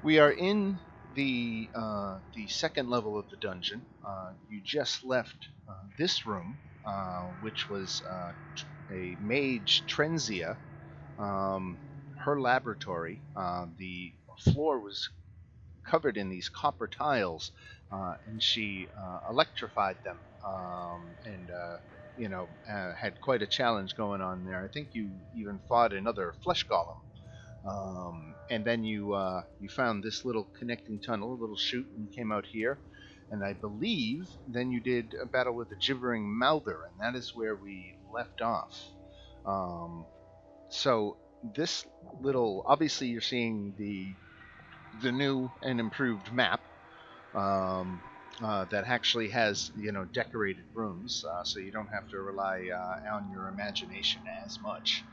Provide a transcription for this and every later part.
We are in the second level of the dungeon. You just left this room, which was a mage Trenzia, her laboratory. The floor was covered in these copper tiles, and she electrified them, and had quite a challenge going on there. I think you even fought another flesh golem. And then you found this little connecting tunnel, a little chute, and came out here. And I believe then you did a battle with the gibbering mouther, and that is where we left off. So this little, obviously, you're seeing the new and improved map. That actually has decorated rooms, so you don't have to rely on your imagination as much.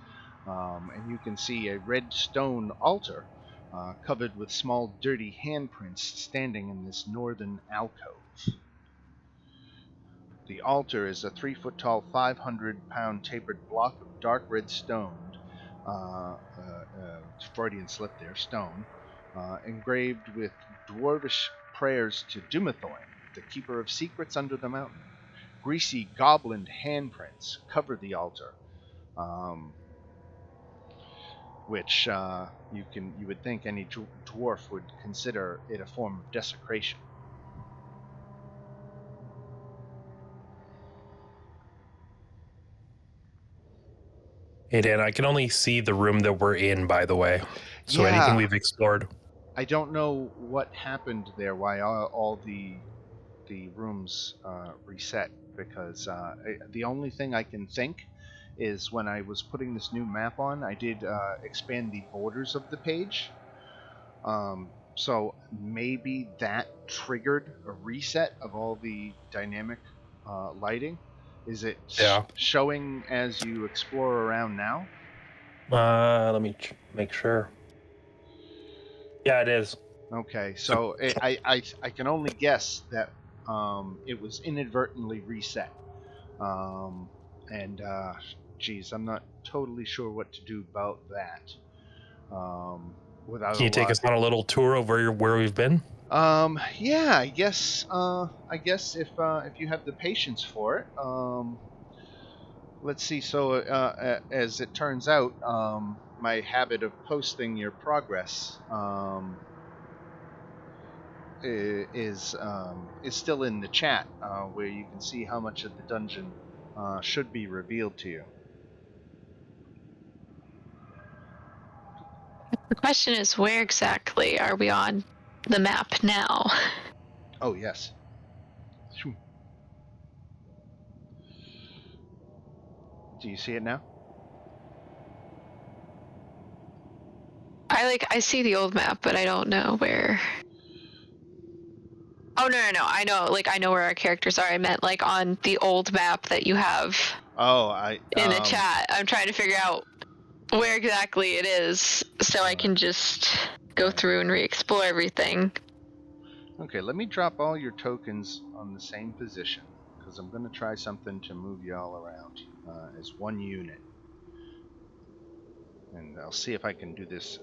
And you can see a red stone altar covered with small dirty handprints standing in this northern alcove. The altar is a 3-foot tall, 500-pound tapered block of dark red stone, Freudian slip there, stone, engraved with dwarvish prayers to Dumathorn, the keeper of secrets under the mountain. Greasy goblin handprints cover the altar, which you would think any dwarf would consider it a form of desecration. Hey, Dan, I can only see the room that we're in, by the way. So anything we've explored? I don't know what happened there, why all the rooms reset, because the only thing I can think is when I was putting this new map on, I did expand the borders of the page. So maybe that triggered a reset of all the dynamic lighting. Is it showing as you explore around now? Let me make sure. Yeah, it is. Okay, so I can only guess that it was inadvertently reset. Geez, I'm not totally sure what to do about that. Can you take us on a little tour of where we've been? Yeah, I guess if you have the patience for it. Let's see. So, as it turns out, my habit of posting your progress is still in the chat, where you can see how much of the dungeon should be revealed to you. The question is, where exactly are we on the map now? Oh, yes. Do you see it now? I see the old map, but I don't know where. Oh, no. I know where our characters are. I meant like on the old map that you have in the chat. I'm trying to figure out where exactly it is so I can just go through and re-explore everything. Okay, let me drop all your tokens on the same position, because I'm going to try something to move you all around as one unit. And I'll see if I can do this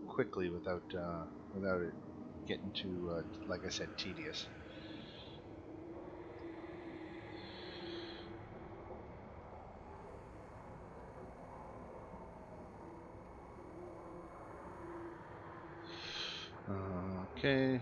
quickly without it getting too, like I said, tedious. Okay.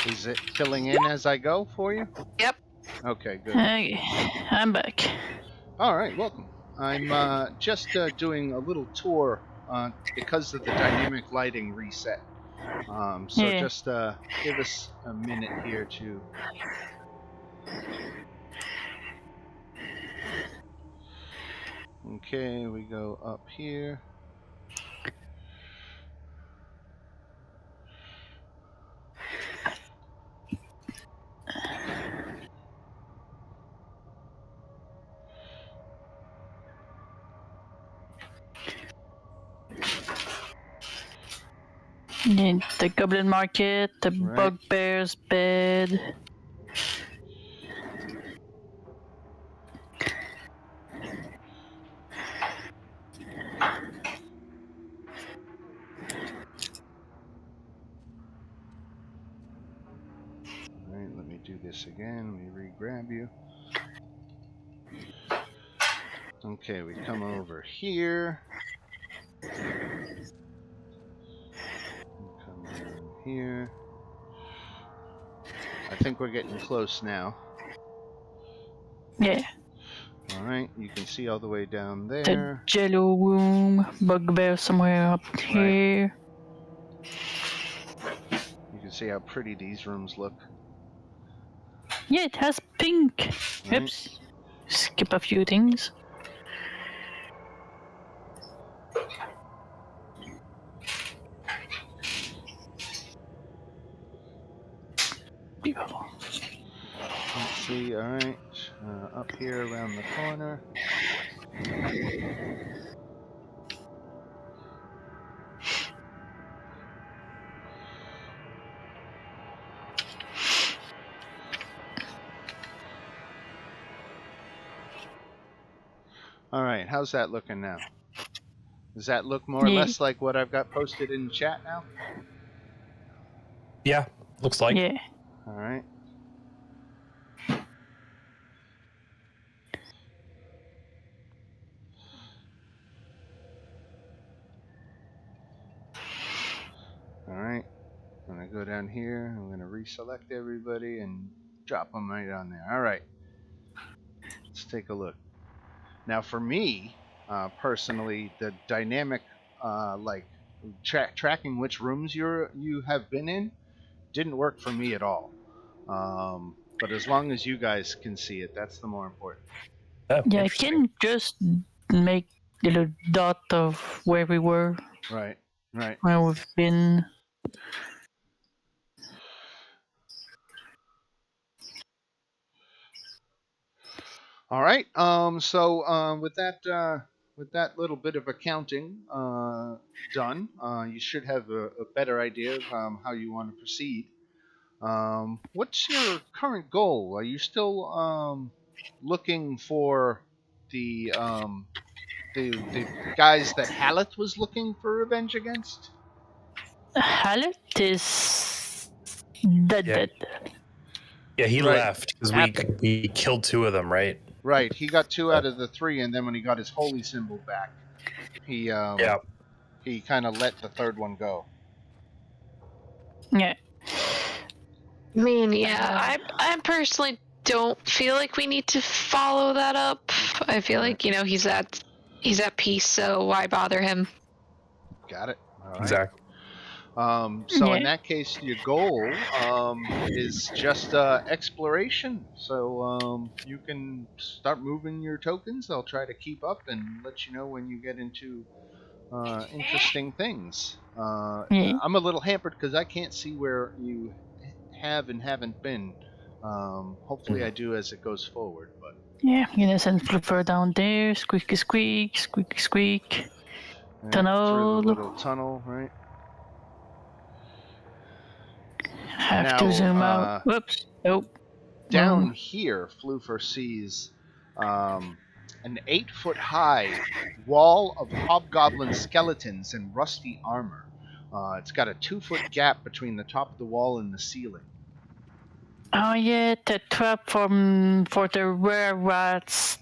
Is it filling in as I go for you? Yep. Okay, good. Hey, I'm back. All right, welcome. I'm just doing a little tour because of the dynamic lighting reset. So Yeah. just give us a minute here to... Okay, we go up here. The goblin market, the bugbear's bed. Alright, let me do this again. Let me re-grab you. Okay, we come over here. Come down here. I think we're getting close now. Yeah. Alright, you can see all the way down there. The jello room, bugbear somewhere up here. You can see how pretty these rooms look. Yeah, it has pink. Right. Oops. Skip a few things. Beautiful. Let's see, alright. Up here around the corner. Alright, how's that looking now? Does that look more or less like what I've got posted in chat now? Yeah, looks like. Yeah. Alright. Alright. I'm going to go down here. I'm going to reselect everybody and drop them right on there. Alright. Let's take a look. Now for me, personally, the dynamic, tracking which rooms you have been in didn't work for me at all. But as long as you guys can see it, that's the more important thing. Oh, yeah, I can just make a little dot of where we were. Right. Where we've been. All right. So with that little bit of accounting done, you should have a better idea of how you want to proceed. What's your current goal? Are you still looking for the guys that Hallett was looking for revenge against? Hallett is dead. Yeah, he left because we killed 2 of them, right? Right. He got 2 out of the 3, and then when he got his holy symbol back, he kind of let the 3rd one go. Yeah. I mean, yeah, I personally don't feel like we need to follow that up. I feel like, he's at peace, so why bother him? Got it. All right. Exactly. So in that case, your goal is just exploration. So you can start moving your tokens. They'll try to keep up and let you know when you get into interesting things. I'm a little hampered because I can't see where you have and haven't been. Hopefully I do as it goes forward. But yeah, I'm gonna send Flipper down there. Squeaky squeak, squeaky squeak. Tunnel. Through the little tunnel, right? Have to zoom out. Whoops. Nope. Down here, Floofer sees an 8-foot-high wall of hobgoblin skeletons in rusty armor. It's got a 2-foot gap between the top of the wall and the ceiling. Oh yeah, the trap for the rare rats.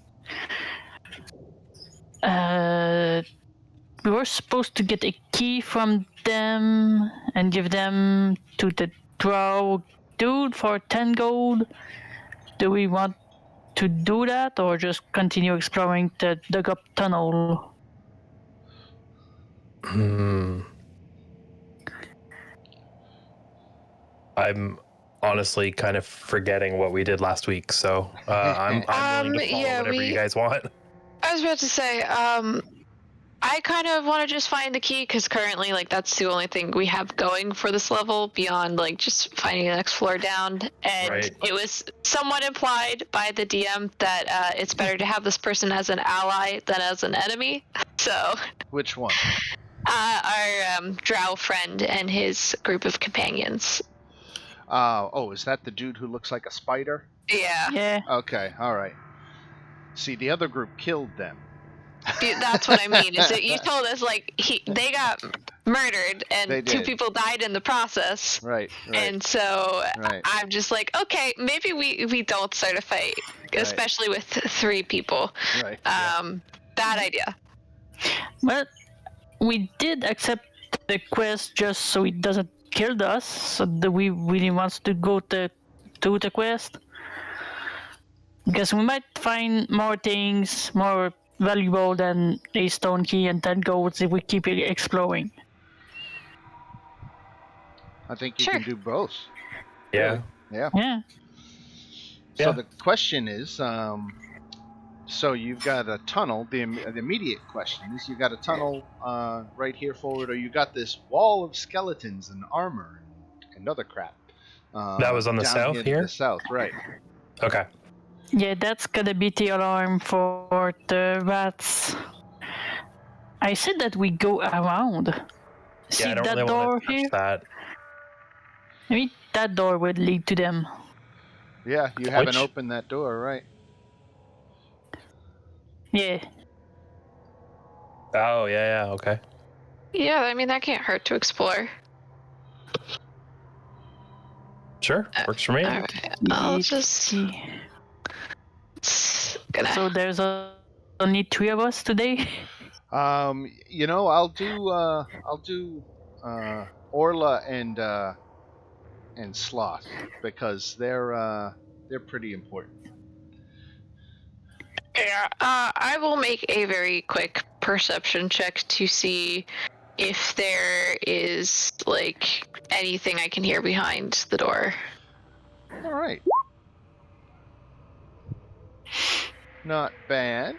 We were supposed to get a key from them and give them to the drow dude for 10 gold. Do we want to do that or just continue exploring the dug up tunnel? I'm honestly kind of forgetting what we did last week, so I'm willing to follow whatever you guys want. I was about to say, I kind of want to just find the key because currently, that's the only thing we have going for this level beyond just finding the next floor down. And it was somewhat implied by the DM that it's better to have this person as an ally than as an enemy. So. Which one? Our drow friend and his group of companions. Is that the dude who looks like a spider? Yeah. Yeah. Okay, all right. See, the other group killed them. That's what I mean. Is that you told us like they got murdered and 2 people died in the process. Right. And so I'm just like, okay, maybe we don't start a fight, especially with 3 people. Right. Bad idea. Well, we did accept the quest just so it doesn't kill us. So do we really want to go to the quest? Because we might find more things more valuable than a stone key and 10 golds if we keep exploring. I think you can do both. Yeah. Really. Yeah. So the question is, so you've got a tunnel. The immediate question is, you got a tunnel right here forward, or you got this wall of skeletons and armor and other crap. That was on the south here? The south, right. Okay. Yeah, that's gonna be the alarm for the rats. I said that we go around. See I don't that really door want to touch here? that. Maybe that door would lead to them. Yeah, you haven't opened that door, right? Yeah. Oh, yeah, okay. Yeah, I mean, that can't hurt to explore. Sure, works for me. All right, I'll just... So there's only 3 of us today? I'll do Orla and Sloth, because they're pretty important. Yeah, I will make a very quick perception check to see if there is, like, anything I can hear behind the door. All right. Not bad.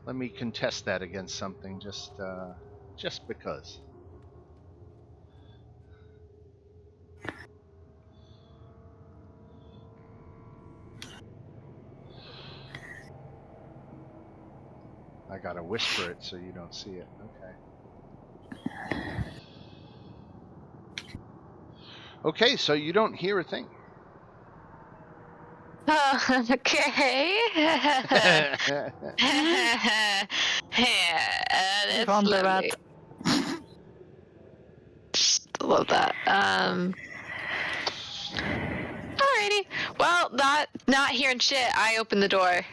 Let me contest that against something, just because. I gotta whisper it so you don't see it. Okay. Okay, so you don't hear a thing. Okay. That's lovely. Love that. Alrighty. Well, not hearing shit, I open the door.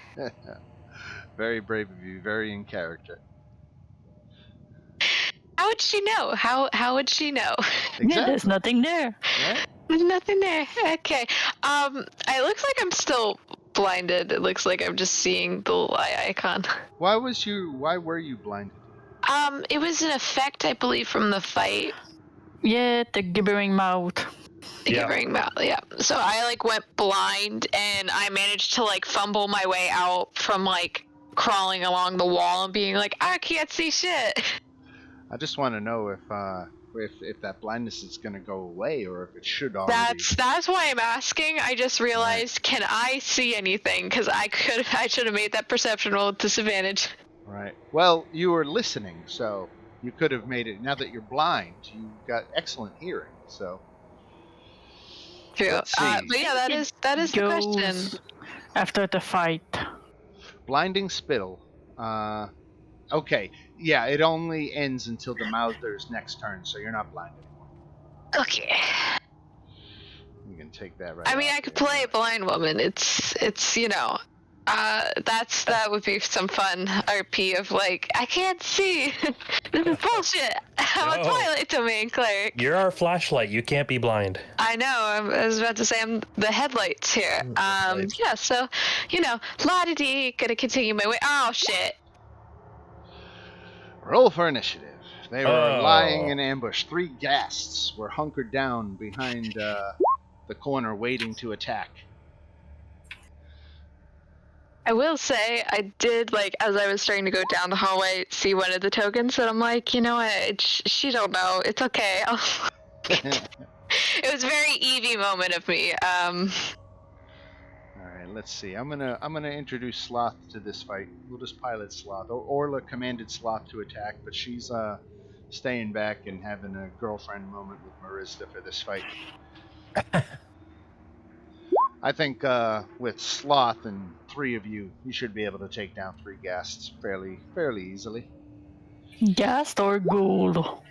Very brave of you. Very in character. How would she know? How would she know? Exactly. Yeah, there's nothing there. Right? There's nothing there. Okay. It looks like I'm still blinded. It looks like I'm just seeing the little eye icon. Why were you blinded? It was an effect, I believe, from the fight. Yeah, the gibbering mouth. Gibbering mouth, yeah. So I went blind, and I managed to fumble my way out from crawling along the wall and being like, I can't see shit. I just want to know if that blindness is going to go away, or if it should already. That's why I'm asking. I just realized, right. Can I see anything? Because I should have made that perception roll with disadvantage. Right. Well, you were listening, so you could have made it. Now that you're blind, you got excellent hearing. So. True. But yeah, that is the question. After the fight. Blinding spittle. Okay. Yeah, it only ends until the Mouther's next turn, so you're not blind anymore. Okay. You can take that right. I mean, I could play a blind woman. It's that would be some fun RP of I can't see. This is bullshit. I'm a Twilight Domain cleric. You're our flashlight. You can't be blind. I know. I was about to say I'm the headlights here. Yeah. So, la-di-dee, gonna continue my way. Oh shit. Roll for initiative. They were lying in ambush. 3 ghasts were hunkered down behind the corner, waiting to attack. I will say, I did, as I was starting to go down the hallway, see one of the tokens, and I'm like, you know what, she don't know, it's okay. It was a very Eevee moment of me. All right, let's see. I'm gonna introduce Sloth to this fight. We'll just pilot Sloth. Orla commanded Sloth to attack, but she's staying back and having a girlfriend moment with Marista for this fight. I think with Sloth and 3 of you, you should be able to take down 3 ghasts fairly easily. Ghast or ghoul?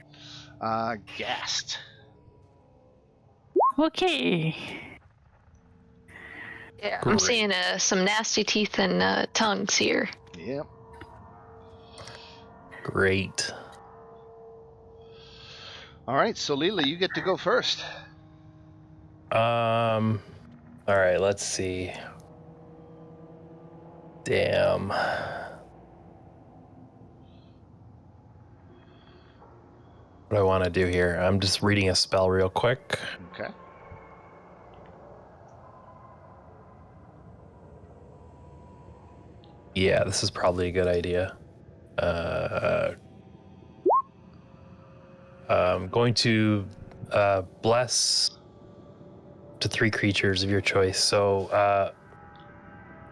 Ghast. Okay. Yeah, I'm seeing some nasty teeth and tongues here. Yep. Great. All right, so Leela, you get to go first. All right, let's see. Damn. What do I want to do here? I'm just reading a spell real quick. Okay. Yeah, this is probably a good idea. I'm going to bless to 3 creatures of your choice. So,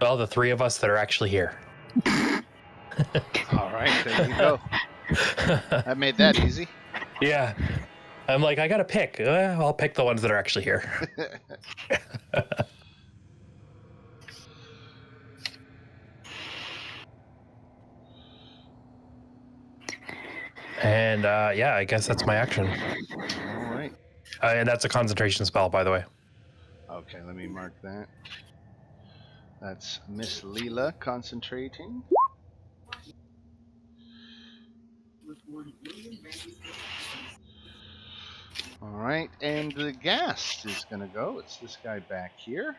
well, the 3 of us that are actually here. All right, there you go. That made that easy. Yeah. I'm like, I gotta pick. I'll pick the ones that are actually here. And yeah, I guess that's my action. All right. And that's a concentration spell, by the way. Okay, let me mark that. That's Miss Leela concentrating. All right, and the ghast is gonna go. It's this guy back here.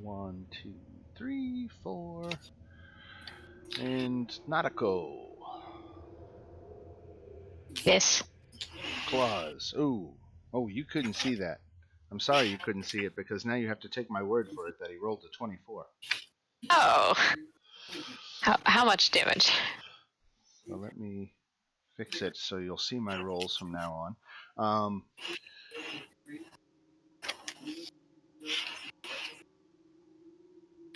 1, 2, 3, 4, and Nadako. Yes. Claws. Ooh. Oh, you couldn't see that. I'm sorry you couldn't see it because now you have to take my word for it that he rolled a 24. Oh. How much damage? So let me fix it so you'll see my rolls from now on.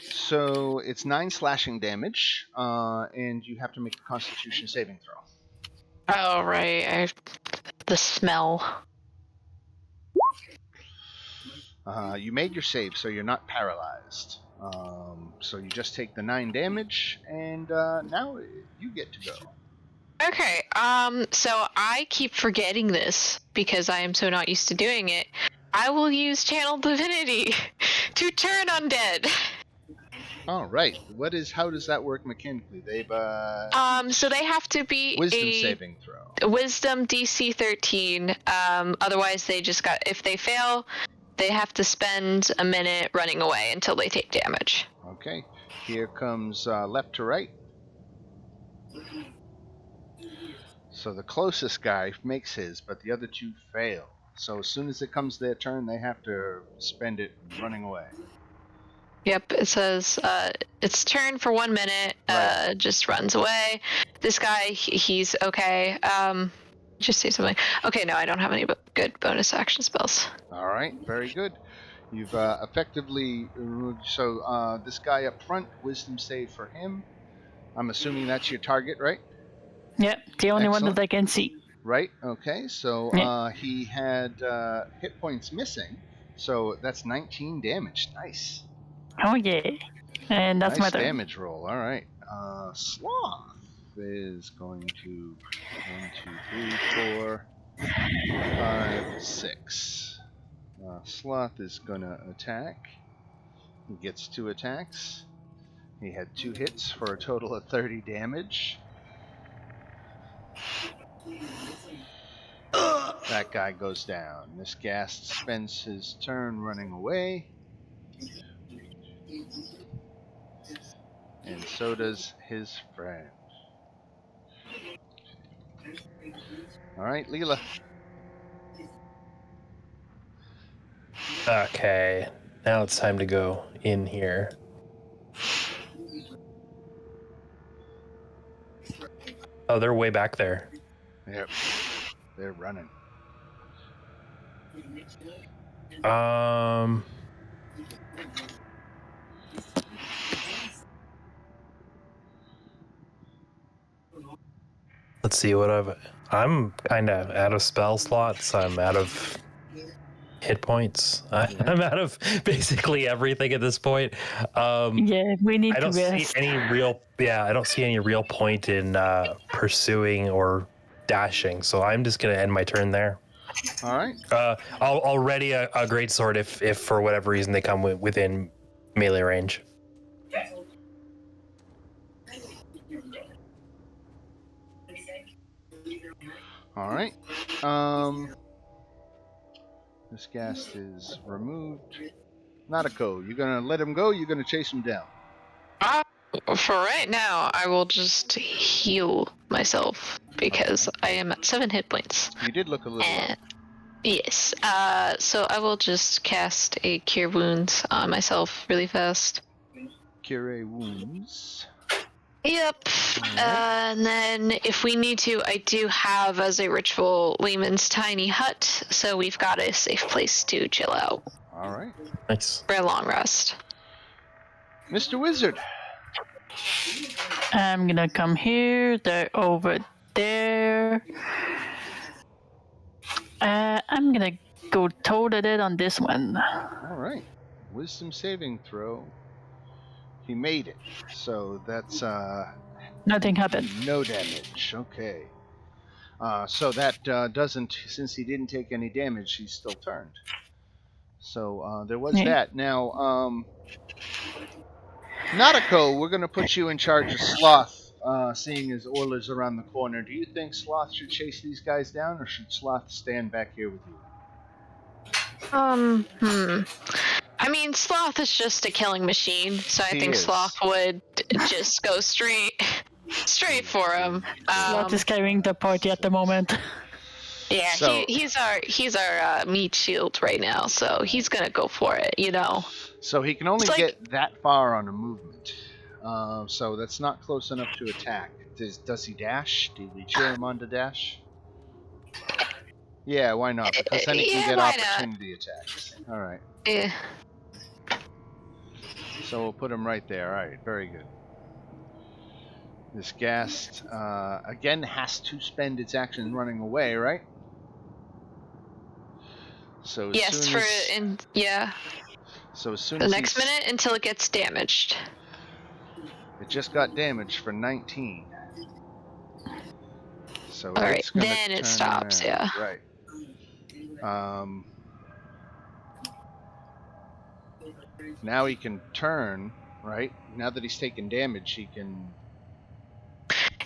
So it's 9 slashing damage, and you have to make a Constitution saving throw. Oh, right. The smell. You made your save, so you're not paralyzed. So you just take the 9 damage, and now you get to go. Okay, so I keep forgetting this because I am so not used to doing it. I will use Channel Divinity to turn undead. All right. How does that work mechanically? They've so they have to be wisdom saving throw. Wisdom DC 13. Otherwise if they fail, they have to spend a minute running away until they take damage. Okay. Here comes left to right. So the closest guy makes his, but the other 2 fail. So as soon as it comes their turn, they have to spend it running away. Yep, it says it's turn for 1 minute. Right. Just runs away. This guy, he's okay. Just say something. Okay, no, I don't have any good bonus action spells. All right, very good. You've effectively so this guy up front, wisdom save for him. I'm assuming that's your target, right? Yep, the only Excellent. one that I can see. Right. Okay. So he had hit points missing, so that's 19 damage. Nice. Oh yeah, and that's nice my turn. Damage roll. All right. Sloth is going to 1, 2, 3, 4, 5, 6. Sloth is gonna attack. He gets 2 attacks. He had 2 hits for a total of 30 damage. That guy goes down. This ghast spends his turn running away. And so does his friend. All right, Leela. Okay, now it's time to go in here. Oh, they're way back there. Yep. They're running. Let's see what I'm kind of out of spell slots. I'm out of hit points. I'm out of basically everything at this point. Yeah, we need to rest. I don't see any real point in pursuing or dashing. So I'm just gonna end my turn there. All right. I'll ready a greatsword if for whatever reason they come within melee range. All right. This ghast is removed. Nadako, you're gonna let him go. You're gonna chase him down. For right now, I will just heal myself because I am at 7 hit points. You did look a little low. Yes. So I will just cast a Cure Wounds on myself really fast. Cure Wounds. Yep. And then if we need to, I do have as a ritual Lehman's tiny hut, so we've got a safe place to chill out. All right. Nice. For a long rest. Mr. Wizard. I'm gonna come here. They're over there. I'm gonna go toe-to-dead on this one. All right. Wisdom saving throw. He made it. So that's Nothing happened. No damage. Okay. So that doesn't, since he didn't take any damage, he's still turned. So there was that. Now, Nadako, we're going to put you in charge of Sloth, seeing as Orla's around the corner. Do you think Sloth should chase these guys down, or should Sloth stand back here with you? I mean, Sloth is just a killing machine, so I think Sloth would just go straight for him. Sloth is carrying the party at the moment. Yeah, so, he's our meat shield right now, so he's gonna go for it, you know. So he can only get that far on a movement, so that's not close enough to attack. Does he dash? Do we cheer him on to dash? Yeah, why not? Because then he can get opportunity attacks. All right. Yeah. So we'll put him right there. All right, very good. This ghast, again, has to spend its action running away, right? So as soon as, So as soon the as next minute until it gets damaged. It just got damaged for 19. So all right, then it stops. Around. Yeah. Right. Now he can turn, right? Now that he's taken damage, he can...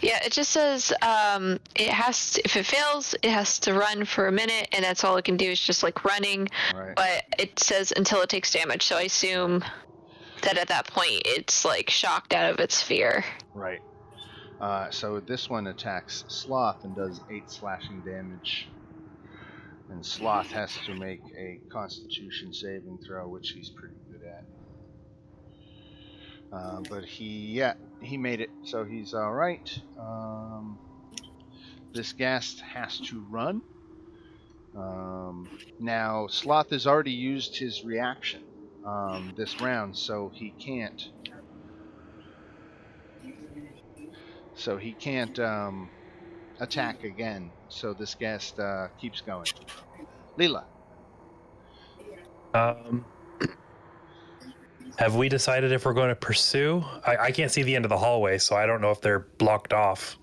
Yeah, it just says it has to, if it fails, it has to run for a minute, and that's all it can do is just like running. Right. But it says until it takes damage, so I assume that at that point it's like shocked out of its fear. Right. So this one attacks Sloth and does 8 slashing damage. And Sloth has to make a Constitution saving throw, which he's pretty good at. But he made it, so he's all right. This ghast has to run. Now, Sloth has already used his reaction this round, so he can't. Attack again. So this ghast keeps going. Leela. Have we decided if we're going to pursue? I can't see the end of the hallway, so I don't know if they're blocked off.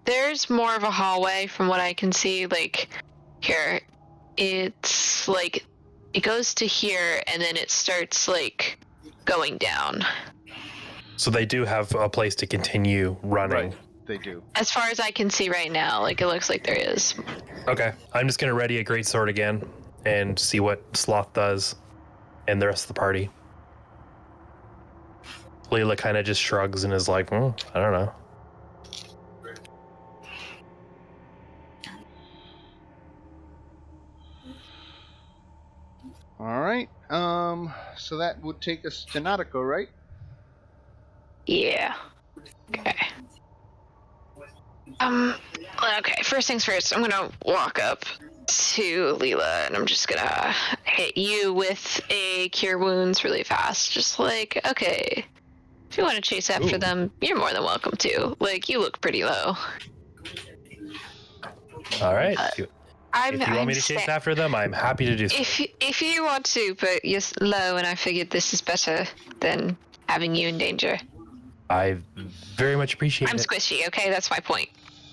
There's more of a hallway from what I can see. Like, here, it's like, it goes to here, and then it starts, like, going down. So they do have a place to continue running. Right, they do. As far as I can see right now, like, it looks like there is. Okay, I'm just going to ready a greatsword again and see what Sloth does and the rest of the party. Leela kind of just shrugs and is like, I don't know. All right. So that would take us to Nadako, right? Yeah. Okay. Okay, first things first, I'm gonna walk up to Leela and I'm just gonna hit you with a Cure Wounds really fast. Just like, okay, if you want to chase after them, you're more than welcome to. Like, you look pretty low. All right. If you want me to chase after them, I'm happy to do so. If you want to, but you're low, and I figured this is better than having you in danger. I very much appreciate it. I'm squishy, okay? That's my point.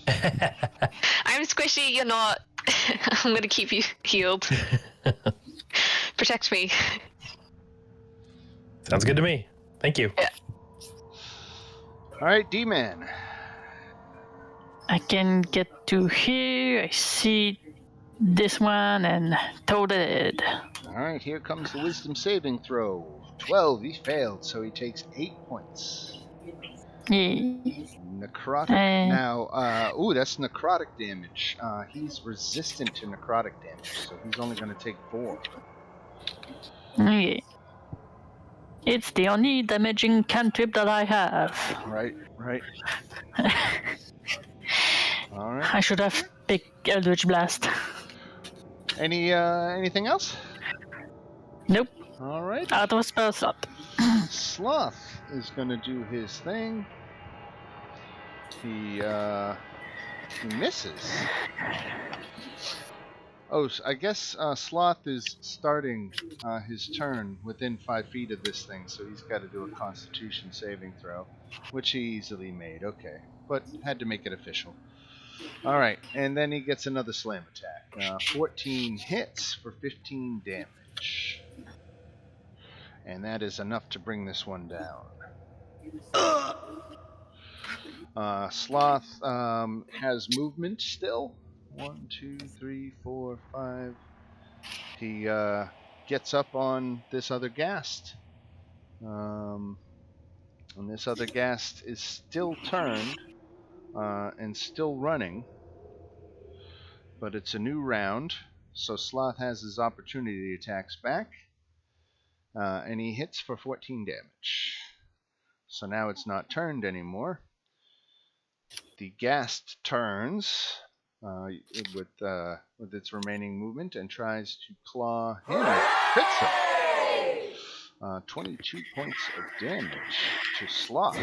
I'm squishy, you're not. I'm gonna keep you healed. Protect me. Sounds good to me. Thank you. Yeah. Alright, D-Man. I can get to here. I see this one and toad it. Alright, here comes the wisdom saving throw. 12, he failed, so he takes 8 points. Yeah. Necrotic. Now, that's necrotic damage. He's resistant to necrotic damage, so he's only going to take 4. Yeah. It's the only damaging cantrip that I have. Right. Alright. I should have picked Eldritch Blast. Anything else? Nope. Alright. Out of spell slot. Sloth is going to do his thing. He misses. Oh, I guess Sloth is starting his turn within 5 feet of this thing, so he's got to do a Constitution saving throw, which he easily made. Okay, but had to make it official. All right, and then he gets another slam attack. 14 hits for 15 damage, and that is enough to bring this one down. Sloth has movement still. 1, 2, 3, 4, 5. He gets up on this other ghast. And this other ghast is still turned and still running. But it's a new round, so Sloth has his opportunity attacks back. And he hits for 14 damage. So now it's not turned anymore. The ghast turns with its remaining movement and tries to claw him. Hits him. 22 points of damage to Sloth.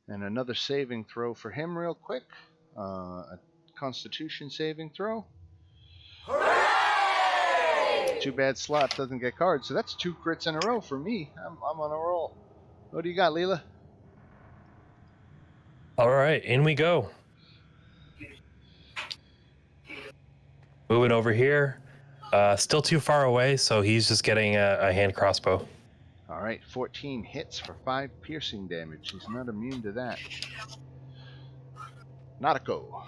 And another saving throw for him real quick. A Constitution saving throw. Too bad Sloth doesn't get cards, so that's 2 crits in a row for me. I'm on a roll. What do you got, Leela? All right, in we go. Moving over here. Still too far away, so he's just getting a hand crossbow. All right, 14 hits for 5 piercing damage. He's not immune to that. Nautico.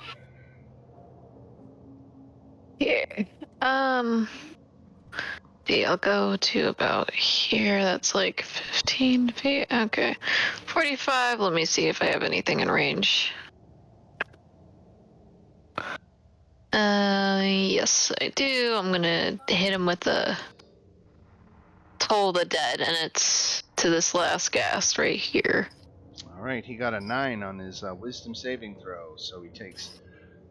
Here. I'll go to about here. That's like 15 feet. Okay. 45. Let me see if I have anything in range. Yes, I do. I'm gonna hit him with the Toll the Dead, and it's to this last ghast right here. All right, he got a 9 on his wisdom saving throw, so he takes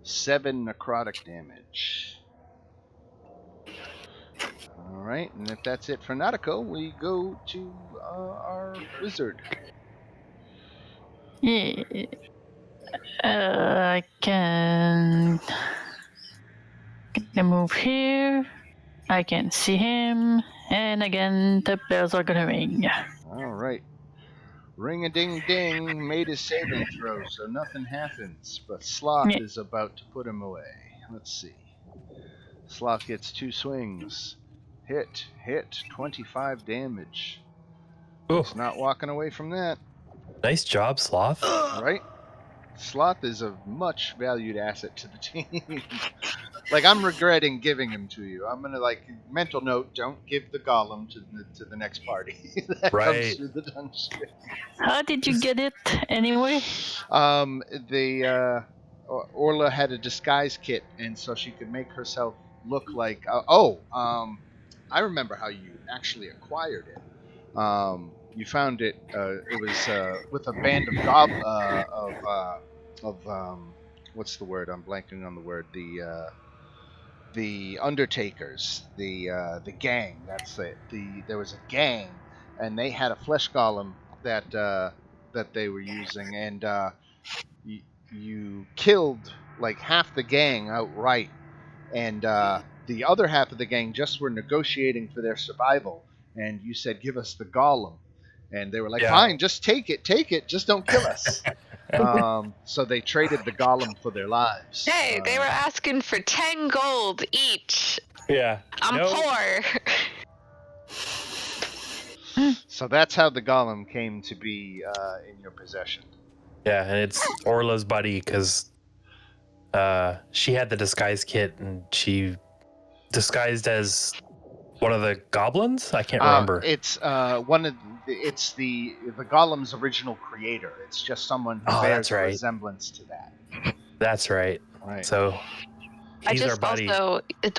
7 necrotic damage. All right, and if that's it for Nautico, we go to our wizard. Yeah. I can move here. I can see him. And again, the bells are gonna ring. All right. Ring-a-ding-ding made his saving throw, so nothing happens. But Sloth is about to put him away. Let's see. Sloth gets 2 swings. Hit, 25 damage. Ooh. He's not walking away from that. Nice job, Sloth. Right? Sloth is a much valued asset to the team. Like, I'm regretting giving him to you. I'm gonna, mental note, don't give the golem to the next party that comes through the dungeon. How did you get it anyway? Orla had a disguise kit, and so she could make herself look like. I remember how you actually acquired it. You found it. It was with a band of what's the word? I'm blanking on the word. The Undertakers, the gang. That's it. There was a gang, and they had a flesh golem that they were using, and you killed like half the gang outright, and the other half of the gang just were negotiating for their survival. And you said, "Give us the golem," and they were like, Yeah. "Fine, just take it, just don't kill us." So they traded the golem for their lives. Hey, they were asking for 10 gold each. Yeah. I'm poor. So that's how the golem came to be in your possession. Yeah, and it's Orla's buddy because she had the disguise kit and she disguised as one of the goblins. I can't remember. It's it's the golem's original creator. It's just someone who bears a resemblance to that. That's right. Right. So he's our buddy.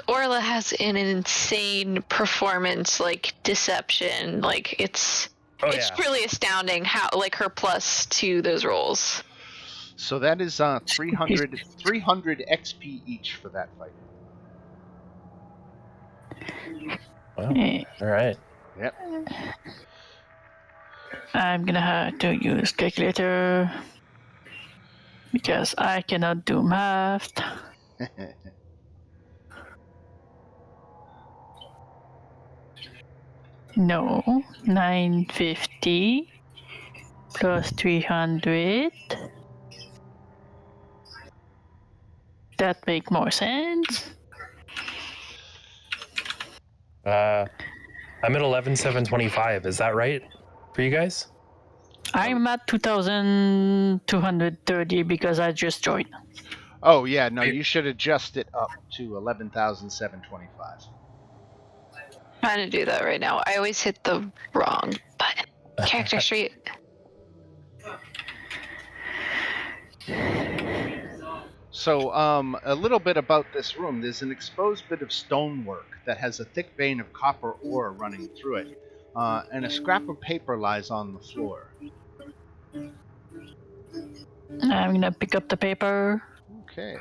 Orla has an insane performance, like deception. Like it's really astounding how like her plus to those rolls. So that is 300 XP each for that fight. Wow. All right. Yep. I'm gonna have to use calculator because I cannot do math. No, 950 plus 300. That make more sense. I'm at 11,725. Is that right for you guys? I'm at 2,230 because I just joined. Oh yeah, no, you should adjust it up to 11,725. I'm trying to do that right now. I always hit the wrong button. Character sheet. So, a little bit about this room. There's an exposed bit of stonework that has a thick vein of copper ore running through it, and a scrap of paper lies on the floor. I'm gonna pick up the paper. Okay.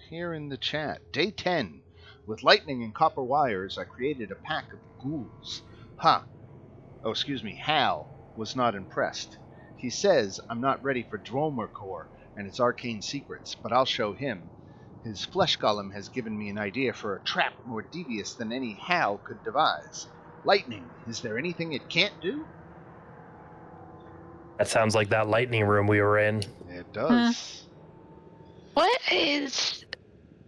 Here in the chat, day 10. With lightning and copper wires, I created a pack of ghouls. Hal was not impressed. He says I'm not ready for Dromercore and its arcane secrets, but I'll show him. His flesh golem has given me an idea for a trap more devious than any Hal could devise. Lightning, is there anything it can't do? That sounds like that lightning room we were in. It does. What is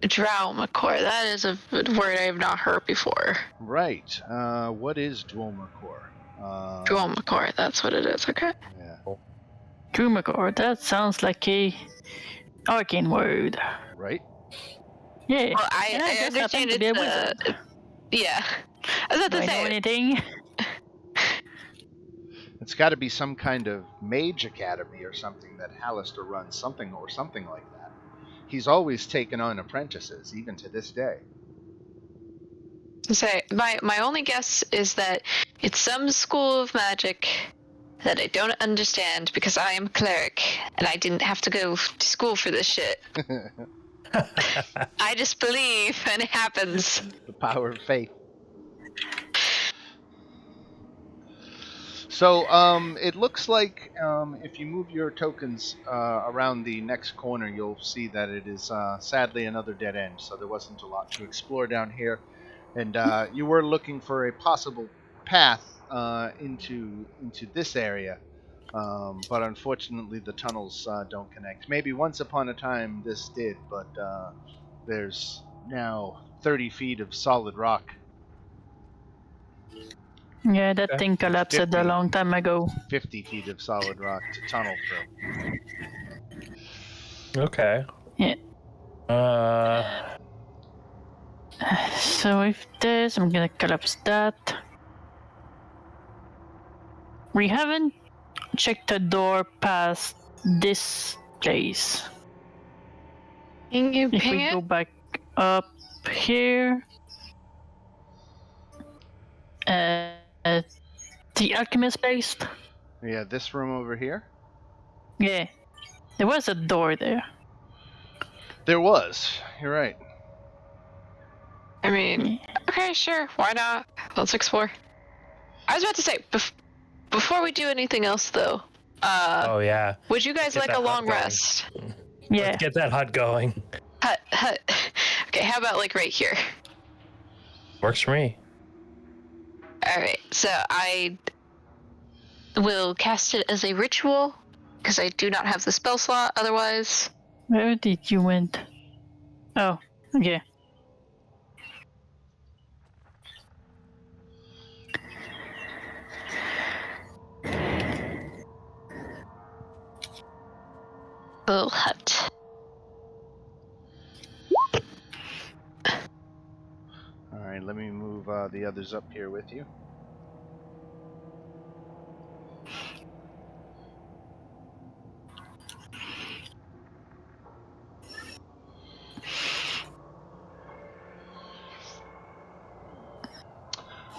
Dromercore? That is a word I have not heard before. Right. What is Dromercore? Dromercore, that's what it is, okay. Yeah. Dromercore, that sounds like a arcane word. Right? Yeah. Well, I understand it's yeah. I was about to say. Know anything? It's got to be some kind of mage academy or something that Hallister runs, something like that. He's always taken on apprentices, even to this day. Say my only guess is that it's some school of magic that I don't understand because I am a cleric and I didn't have to go to school for this shit. I just believe and it happens. The power of faith. So, it looks like if you move your tokens around the next corner, you'll see that it is sadly another dead end. So there wasn't a lot to explore down here, and you were looking for a possible path into this area, but unfortunately the tunnels don't connect. Maybe once upon a time this did, but there's now 30 feet of solid rock. Yeah, that thing collapsed a long time ago. 50 feet of solid rock to tunnel through. Okay. Yeah. So if this, I'm gonna collapse that. We haven't checked the door past this place. Can you If ping we it? go back up here, the alchemist place. Yeah, this room over here? Yeah, there was a door there. There was. You're right. I mean, okay, sure, why not? Let's explore. I was about to say, before we do anything else, though, Oh yeah. Would you guys like a long rest? Yeah. Let's get that hut going. Hut. Okay, how about like right here? Works for me. Alright, so I will cast it as a ritual, because I do not have the spell slot otherwise. Where did you went? Oh, okay. Little hut. Alright, let me move the others up here with you.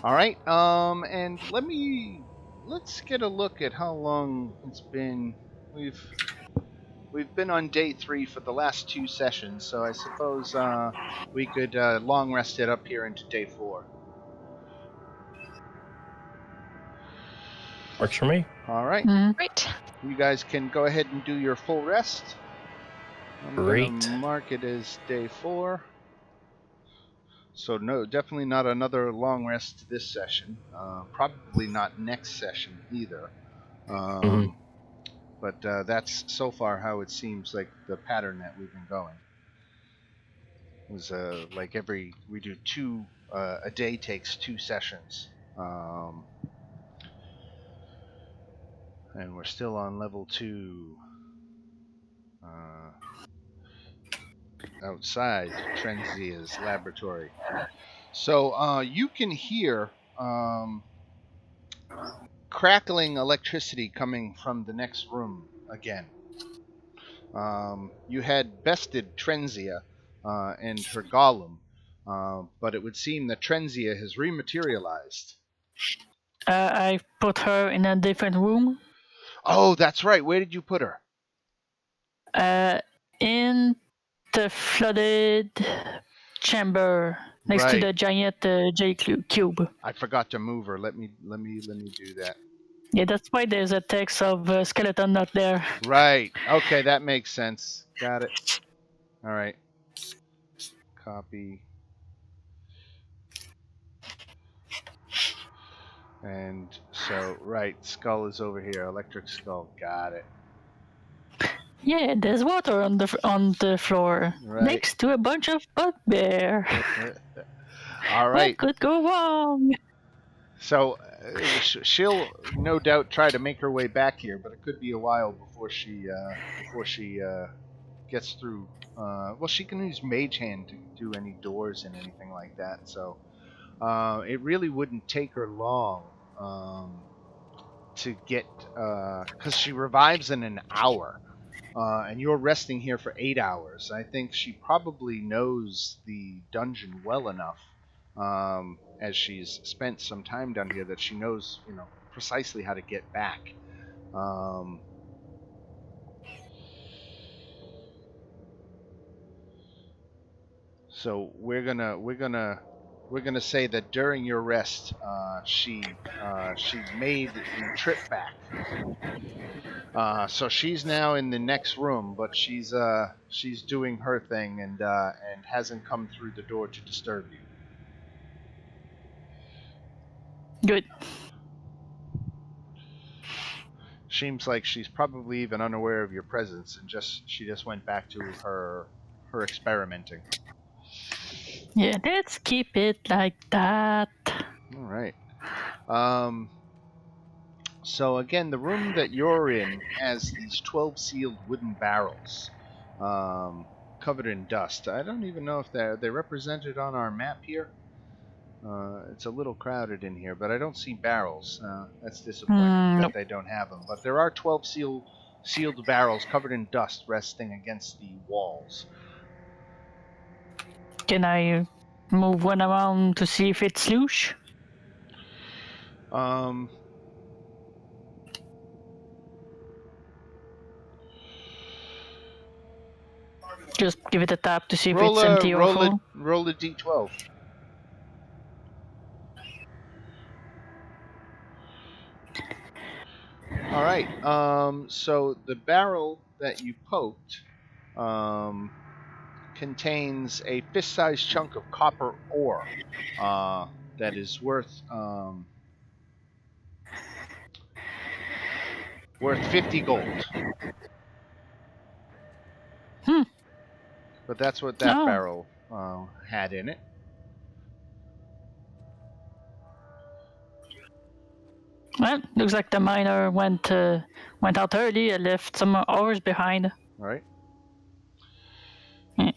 Alright, and let's get a look at how long it's been. We've been on day 3 for the last 2 sessions, so I suppose we could long rest it up here into day 4. Works for me. Alright. Right. You guys can go ahead and do your full rest. I'm Great. going to mark it as day 4. So no, definitely not another long rest this session. Probably not next session either. But that's so far how it seems like the pattern that we've been going. It was like we do 2 a day takes 2 sessions. And we're still on level 2. Outside Trenzia's laboratory. So you can hear crackling electricity coming from the next room again. You had bested Trenzia and her golem, but it would seem that Trenzia has rematerialized. I put her in a different room. Oh, that's right. Where did you put her? In the flooded chamber next to the giant J cube. I forgot to move her. Let me do that. Yeah, that's why there's a text of skeleton not there. Right. Okay, that makes sense. Got it. All right. Copy. And so, right, skull is over here. Electric skull. Got it. Yeah, there's water on the floor next to a bunch of bugbear. All right. What could go wrong? So she'll no doubt try to make her way back here, but it could be a while before she gets through. Well, she can use Mage Hand to do any doors and anything like that. So it really wouldn't take her long to get, because she revives in an hour. And you're resting here for 8 hours. I think she probably knows the dungeon well enough, as she's spent some time down here, that she knows, precisely how to get back. So we're gonna say that during your rest, she made the trip back. So she's now in the next room, but she's doing her thing and hasn't come through the door to disturb you. Good. Seems like she's probably even unaware of your presence, and she just went back to her experimenting. Yeah, let's keep it like that. All right. So again, the room that you're in has these 12 sealed wooden barrels, covered in dust. I don't even know if they're represented on our map here. It's a little crowded in here, but I don't see barrels. That's disappointing that they don't have them. But there are 12 sealed barrels covered in dust resting against the walls. Can I move one around to see if it's loose? Just give it a tap to see if it's empty or full. Roll a d12. All right. So the barrel that you poked contains a fist-sized chunk of copper ore that is worth 50 gold. But that's what that barrel had in it. Well, looks like the miner went out early and left some ores behind. All right. Yeah.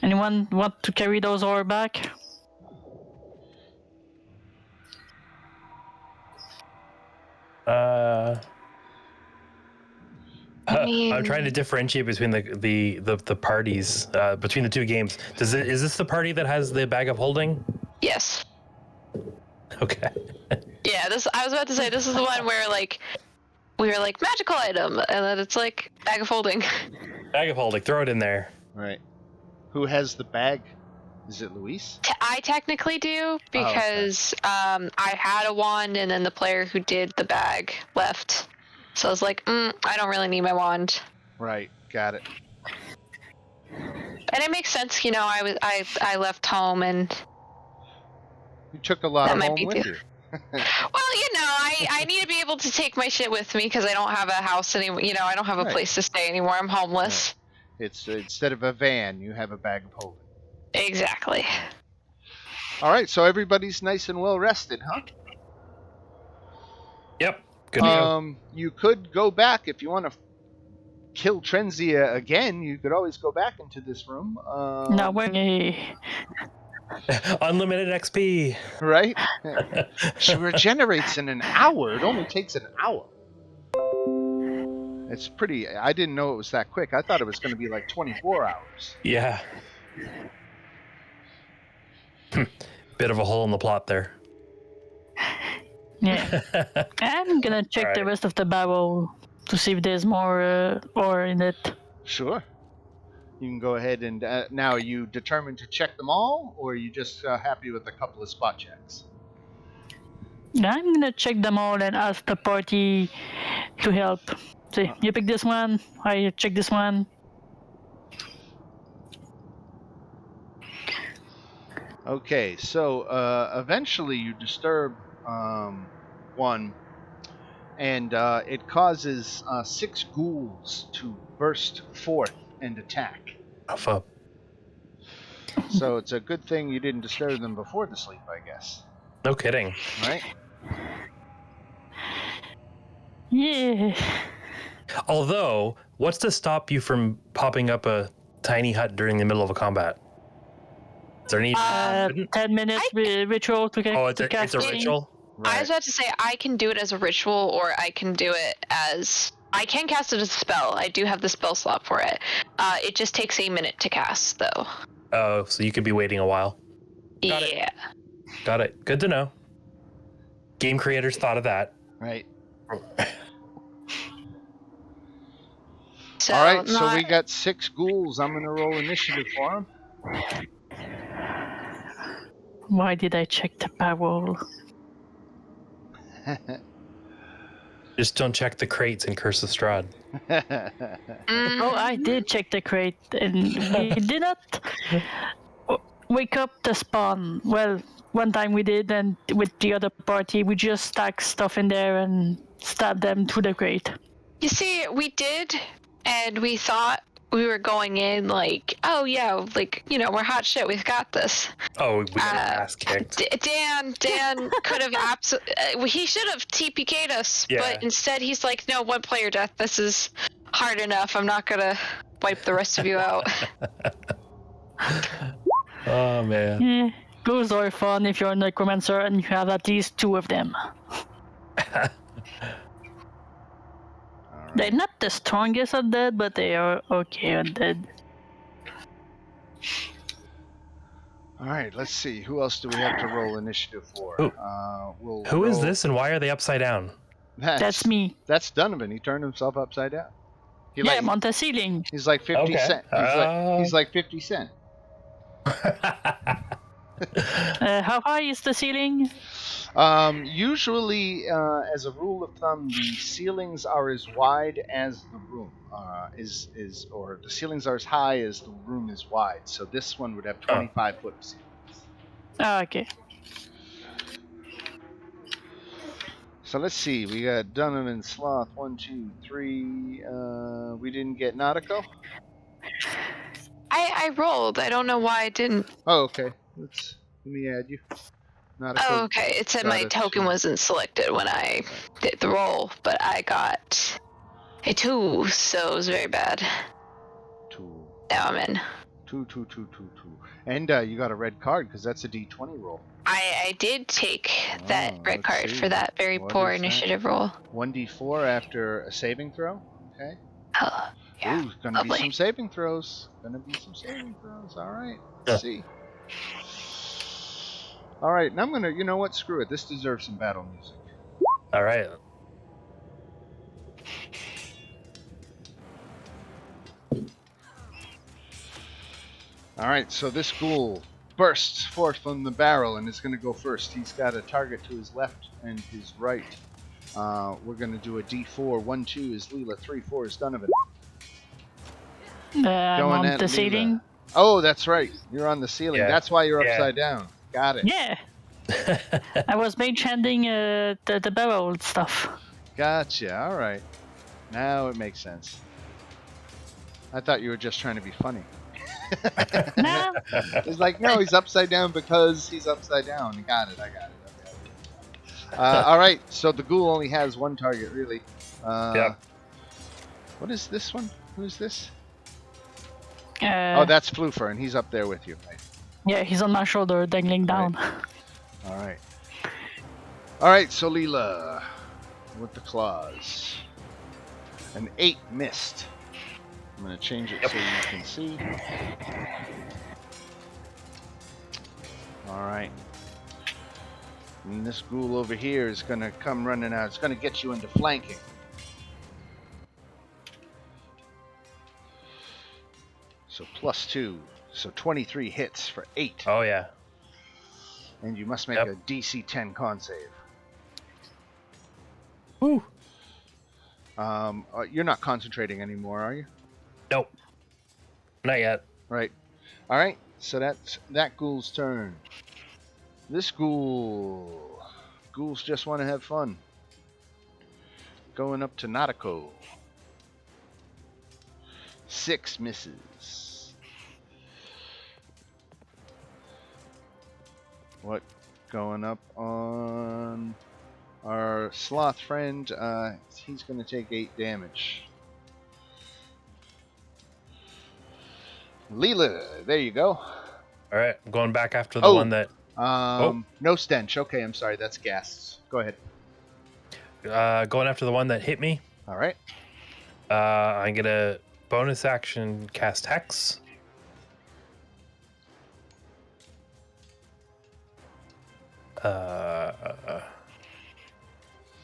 Anyone want to carry those ore back? I'm trying to differentiate between the parties between the two games. Is this the party that has the bag of holding? Yes. Okay. Yeah, I was about to say this is the one where like we were like magical item, and then it's like bag of holding. Bag of holding. Throw it in there. All right. Who has the bag? Is it Luis? I technically do because I had a wand, and then the player who did the bag left. So I was like, I don't really need my wand. Right. Got it. And it makes sense, you know. I left home, and you took a lot of home with you. Well, you know, I need to be able to take my shit with me because I don't have a house anymore. You know, I don't have a place to stay anymore. I'm homeless. Right. It's instead of a van, you have a bag of holding. Exactly. All right, so everybody's nice and well rested, huh? Yep. Good to go. You could go back if you want to kill Trenzia again. You could always go back into this room. No way. Unlimited XP. Right? She regenerates in an hour. It only takes an hour. It's pretty. I didn't know it was that quick. I thought it was going to be like 24 hours. Yeah. Bit of a hole in the plot there. Yeah. I'm gonna check the rest of the barrel to see if there's more ore in it. Sure. You can go ahead and now. Are you determined to check them all, or are you just happy with a couple of spot checks? I'm gonna check them all and ask the party to help. See, you pick this one, I check this one. Okay, so eventually you disturb one, and it causes 6 ghouls to burst forth and attack. So it's a good thing you didn't disturb them before the sleep, I guess. No kidding. Right? Yeah. Although, what's to stop you from popping up a tiny hut during the middle of a combat? Is there any 10 minutes ritual to cast? It's a ritual? Right. I was about to say I can do it as a ritual, or I can do it as... I can cast it as a spell. I do have the spell slot for it. It just takes a minute to cast, though. Oh, so you could be waiting a while. Got it. Good to know. Game creators thought of that. Right. So, all right, so we got 6 ghouls. I'm going to roll initiative for them. Why did I check the barrel? Just don't check the crates in Curse of Strahd. Oh, I did check the crate, and we did not wake up the spawn. Well, one time we did, and with the other party, we just stacked stuff in there and stabbed them through the crate. You see, we did, and we thought we were going in like, oh yeah, like, you know, we're hot shit, we've got this. Oh, we got our ass kicked. Dan could have he should have TPK'd us, but instead he's like, no, 1 player death, this is hard enough, I'm not gonna wipe the rest of you out. Oh man. Yeah, ghouls are fun if you're a necromancer and you have at least 2 of them. They're not the strongest undead, but they are okay undead. All right, let's see. Who else do we have to roll initiative for? Who is this, and why are they upside down? That's me. That's Donovan. He turned himself upside down. I'm on the ceiling. He's like 50 cent. He's like 50 Cent. How high is the ceiling? Usually, as a rule of thumb, the ceilings are as wide as the room or the ceilings are as high as the room is wide. So this one would have 25-foot ceilings. Okay. So let's see. We got Donovan, Sloth, 1, 2, 3. We didn't get Nautico. I rolled. I don't know why I didn't. Oh, okay. Let me add you. Nautico. Oh, okay. It said got my a token 2. wasn't selected when I did the roll, but I got a 2, so it was very bad. 2. Now I'm in. 2, 2, 2, 2, 2. And you got a red card because that's a D20 roll. I did take that red card for that very What poor is that? initiative roll. 1d4 after a saving throw. Okay. Oh, yeah. Ooh, gonna be some saving throws. All right. Let's see. All right, and I'm gonna. You know what? Screw it. This deserves some battle music. All right. All right. So this ghoul bursts forth from the barrel and is gonna go first. He's got a target to his left and his right. We're gonna do a D4. 1, 2 is Leela. 3, 4 is Donovan. I'm on the ceiling. Oh, that's right. You're on the ceiling. Yeah. That's why you're upside down. Got it. Yeah. I was mage handing the barrel stuff. Gotcha. All right. Now it makes sense. I thought you were just trying to be funny. Nah. It's like, no, he's upside down because he's upside down. I got it. All right. So the ghoul only has one target, really. Yep. What is this one? Who's this? Oh, that's Floofer, and he's up there with you. Right? Yeah, he's on my shoulder, dangling down. Right. All right. So Leela with the claws. An 8 missed. I'm going to change it so you can see. All right. And this ghoul over here is going to come running out. It's going to get you into flanking. So +2. So 23 hits for 8. Oh, yeah. And you must make a DC 10 con save. Woo. You're not concentrating anymore, are you? Nope. Not yet. Right. All right. So that's that ghoul's turn. This ghoul. Ghouls just want to have fun. Going up to Nautico. 6 misses. What? Going up on our sloth friend. He's going to take 8 damage. Leela, there you go. All right, I'm going back after the one that. No stench. Okay, I'm sorry. That's gas. Go ahead. Going after the one that hit me. All right. I'm gonna bonus action cast Hex. Let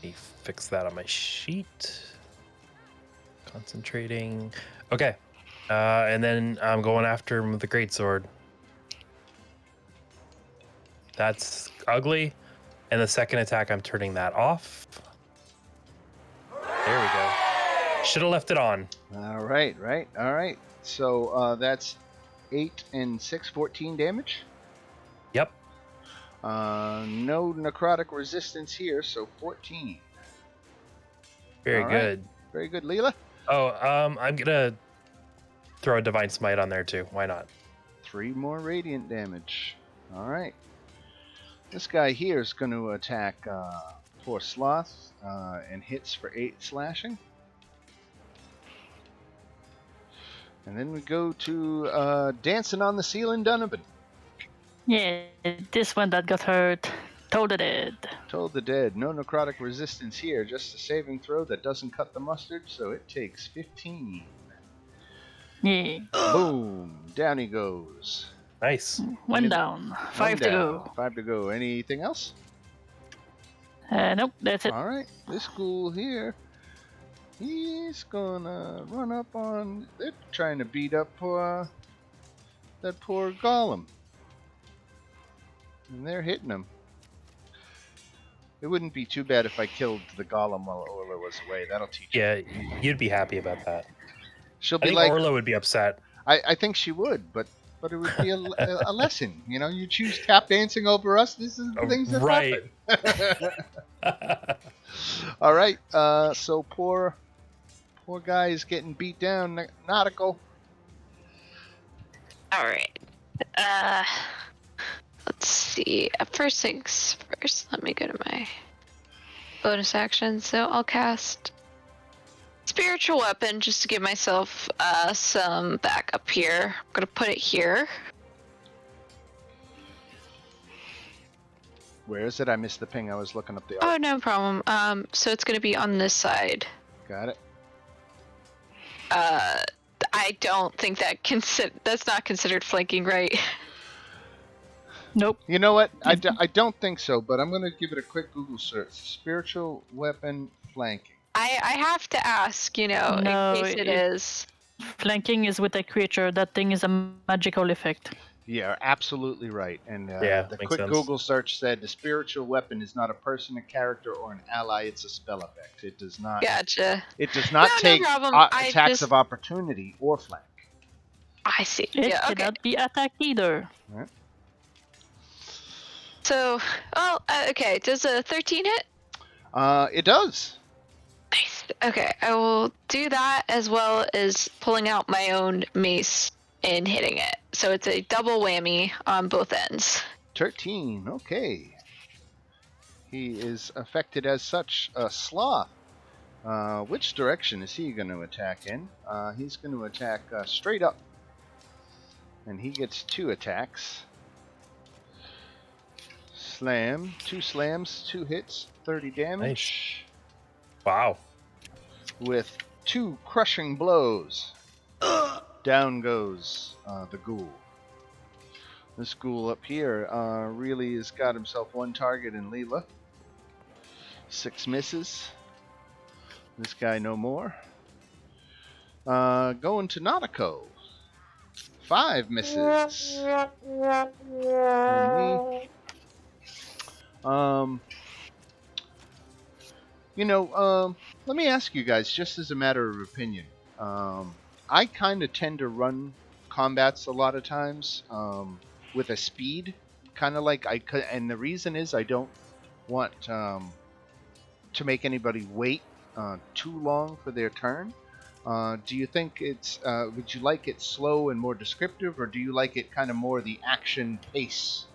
me fix that on my sheet. Concentrating. Okay. And then I'm going after him with the greatsword. That's ugly. And the second attack, I'm turning that off. There we go. Should have left it on. All right. All right. So that's 8 and 6, 14 damage. Yep. No necrotic resistance here, so 14. Very All good. Right. Very good, Leela. Oh, I'm gonna throw a divine smite on there too. Why not? 3 more radiant damage. All right. This guy here is going to attack poor Sloth and hits for 8 slashing. And then we go to Dancing on the Ceiling Donovan. Yeah, this one that got hurt. Told the dead. Told the dead. No necrotic resistance here. Just a saving throw that doesn't cut the mustard, so it takes 15. Yeah. Boom. Down he goes. Nice. One down. 5 to go. 5 to go. Anything else? Nope, that's it. All right. This ghoul here, he's gonna run up on. They're trying to beat up that poor golem. And they're hitting him. It wouldn't be too bad if I killed the golem while Orla was away. That'll teach her. Yeah, you'd be happy about that. She'll I be think like, Orla would be upset. I think she would, but it would be a lesson. You know, you choose tap dancing over us. This is the things that Right. happen. All right. So poor guy is getting beat down. Nautical. All right. Let's see. First things first. Let me go to my bonus action. So I'll cast Spiritual Weapon just to give myself some backup here. I'm gonna put it here. Where is it? I missed the ping. I was looking up the Oh, art. no problem. So it's gonna be on this side. Got it. I don't think that's not considered flanking, right? Nope. You know what? I don't think so, but I'm going to give it a quick Google search. Spiritual weapon flanking. I have to ask, you know, No, in case it is. Flanking is with a creature. That thing is a magical effect. Yeah, absolutely right. And Yeah, the makes quick sense. Google search said the spiritual weapon is not a person, a character, or an ally. It's a spell effect. It does not. Gotcha. It does not No take problem. attacks of opportunity or flank. I see. It Yeah, okay. cannot be attacked either. Right. So, okay. Does a 13 hit? It does. Nice. Okay, I will do that as well as pulling out my own mace and hitting it. So it's a double whammy on both ends. 13. Okay. He is affected as such. Sloth. Which direction is he going to attack in? He's going to attack straight up. And he gets 2 attacks. Slam. 2 slams, 2 hits, 30 damage. Wow. With 2 crushing blows. Down goes the ghoul. This ghoul up here really has got himself 1 target in Leela. 6 misses. This guy no more. Going to Nautico. 5 misses. And me. Let me ask you guys, just as a matter of opinion. I kind of tend to run combats a lot of times with a speed, kind of like I could, and the reason is I don't want to make anybody wait too long for their turn. Do you think it's? Would you like it slow and more descriptive, or do you like it kind of more the action pace?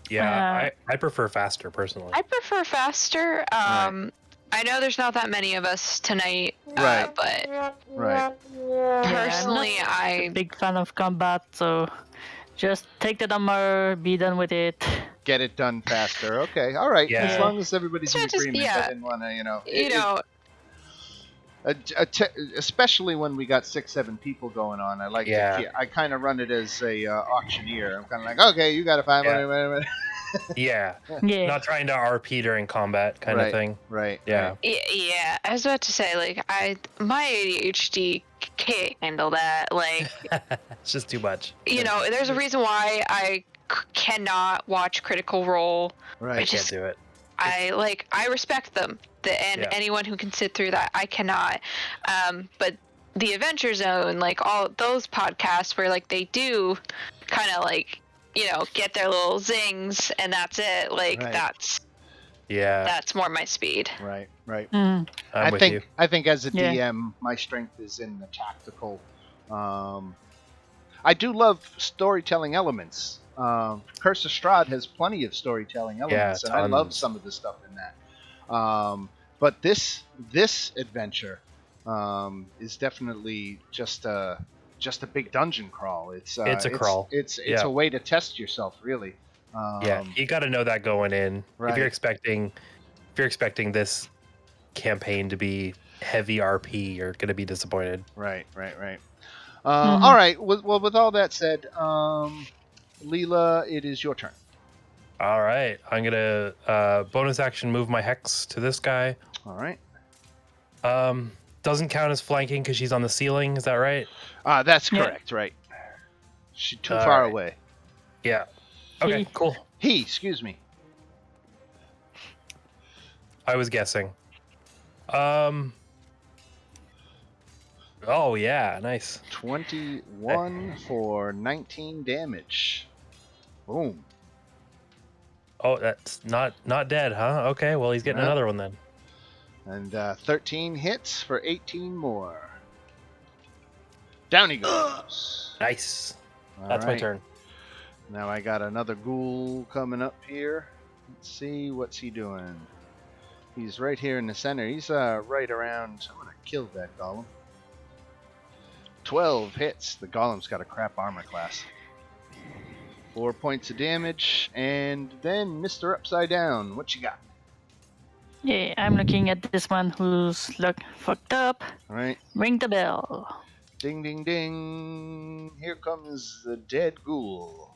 Yeah, I prefer faster personally. I prefer faster. Right. I know there's not that many of us tonight, Right. but Right. personally, I'm not a I big fan of combat, so just take the number, be done with it. Get it done faster. Okay, all right. Yeah. As long as everybody's in Just- agreement, yeah. I didn't want to, especially when we got 6-7 people going on. I like Yeah. I kind of run it as a auctioneer. I'm kind of like, okay, you got to 500. Yeah. Yeah. Not trying to RP during combat kind Right. of thing. Right. Yeah. yeah, I was about to say, like, my ADHD can't handle that. Like, It's just too much. there's a reason why I cannot watch Critical Role. Right. I Can't just, do it. I respect them, and Yeah. anyone who can sit through that, I cannot. But the Adventure Zone, like all those podcasts where like they do kind of like get their little zings and that's it. Like Right. Yeah. that's more my speed. Right. Right. Mm. I'm with think you. I think as a Yeah. DM, my strength is in the tactical. I do love storytelling elements. Curse of Strahd has plenty of storytelling elements, and I love tons. some of the stuff in that. But this adventure is definitely just a big dungeon crawl. It's a crawl. It's Yeah. a way to test yourself, really. Yeah. You got to know that going in. Right. If you're expecting this campaign to be heavy RP, you're going to be disappointed. Right. All right. Well, with all that said, Leela, it is your turn. All right. I'm going to bonus action move my hex to this guy. All right. Doesn't count as flanking because she's on the ceiling. Is that right? That's Yeah. correct. Right. She's too All far right. away. Yeah. Okay, cool. Excuse me. I was guessing. Oh yeah, nice. 21 for 19 damage. Boom. Oh, that's not dead, huh? Okay, well he's getting Yeah. another one then. And 13 hits for 18 more. Down he goes. Nice. All That's my right. turn. Now I got another ghoul coming up here. Let's see, what's he doing? He's right here in the center. He's right around. I'm gonna kill that golem. 12 hits. The golem's got a crap armor class. 4 points of damage, and then Mr. Upside Down. What you got? Yeah, I'm looking at this one who's fucked up. All right. Ring the bell. Ding, ding, ding. Here comes the dead ghoul.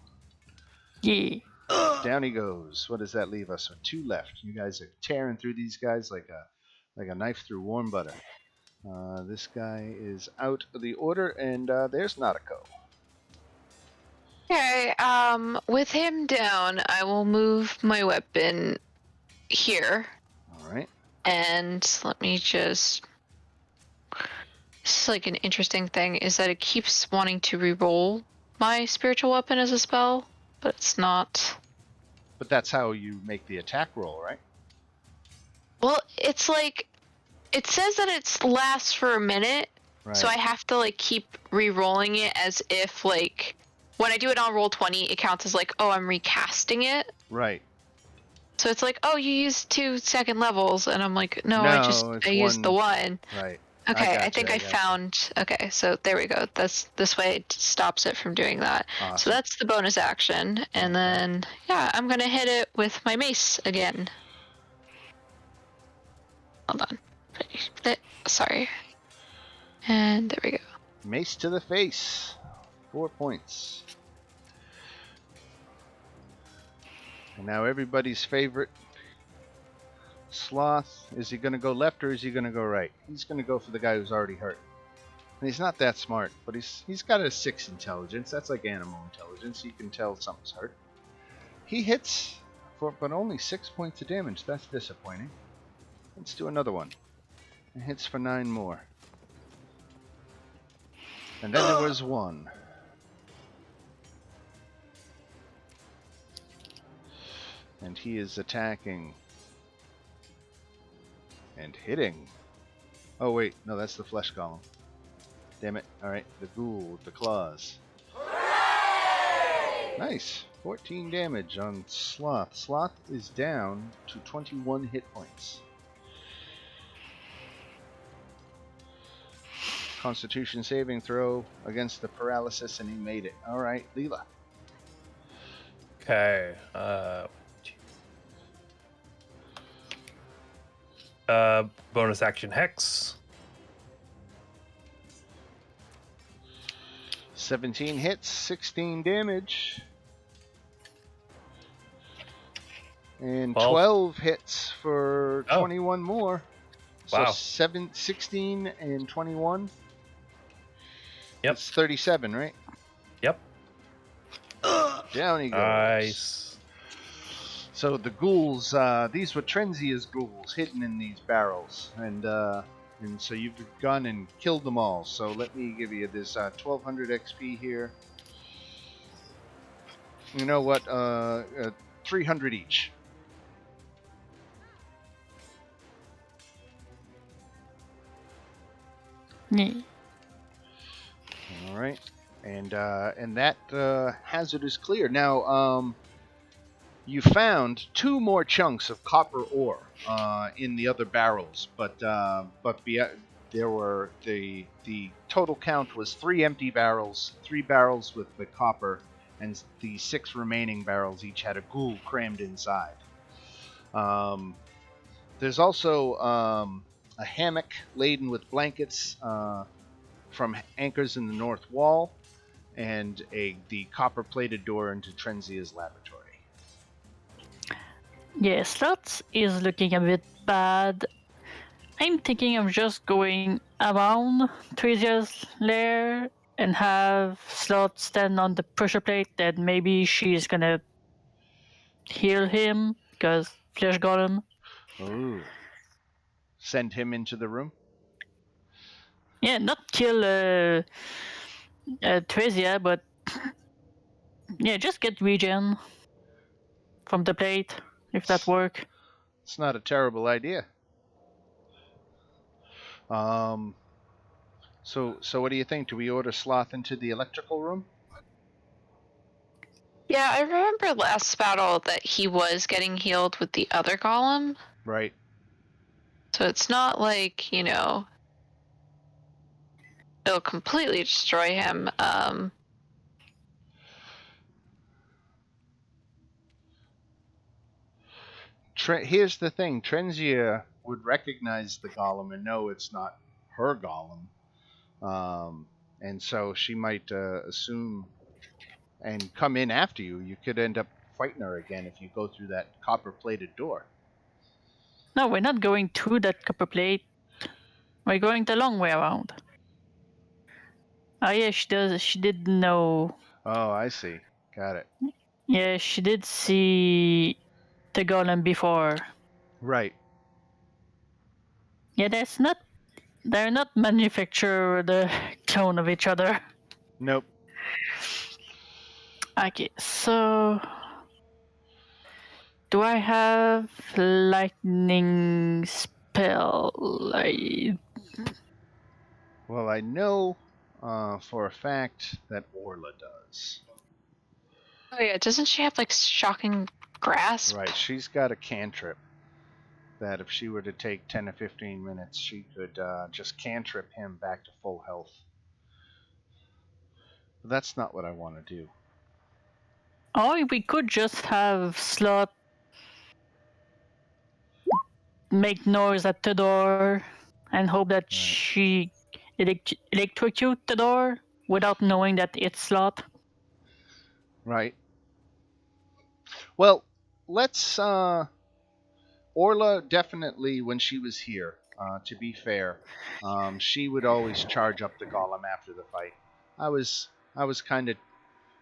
Yeah. Down he goes. What does that leave us with? 2 left. You guys are tearing through these guys like a knife through warm butter. This guy is out of the order, and there's Nautico. Okay, with him down, I will move my weapon here. All right. And let me just... This is like an interesting thing, is that it keeps wanting to re-roll my spiritual weapon as a spell, but it's not... But that's how you make the attack roll, right? Well, it's like... It says that it lasts for a minute, Right. so I have to like keep re-rolling it as if like... When I do it on roll 20, it counts as like, oh, I'm recasting it. Right. So it's like, oh, you used 2 second levels, and I'm like, no, No, I used the 1. Right. Okay, I I think gotcha, I found. Okay, so there we go. This way it stops it from doing that. Awesome. So that's the bonus action, and then yeah, I'm gonna hit it with my mace again. Hold on. Sorry. And there we go. Mace to the face. 4 points. And now everybody's favorite sloth. Is he going to go left or is he going to go right? He's going to go for the guy who's already hurt. And he's not that smart, but he's got a 6 intelligence. That's like animal intelligence. You can tell something's hurt. He hits but only 6 points of damage. That's disappointing. Let's do another one. It hits for 9 more. And then there was 1. And he is attacking. And hitting. Oh wait, no, that's the flesh golem. Damn it. Alright, the ghoul with the claws. Nice. 14 damage on Sloth. Sloth is down to 21 hit points. Constitution saving throw against the paralysis, and he made it. Alright, Leela. Okay. Bonus action Hex. 17 hits, 16 damage. And 12 hits for 21 more. Wow. So 16 and 21. Yep. It's 37, right? Yep. Down he goes. Nice. So the ghouls, these were Trenzia's ghouls hidden in these barrels. And so you've gone and killed them all. So let me give you this 1200 XP here. You know what? 300 each. Yeah. All right, and that hazard is clear. Now, you found 2 more chunks of copper ore in the other barrels, but there were the total count was 3 empty barrels, 3 barrels with the copper, and the 6 remaining barrels each had a ghoul crammed inside. There's also a hammock laden with blankets from anchors in the north wall, and the copper-plated door into Trenzia's laboratory. Yeah, Slots is looking a bit bad. I'm thinking of just going around Trezia's lair and have Slot stand on the pressure plate, and maybe she's gonna heal him because flesh golem. Ooh. Send him into the room? Yeah, not kill Trezia, but yeah, just get regen from the plate, if that work. It's not a terrible idea. So what do you think? Do we order Sloth into the electrical room? Yeah, I remember last battle that he was getting healed with the other golem. Right. So it's not like, it'll completely destroy him. Here's the thing. Trenzia would recognize the golem and know it's not her golem. And so she might assume and come in after you. You could end up fighting her again if you go through that copper-plated door. No, we're not going through that copper plate. We're going the long way around. Oh yeah, she does. She did know. Oh, I see. Got it. Yeah, she did see the golem before. Right. Yeah, they're not manufacture the clone of each other. Nope. Okay, so do I have lightning spell? Well, I know for a fact that Orla does. Oh yeah, doesn't she have like shocking grasp? Right. She's got a cantrip that if she were to take 10 to 15 minutes, she could just cantrip him back to full health. But that's not what I want to do. Or we could just have Slot make noise at the door and hope that she electrocute the door without knowing that it's Slot. Right. Well, let's. Orla definitely, when she was here, to be fair, she would always charge up the golem after the fight. I was kind of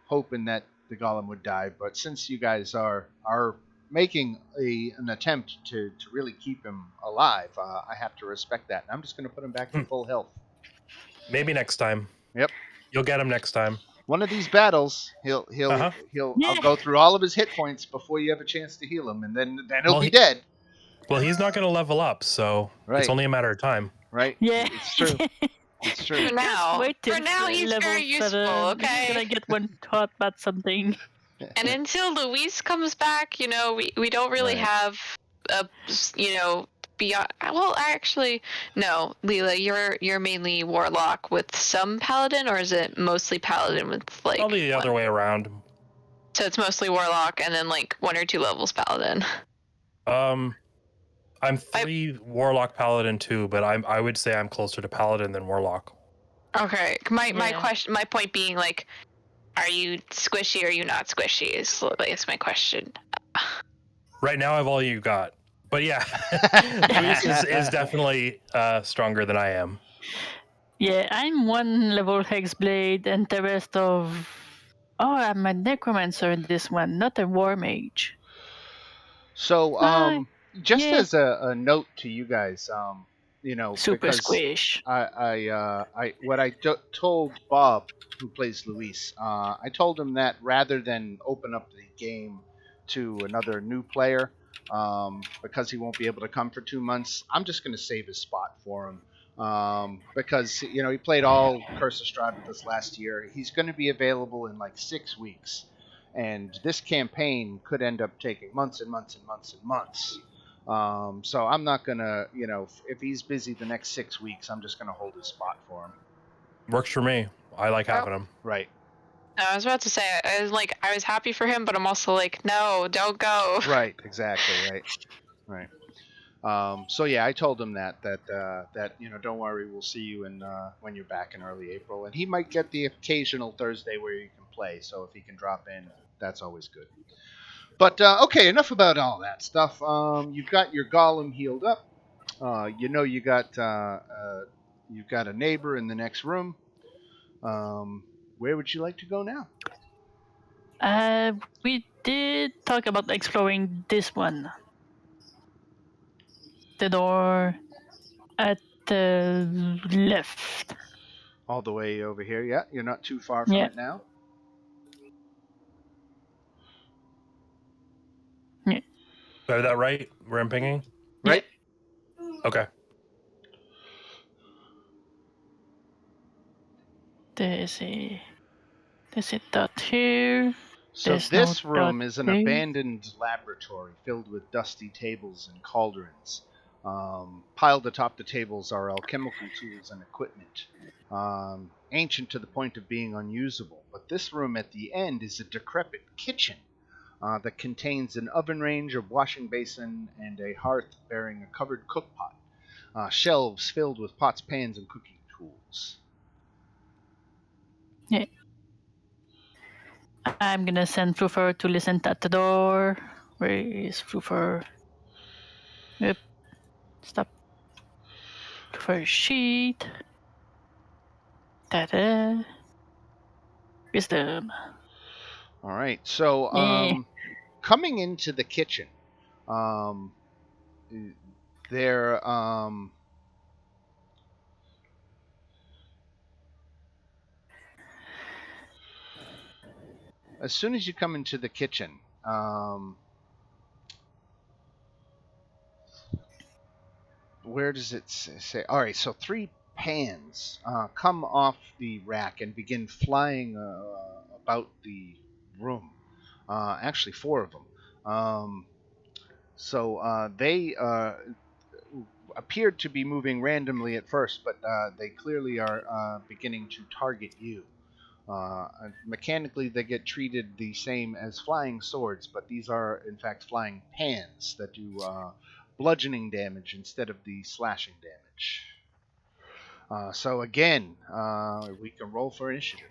hoping that the golem would die, but since you guys are making an attempt to really keep him alive, I have to respect that. And I'm just going to put him back to full health. Maybe next time. Yep. You'll get him next time. One of these battles, he'll Uh-huh. I'll go through all of his hit points before you have a chance to heal him, and then he'll Well, be dead. Well, he's not going to level up, so it's only a matter of time. Right? Yeah. It's true. It's true. For now. Wait till For now, he's level very useful, 7. okay? He's gonna get one shot at something. And until Luis comes back, we don't really have a, beyond. Well, actually, no, Leela, you're mainly warlock with some paladin, or is it mostly paladin with like? Probably the other way around. So it's mostly warlock, and then like 1 or 2 levels paladin. I'm 3 warlock paladin too, but I would say I'm closer to paladin than warlock. Okay, my point being like, are you squishy or are you not squishy? Is my question. Right now, I've all you got, but yeah, Luis is definitely stronger than I am. Yeah, I'm 1 level Hexblade, and the rest of. Oh, I'm a necromancer in this one, not a war mage. So, just as a note to you guys, Super because squish. what I told Bob, who plays Luis, I told him that rather than open up the game to another new player, because he won't be able to come for 2 months, I'm just going to save his spot for him. Because he played all Curse of Strahd with us last year. He's going to be available in like 6 weeks, and this campaign could end up taking months and months and months and months. So I'm not gonna, if he's busy the next 6 weeks, I'm just gonna hold his spot for him. Works for me. I like having him. Right. I was about to say, I was happy for him, but I'm also like, no, don't go. Right. Exactly. Right. So yeah, I told him that don't worry, we'll see you when you're back in early April, and he might get the occasional Thursday where you can play. So if he can drop in, that's always good. But okay, enough about all that stuff. You've got your golem healed up. You got you've got a neighbor in the next room. Where would you like to go now? We did talk about exploring this one. The door at the left. All the way over here. Yeah, you're not too far from it now. Yeah. Do I have that right? Where I'm pinging? Right? Okay. There's a dot here. So There's no this room is an here. abandoned laboratory filled with dusty tables and cauldrons. Piled atop the tables are alchemical tools and equipment, ancient to the point of being unusable. But this room at the end is a decrepit kitchen that contains an oven range, a washing basin, and a hearth bearing a covered cookpot. Shelves filled with pots, pans, and cooking tools. Yeah. I'm gonna send Fluffer to listen at the door. Where is Fluffer? Yep. Stop. Fluffer sheet. Ta-da. Wisdom. All right. So, coming into the kitchen, there, as soon as you come into the kitchen, where does it say? All right. So 3 pans come off the rack and begin flying about the room. Actually, 4 of them. They appeared to be moving randomly at first, but they clearly are beginning to target you. Mechanically, they get treated the same as flying swords, but these are, in fact, flying pans that do bludgeoning damage instead of the slashing damage. So again, we can roll for initiative.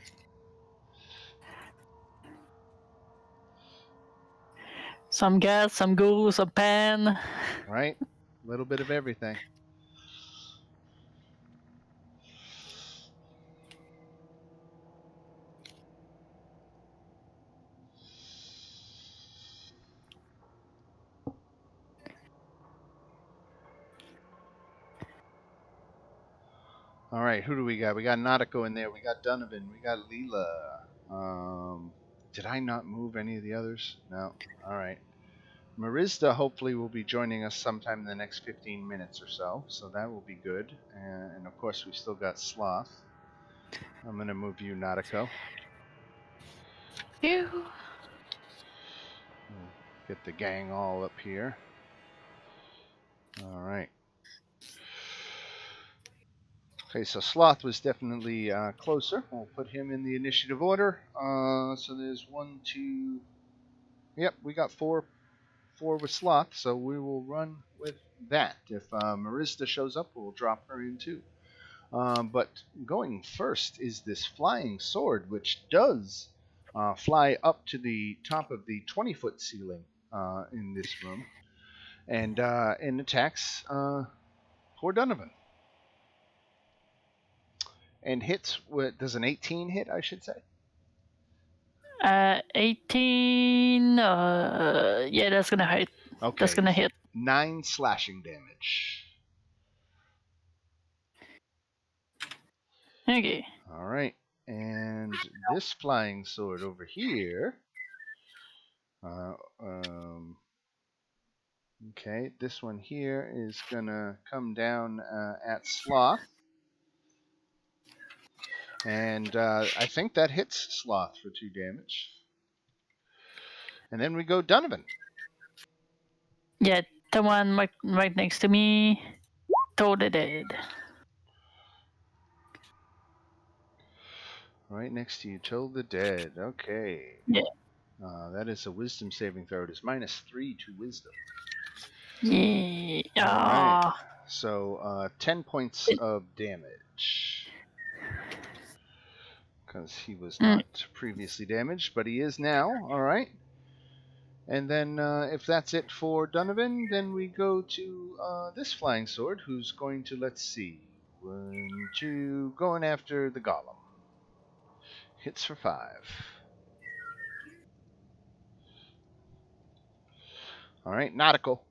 Some gas, some goo, some pan. Right? A little bit of everything. All right, who do we got? We got Nautico in there. We got Donovan. We got Leela. Did I not move any of the others? No. All right. Marista hopefully will be joining us sometime in the next 15 minutes or so, so that will be good. And of course, we still got Sloth. I'm going to move you, Nautico. Phew. Get the gang all up here. All right. Okay, so Sloth was definitely closer. We'll put him in the initiative order. So there's 1, 2. Yep, we got 4 with Sloth, so we will run with that. If Marista shows up, we'll drop her in too. But going first is this flying sword, which does fly up to the top of the 20-foot ceiling in this room, and attacks poor Donovan. And hits. Does an 18 hit? I should say. 18. Yeah, that's gonna hit. Okay. That's gonna hit. 9 slashing damage. Okay. All right. And this flying sword over here. Okay, this one here is gonna come down at Sloth. And I think that hits Sloth for 2 damage. And then we go Donovan. Yeah, the one right next to me. Totally dead. Right next to you, till the dead. Okay. Yeah. That is a wisdom saving throw. It is -3 to wisdom. Yeah. All right. So 10 points of damage. Because he was not previously damaged, but he is now. All right. And then if that's it for Donovan, then we go to this flying sword, who's going to, let's see, 1, 2, going after the golem. Hits for 5. All right, nautical.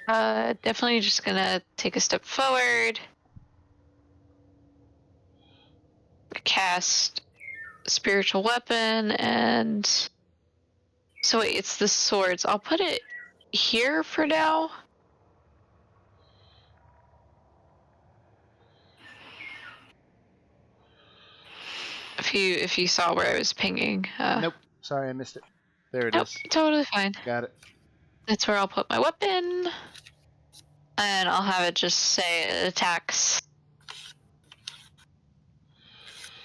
Definitely just gonna take a step forward. Cast spiritual weapon and so wait, it's the swords. I'll put it here for now. If you saw where I was pinging. Nope. Sorry, I missed it. There it nope, is. totally fine. Got it. That's where I'll put my weapon. And I'll have it just say it attacks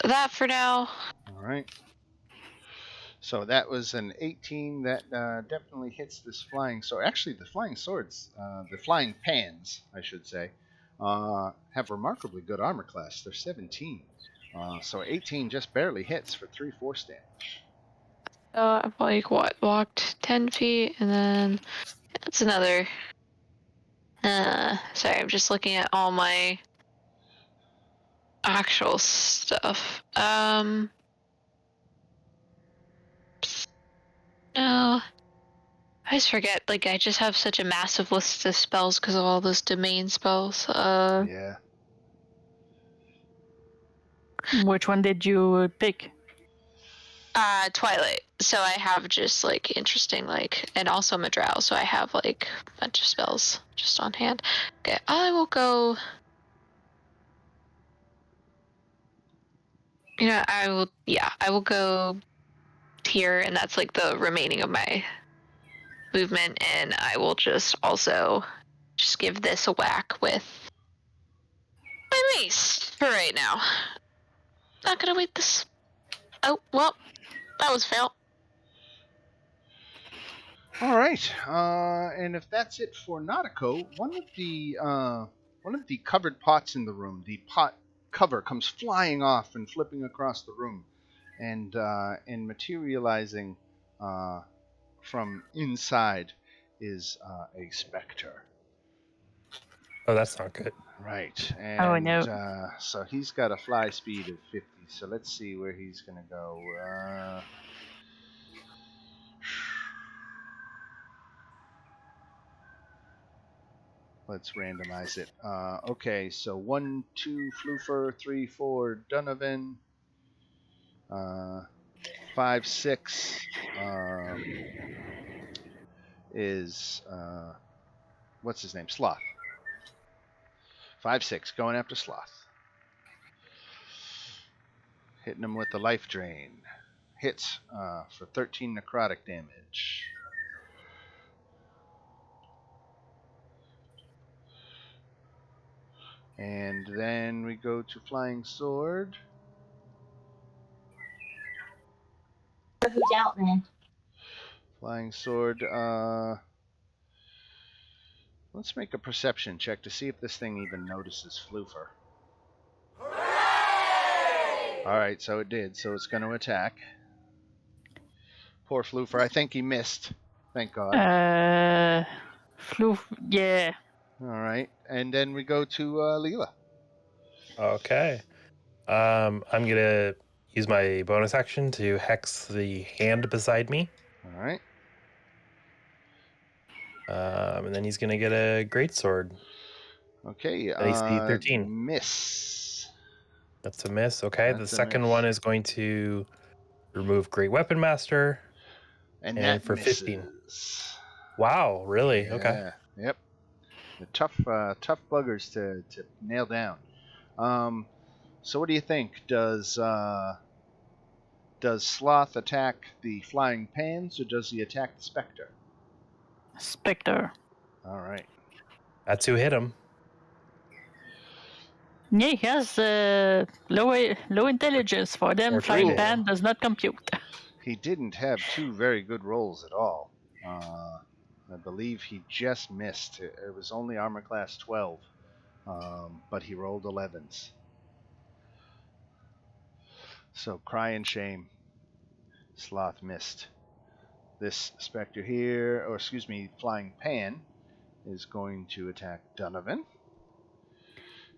that for now. All right. So that was an 18. That definitely hits this flying sword. Actually, the flying swords, the flying pans, I should say, have remarkably good armor class. They're 17. So 18 just barely hits for 3 force damage. I've like walked 10 feet and then that's another. Sorry, I'm just looking at all my actual stuff. No. I always forget, like, I just have such a massive list of spells because of all those domain spells. Yeah. Which one did you pick? Twilight. So I have just, like, interesting, like, and also Madrow, so I have, like, a bunch of spells just on hand. Okay, I will go... I will go here, and that's, like, the remaining of my movement, and I will just also just give this a whack with my mace for right now. Not gonna wait this. Oh, well, that was fail. All right. And if that's it for Nautico, one of the covered pots in the room, the pot cover comes flying off and flipping across the room, and materializing from inside is a specter. Oh, that's not good. Right, Oh, and no. so he's got a fly speed of 50. So let's see where he's gonna go. Let's randomize it. Okay, so 1, 2, Floofer, 3, 4, Donovan, 5, 6 is what's his name? Sloth. 5, 6 going after Sloth. Hitting him with the life drain. Hits for 13 necrotic damage. And then we go to Flying Sword. Who's out, man? Flying Sword. Let's make a perception check to see if this thing even notices Floofer. Alright, so it did. So it's going to attack. Poor Floofer. I think he missed. Thank God. Yeah. Alright, and then we go to Leela. Okay. I'm gonna use my bonus action to hex the hand beside me. Alright. And then he's gonna get a greatsword. Okay, AC 13. miss. That's a miss. Okay. That's the a second miss. one is going to remove Great Weapon Master. And And that for misses. 15. Wow, really? Yeah. Okay. Yep. The tough buggers to nail down. So what do you think? Does Sloth attack the flying pans, or does he attack the specter? Spectre. All right. That's who hit him. Yeah, he has low intelligence. For them, Or flying training. pan does not compute. He didn't have 2 very good rolls at all. I believe he just missed. It was only armor class 12, but he rolled 11s. So cry and shame. Sloth missed. This specter here, or excuse me, flying pan, is going to attack Donovan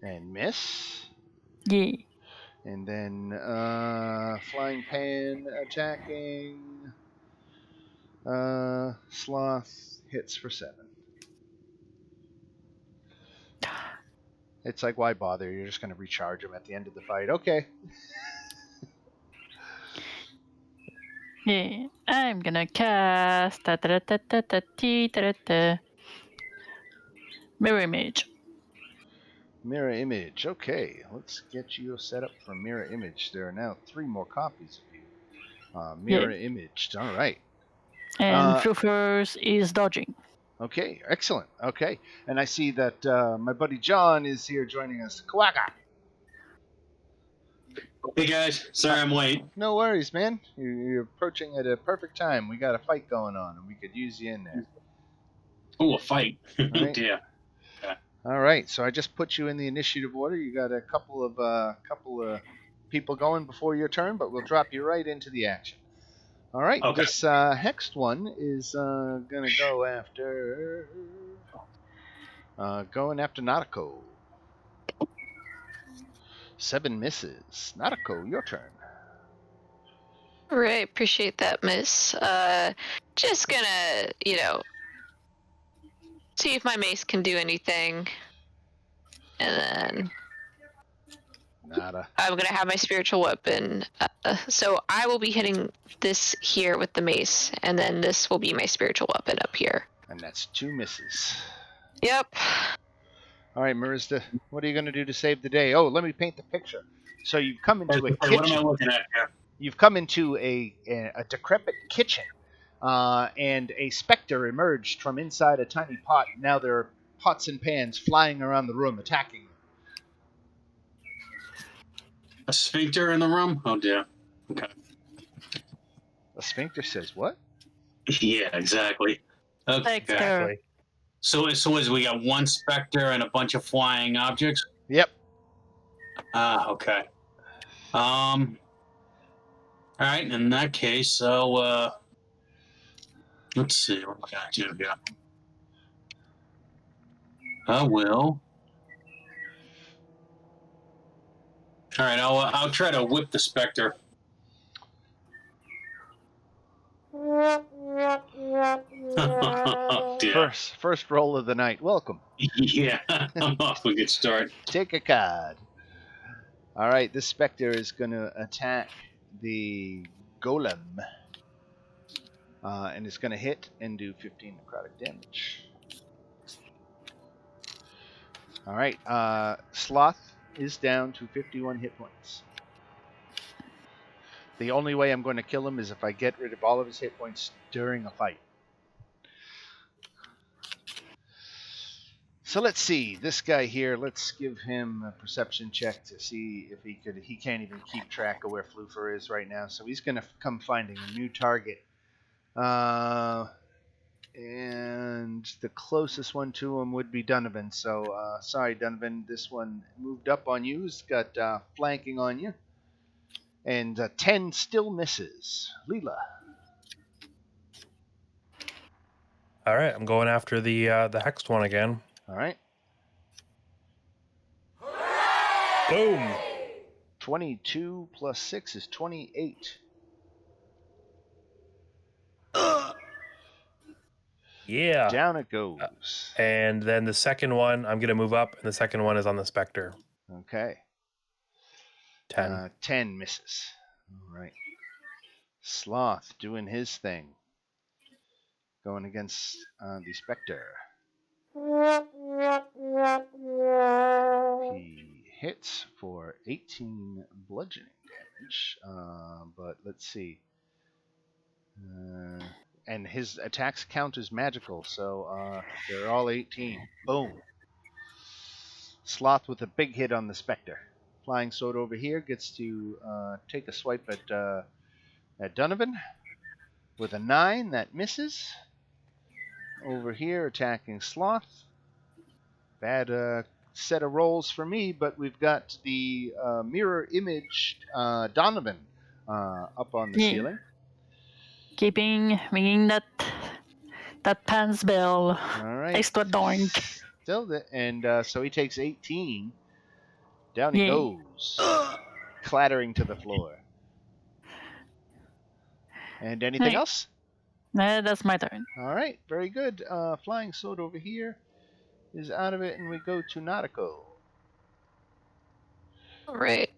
and miss. Yeah. And then Flying Pan attacking. Sloth hits for 7. It's like, why bother? You're just going to recharge him at the end of the fight. Okay. Yeah, I'm gonna cast Mirror Image. Mirror Image. Okay, let's get you set up for Mirror Image. There are now 3 more copies of you. Mirror Imaged. All right. And Floofers is dodging. Okay, excellent. Okay, and I see that my buddy John is here joining us. Kawaka. Hey guys, sorry I'm late. No worries, man. You're approaching at a perfect time. We got a fight going on, and we could use you in there. Oh, a fight. Right. Yeah. All right, so I just put you in the initiative order. You got a couple of people going before your turn, but we'll drop you right into the action. All right, Okay. This hexed one is gonna go after Nautico. 7 misses. Nautico, your turn. Right, appreciate that, miss. Just gonna, see if my mace can do anything. And then Nada. I'm gonna have my spiritual weapon. So I will be hitting this here with the mace, and then this will be my spiritual weapon up here. And that's 2 misses. Yep. All right, Marista, what are you going to do to save the day? Oh, let me paint the picture. So you've come into a kitchen. What am I looking at here? You've come into a decrepit kitchen, and a specter emerged from inside a tiny pot. Now there are pots and pans flying around the room, attacking you. A sphincter in the room? Oh dear. Okay. A sphincter says what? Yeah, exactly. Okay. Exactly. So as we got one specter and a bunch of flying objects? Yep. Okay. All right, in that case, so let's see what we got to do here. I will. All right, I'll try to whip the specter. Yeah. First roll of the night. Welcome. Yeah, I'm off to a good start. Take a card. All right, this specter is going to attack the golem, and it's going to hit and do 15 necrotic damage. All right, Sloth is down to 51 hit points. The only way I'm going to kill him is if I get rid of all of his hit points during a fight. So let's see. This guy here, let's give him a perception check to see if he could. He can't even keep track of where Floofer is right now, so he's going to come finding a new target. And the closest one to him would be Donovan. So, sorry, Donovan. This one moved up on you. He's got flanking on you. And 10 still misses. Leela. All right, I'm going after the hexed one again. All right. Boom. 22 plus 6 is 28. Yeah. Down it goes. And then the second one, I'm going to move up, and the second one is on the specter. Okay. 10. 10 misses. All right. Sloth doing his thing. Going against the specter. He hits for 18 bludgeoning damage. But let's see. And his attacks count as magical, so they're all 18. Boom. Sloth with a big hit on the specter. Flying Sword over here gets to take a swipe at Donovan with a 9. That misses. Over here attacking Sloth. Bad set of rolls for me, but we've got the mirror image Donovan up on the ceiling. Ringing that Pan's bell. All right. Extra doink. Still, so he takes 18. Down he goes. clattering to the floor. And anything else? That's my turn. All right, very good. Flying sword over here is out of it, and we go to Nautico. All right.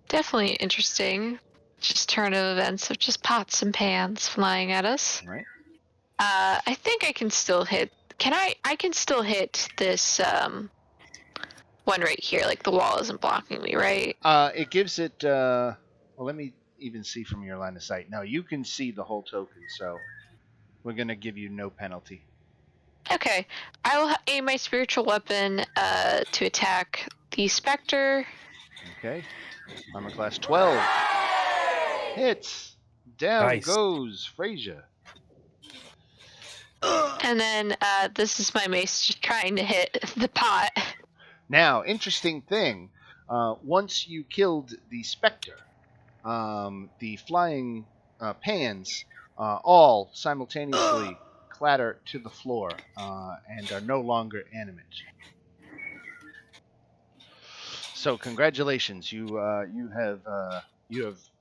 Definitely interesting. Just turn of events of just pots and pans flying at us. Right. I think I can still hit. I can still hit this one right here. Like the wall isn't blocking me, right? It gives it. Well, let me even see from your line of sight. No, you can see the whole token, so we're gonna give you no penalty. Okay. I will aim my spiritual weapon to attack the specter. Okay. Armor class 12. Hits. Down goes Frazier. And then this is my mace just trying to hit the pot. Now, interesting thing. Once you killed the specter, the flying pans all simultaneously clatter to the floor and are no longer animate. So, congratulations! You have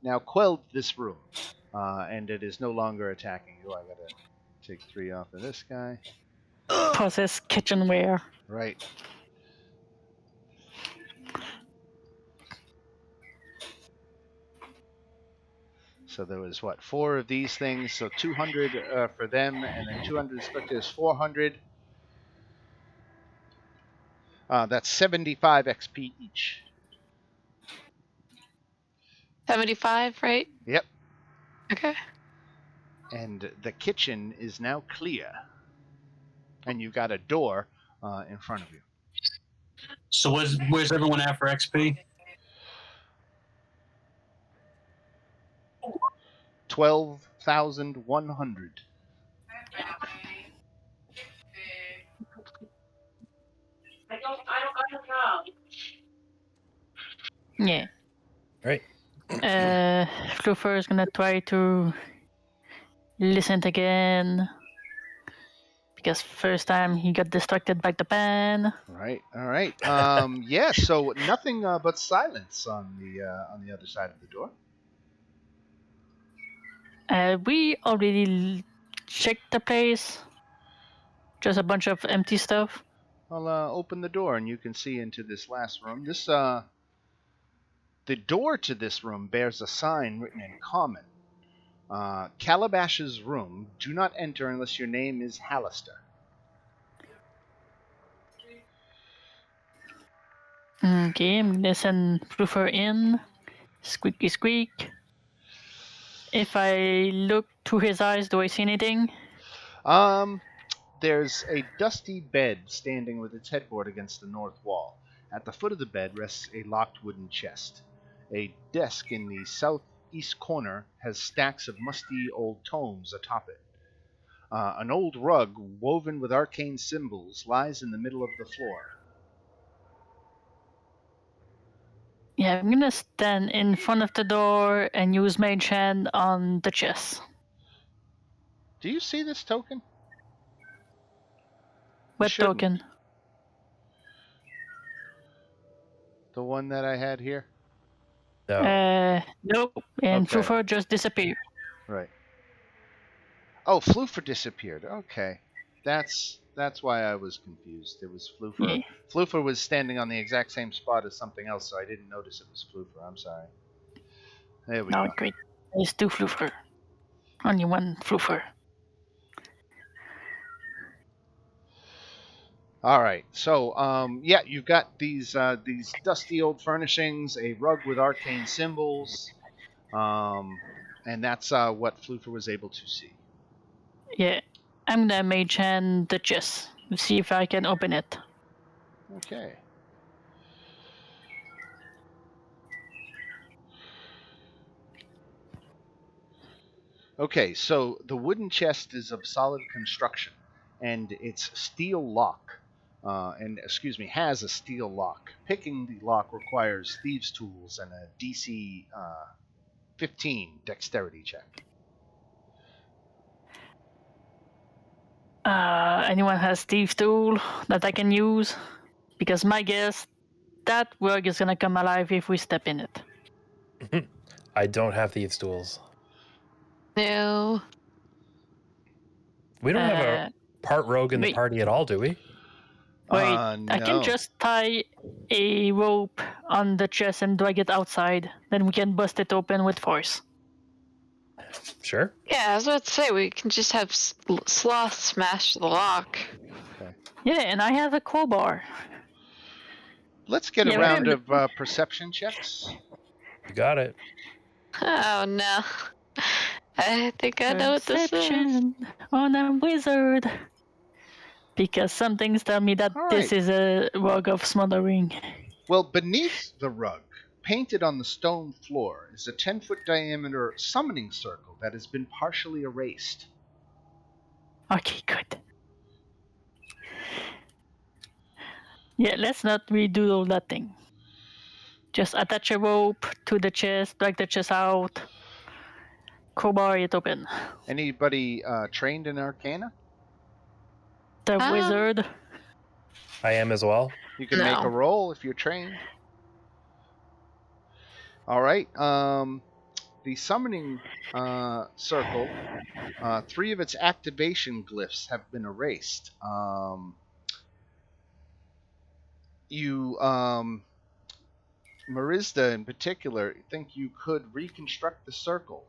now quelled this room, and it is no longer attacking you. I gotta take 3 off of this guy. Process kitchenware. Right. So there was 4 of these things. So 200 for them, and then 200 specters, 400. That's 75 XP each. 75, right? Yep. Okay. And the kitchen is now clear, and you've got a door in front of you. So where's everyone at for XP? 12,100. I don't know. Yeah. Right. Fluffer is gonna try to listen again. Because first time he got distracted by the pan. Right. All right. Yeah. So nothing but silence on the other side of the door. We already checked the place. Just a bunch of empty stuff. I'll open the door, and you can see into this last room. The door to this room bears a sign written in common. Calabash's room. Do not enter unless your name is Hallister. Okay, I'm gonna send Fluffer in. Squeaky squeak. If I look through his eyes, do I see anything? There's a dusty bed standing with its headboard against the north wall. At the foot of the bed rests a locked wooden chest. A desk in the southeast corner has stacks of musty old tomes atop it. An old rug woven with arcane symbols lies in the middle of the floor. Yeah, I'm gonna stand in front of the door and use Mage Hand on the chest. Do you see this token? What token? The one that I had here? No. Nope. And Okay. Fluffer just disappeared. Right. Oh, Fluffer disappeared. Okay. That's why I was confused. It was Fluffer. Yeah. Fluffer was standing on the exact same spot as something else, so I didn't notice it was Fluffer. I'm sorry. There we go. Great. There's 2 Fluffer. Only 1 Fluffer. All right. So, yeah, you've got these dusty old furnishings, a rug with arcane symbols, and that's what Fluffer was able to see. Yeah. I'm gonna Mage Hand the chest. See if I can open it. Okay. Okay, so the wooden chest is of solid construction, and its steel lock, has a steel lock. Picking the lock requires thieves' tools and a DC 15 dexterity check. Anyone has Thief Tool that I can use? Because my guess, that rug is gonna come alive if we step in it. I don't have thieves' tools. No. We don't have a part rogue in the wait. party at all, do we? Wait, No. I can just tie a rope on the chest and drag it outside. Then we can bust it open with force. Sure. Yeah, I was about to say we can just have Sloth smash the lock. Okay. Yeah, and I have a crowbar. Let's get a round of perception checks. You got it. Oh no. I think I know what this is. Perception on a wizard. Because some things tell me that All this right. is a rug of smothering. Well, beneath the rug, painted on the stone floor, is a 10-foot diameter summoning circle that has been partially erased. Okay, good. Yeah, let's not redo all that thing. Just attach a rope to the chest, drag the chest out, crowbar it open. Anybody trained in Arcana? The wizard. I am as well. You can make a roll if you're trained. All right. The summoning circle, 3 of its activation glyphs have been erased. Marizda in particular, think you could reconstruct the circle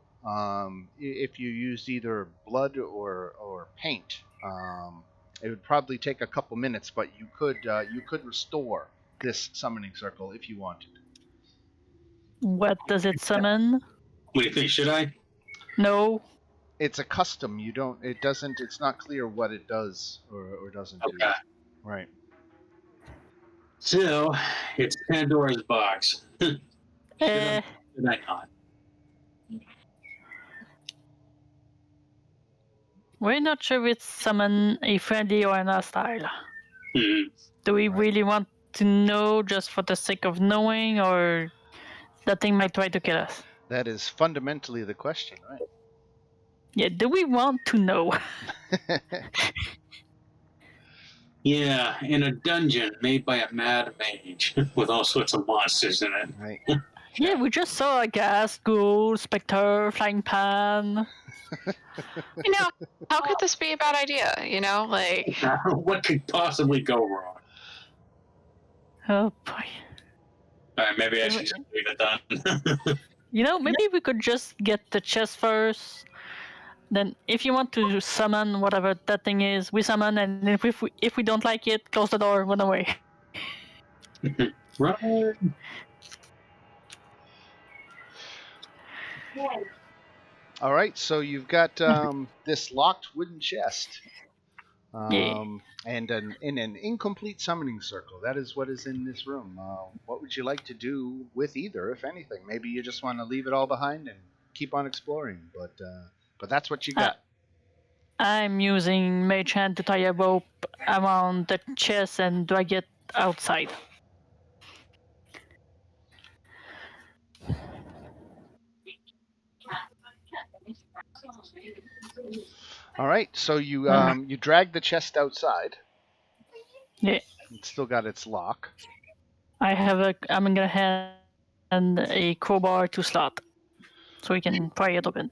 if you used either blood or paint. It would probably take a couple minutes, but you could restore this summoning circle if you wanted. What does it summon? What do you think? Should I? No. It's a custom. You don't. It doesn't. It's not clear what it does or doesn't do. Right. So it's Pandora's box. Should I not? We're not sure if it's summon a friendly or an hostile. Do we really want to know just for the sake of knowing, or that thing might try to kill us? That is fundamentally the question, right? Yeah, do we want to know? Yeah, in a dungeon made by a Mad Mage with all sorts of monsters in it. Right. Yeah, we just saw a ghast, ghoul, specter, flying pan. You know, how could this be a bad idea? You know, like what could possibly go wrong? Oh boy. Alright, maybe I should just leave it done. You know, maybe we could just get the chest first. Then, if you want to summon whatever that thing is, we summon, and if we don't like it, close the door, run away. Right. All right, so you've got this locked wooden chest, and in an incomplete summoning circle. That is what is in this room. What would you like to do with either, if anything? Maybe you just want to leave it all behind and keep on exploring. But that's what you got. I'm using Mage Hand to tie a rope around the chest and drag it outside. All right, so you you drag the chest outside. Yeah. It's still got its lock. I'm gonna hand a crowbar to Sloth, so we can pry it open.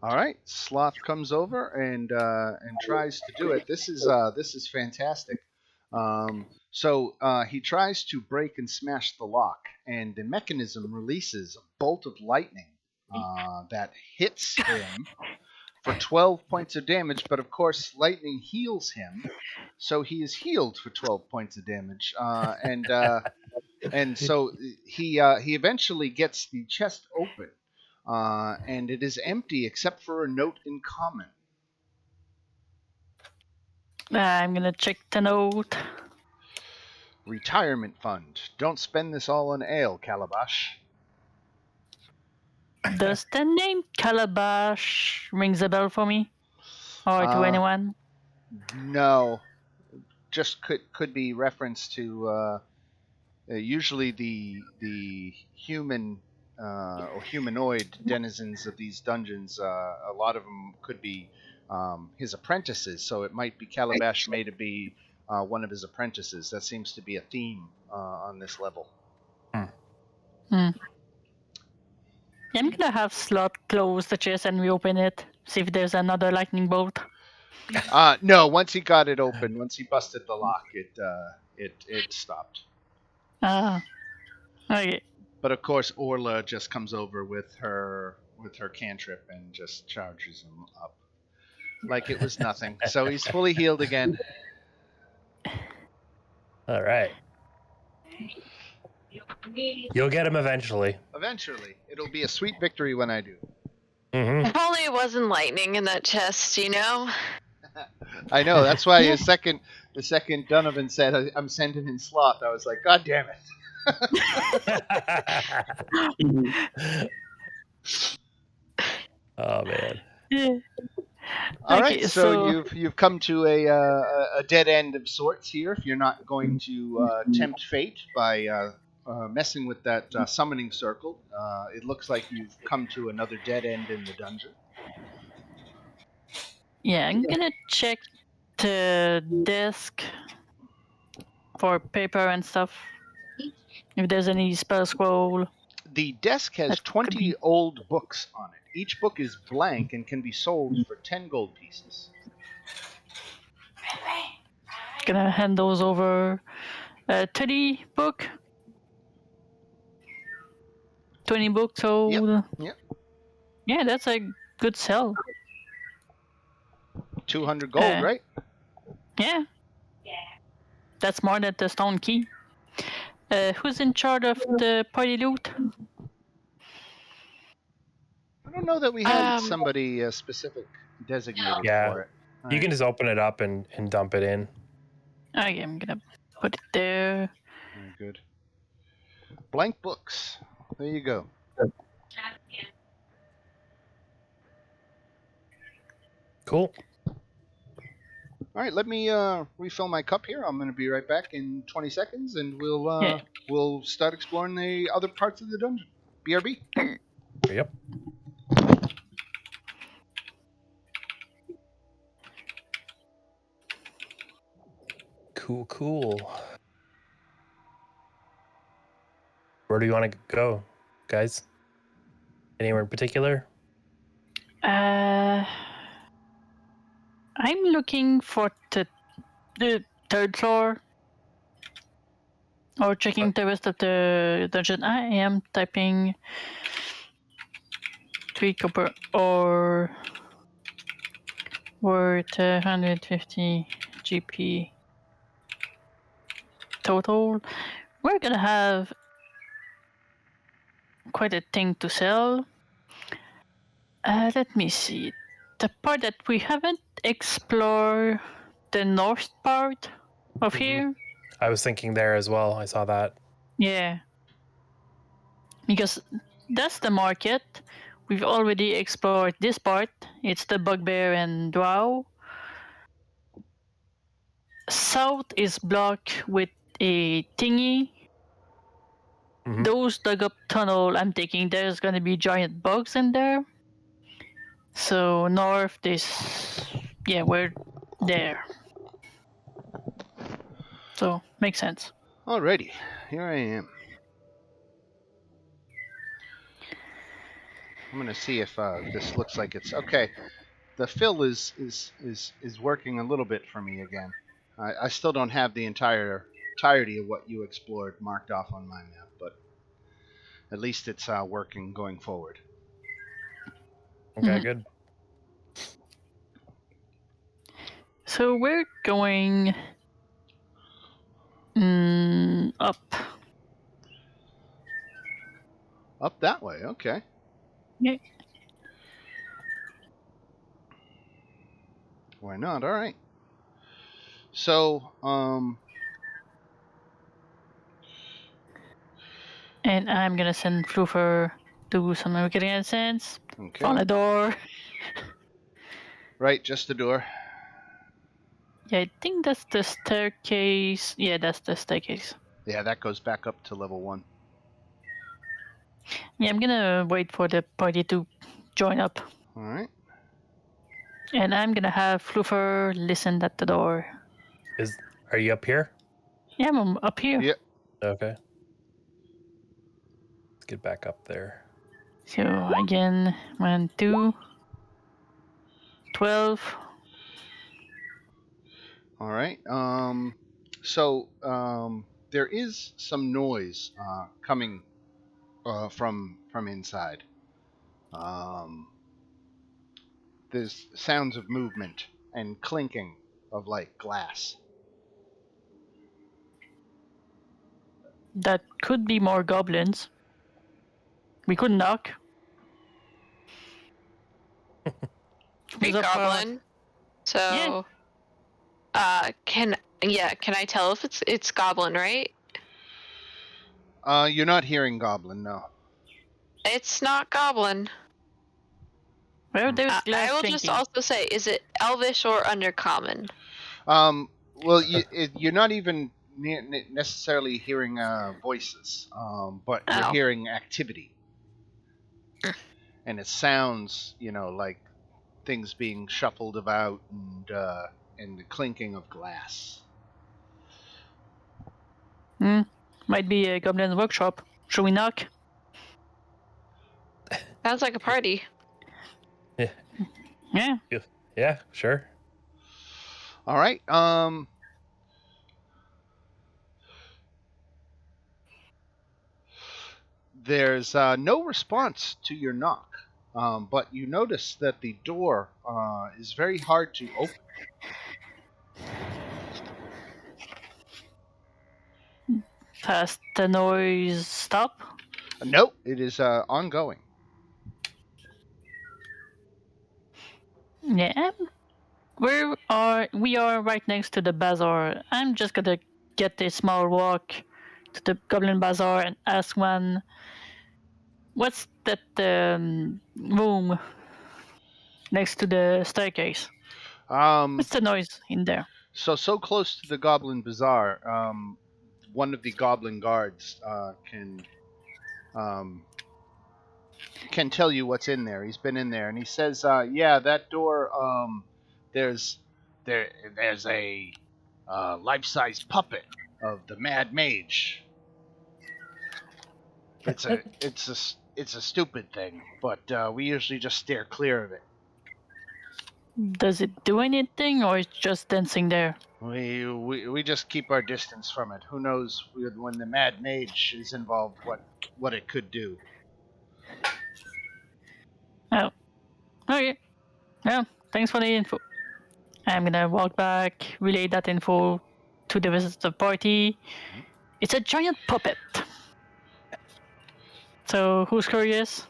All right, Sloth comes over and tries to do it. This is fantastic. So he tries to break and smash the lock, and the mechanism releases a bolt of lightning that hits him for 12 points of damage. But of course, lightning heals him, so he is healed for 12 points of damage. And so he eventually gets the chest open. And it is empty except for a note in common. I'm gonna check the note. Retirement fund. Don't spend this all on ale, Calabash. Does the name Calabash rings a bell for me? Or to anyone? No. Just could be reference to usually the human or humanoid denizens of these dungeons. A lot of them could be his apprentices, so it might be Calabash may to be one of his apprentices. That seems to be a theme on this level. I'm gonna have Slot close the chest and reopen it. See if there's another lightning bolt. No. Once he got it open, once he busted the lock, it stopped. Okay. But of course, Orla just comes over with her cantrip and just charges him up like it was nothing. So he's fully healed again. All right. You'll get him eventually. Eventually, it'll be a sweet victory when I do. Mm-hmm. If only it wasn't lightning in that chest, you know? I know. That's why the second Donovan said, "I'm sending in Sloth," I was like, "God damn it!" Oh man. Yeah. All Okay, right, so you've come to a dead end of sorts here. If you're not going to tempt fate by messing with that summoning circle, it looks like you've come to another dead end in the dungeon. Yeah, I'm gonna check the desk for paper and stuff. If there's any spell scroll. The desk has That could 20 be- old books on it. Each book is blank and can be sold for 10 gold pieces. Gonna hand those over. 30 book. 20 books sold. Yep. Yeah, that's a good sell. 200 gold, right? Yeah. That's more than the stone key. Who's in charge of the party loot? I don't know that we had somebody specific designated Yeah. for it. All You right. can just open it up and dump it in. Okay, I'm gonna put it there. Very good. Blank books. There you go. Cool. All right, let me refill my cup here. I'm going to be right back in 20 seconds, and we'll start exploring the other parts of the dungeon. BRB. Yep. Cool. Where do you want to go, guys? Anywhere in particular? I'm looking for the third floor. Or checking the rest of the dungeon. I am typing 3 copper or worth 150 GP total. We're gonna have quite a thing to sell. Let me see. The part that we haven't explored, the north part of here. I was thinking there as well. I saw that. Yeah. Because that's the market. We've already explored this part. It's the bugbear and drow. South is blocked with a thingy. Mhm. Those dug up tunnel, I'm thinking there's gonna be giant bugs in there. So north is, yeah, we're there. So makes sense. Alrighty, here I am. I'm going to see if this looks like it's okay. The fill is working a little bit for me again. I still don't have the entirety of what you explored marked off on my map, but at least it's working going forward. Okay, good. So we're going up. Up that way, okay. Yeah. Why not? All right. So, And I'm gonna send Floofer to some reconnaissance. okay. On the door. Right, just the door. Yeah, I think that's the staircase. Yeah, that's the staircase. Yeah, that goes back up to level 1. Yeah, I'm gonna wait for the party to join up. All right. And I'm gonna have Floofer listen at the door. Are you up here? Yeah, I'm up here. Yep. Okay. get back up there. So again, 1, 2, 12. All right. So there is some noise coming from inside. There's sounds of movement and clinking of like glass. That could be more goblins. We could knock. Big goblin. So, can I tell if it's goblin, right? You're not hearing goblin, no. It's not goblin. Well, there's glass I will clinking. just also say, is it elvish or undercommon? Well, you're not even necessarily hearing voices, but you're hearing activity, and it sounds, like things being shuffled about and the clinking of glass. Might be a goblin workshop. Should we knock? Sounds like a party. Yeah. Yeah. Yeah, sure. All right. There's no response to your knock, but you notice that the door is very hard to open. Has the noise stop? Nope, it is ongoing. Yeah. We are right next to the bazaar. I'm just gonna get a small walk to the Goblin Bazaar and ask one, what's that room next to the staircase? What's the noise in there? So close to the Goblin Bazaar, one of the Goblin guards can tell you what's in there. He's been in there, and he says, "Yeah, that door. There's a life-size puppet of the Mad Mage. It's a stupid thing, but we usually just steer clear of it. Does it do anything, or it's just dancing there? We just keep our distance from it. Who knows when the Mad Mage is involved, what it could do." Oh, okay. Well, thanks for the info. I'm gonna walk back, relay that info to the rest of the party. It's a giant puppet. So who's curious?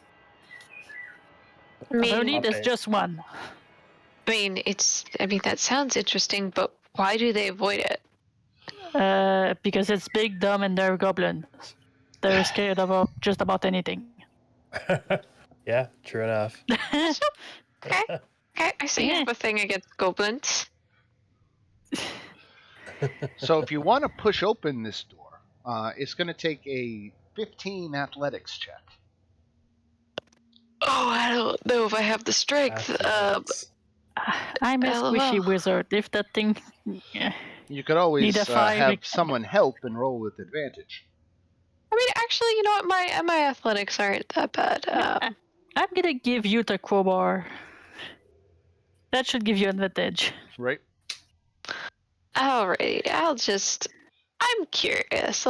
Apparently, there's just one. I mean, that sounds interesting, but why do they avoid it? Because it's big, dumb, and they're goblins. They're scared of just about anything. Yeah, true enough. Okay, I see you have a thing against goblins. So if you want to push open this door, it's going to take a 15 athletics check. Oh, I don't know if I have the strength. I'm a squishy wizard. If that thing... You could always have someone help and roll with advantage. I mean, actually, you know what? My athletics aren't that bad. I'm gonna give you the crowbar. That should give you advantage. Right. Alrighty, I'm curious.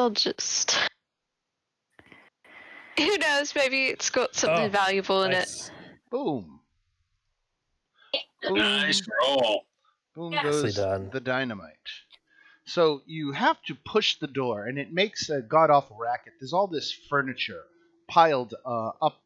Who knows? Maybe it's got something valuable in it. Boom. Nice roll. Boom goes the dynamite. So you have to push the door, and it makes a god-awful racket. There's all this furniture piled up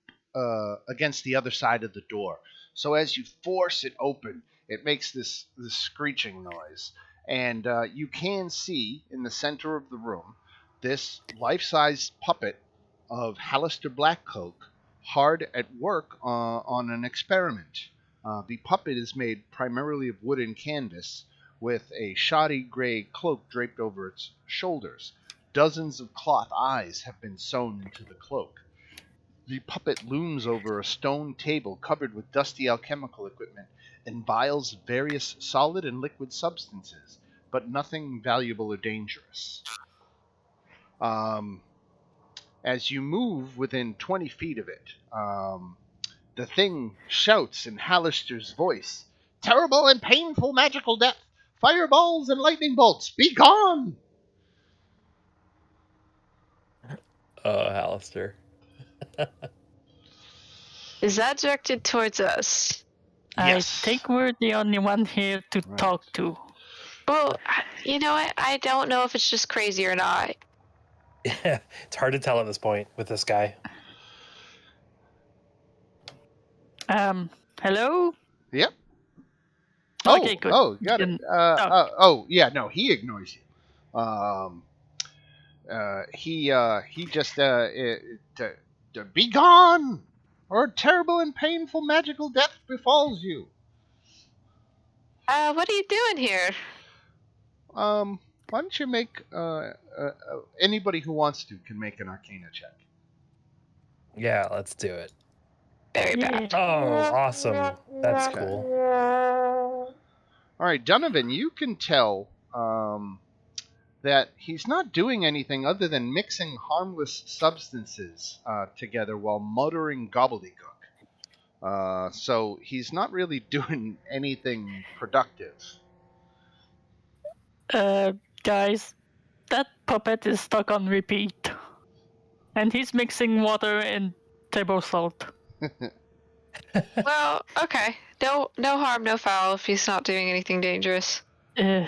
against the other side of the door. So as you force it open, it makes this screeching noise. And you can see in the center of the room this life-size puppet of Hallister Blackcoat hard at work on an experiment. The puppet is made primarily of wood and canvas, with a shoddy gray cloak draped over its shoulders. Dozens of cloth eyes have been sewn into the cloak. The puppet looms over a stone table covered with dusty alchemical equipment and vials of various solid and liquid substances, but nothing valuable or dangerous. As you move within 20 feet of it, the thing shouts in Hallister's voice, "Terrible and painful magical death! Fireballs and lightning bolts! Be gone!" Oh, Hallister. Is that directed towards us? Yes. I think we're the only one here to Right. talk to. Well, you know what? I don't know if it's just crazy or not. Yeah, it's hard to tell at this point with this guy. Hello? Yep. Okay, good. Oh, got it. Then talk. Yeah, no, he ignores you. He just to be gone, or terrible and painful magical death befalls you. What are you doing here? Why don't you make anybody who wants to can make an Arcana check. Yeah, let's do it. Very Yeah. bad. Oh, awesome. That's Okay. cool. All right, Donovan, you can tell that he's not doing anything other than mixing harmless substances together while muttering gobbledygook. So he's not really doing anything productive. Guys, that puppet is stuck on repeat. And he's mixing water and table salt. Well, okay. No harm, no foul if he's not doing anything dangerous. Yeah,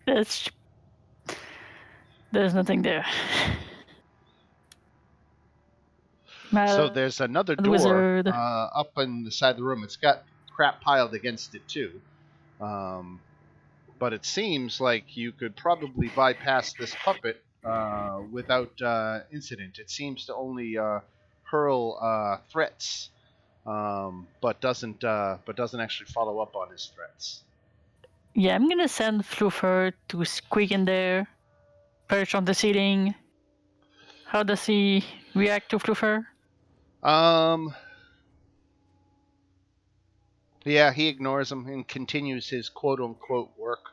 there's nothing there. So there's another door wizard. up on the side of the room. It's got crap piled against it too. But it seems like you could probably bypass this puppet without incident. It seems to only hurl threats, but doesn't actually follow up on his threats. Yeah, I'm gonna send Fluffer to squeak in there, perch on the ceiling. How does he react to Fluffer? Yeah, he ignores him and continues his quote-unquote work.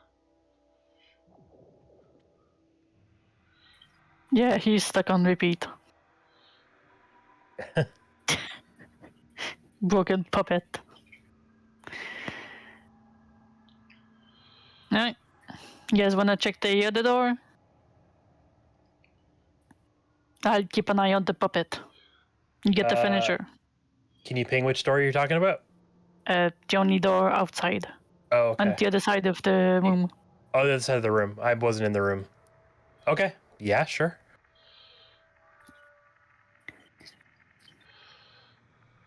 Yeah, he's stuck on repeat. Broken puppet. Alright. You guys wanna check the other door? I'll keep an eye on the puppet. You get the finisher. Can you ping which door you're talking about? The only door outside. Oh, okay. On the other side of the room. Oh, the other side of the room. I wasn't in the room. Okay. Yeah, sure.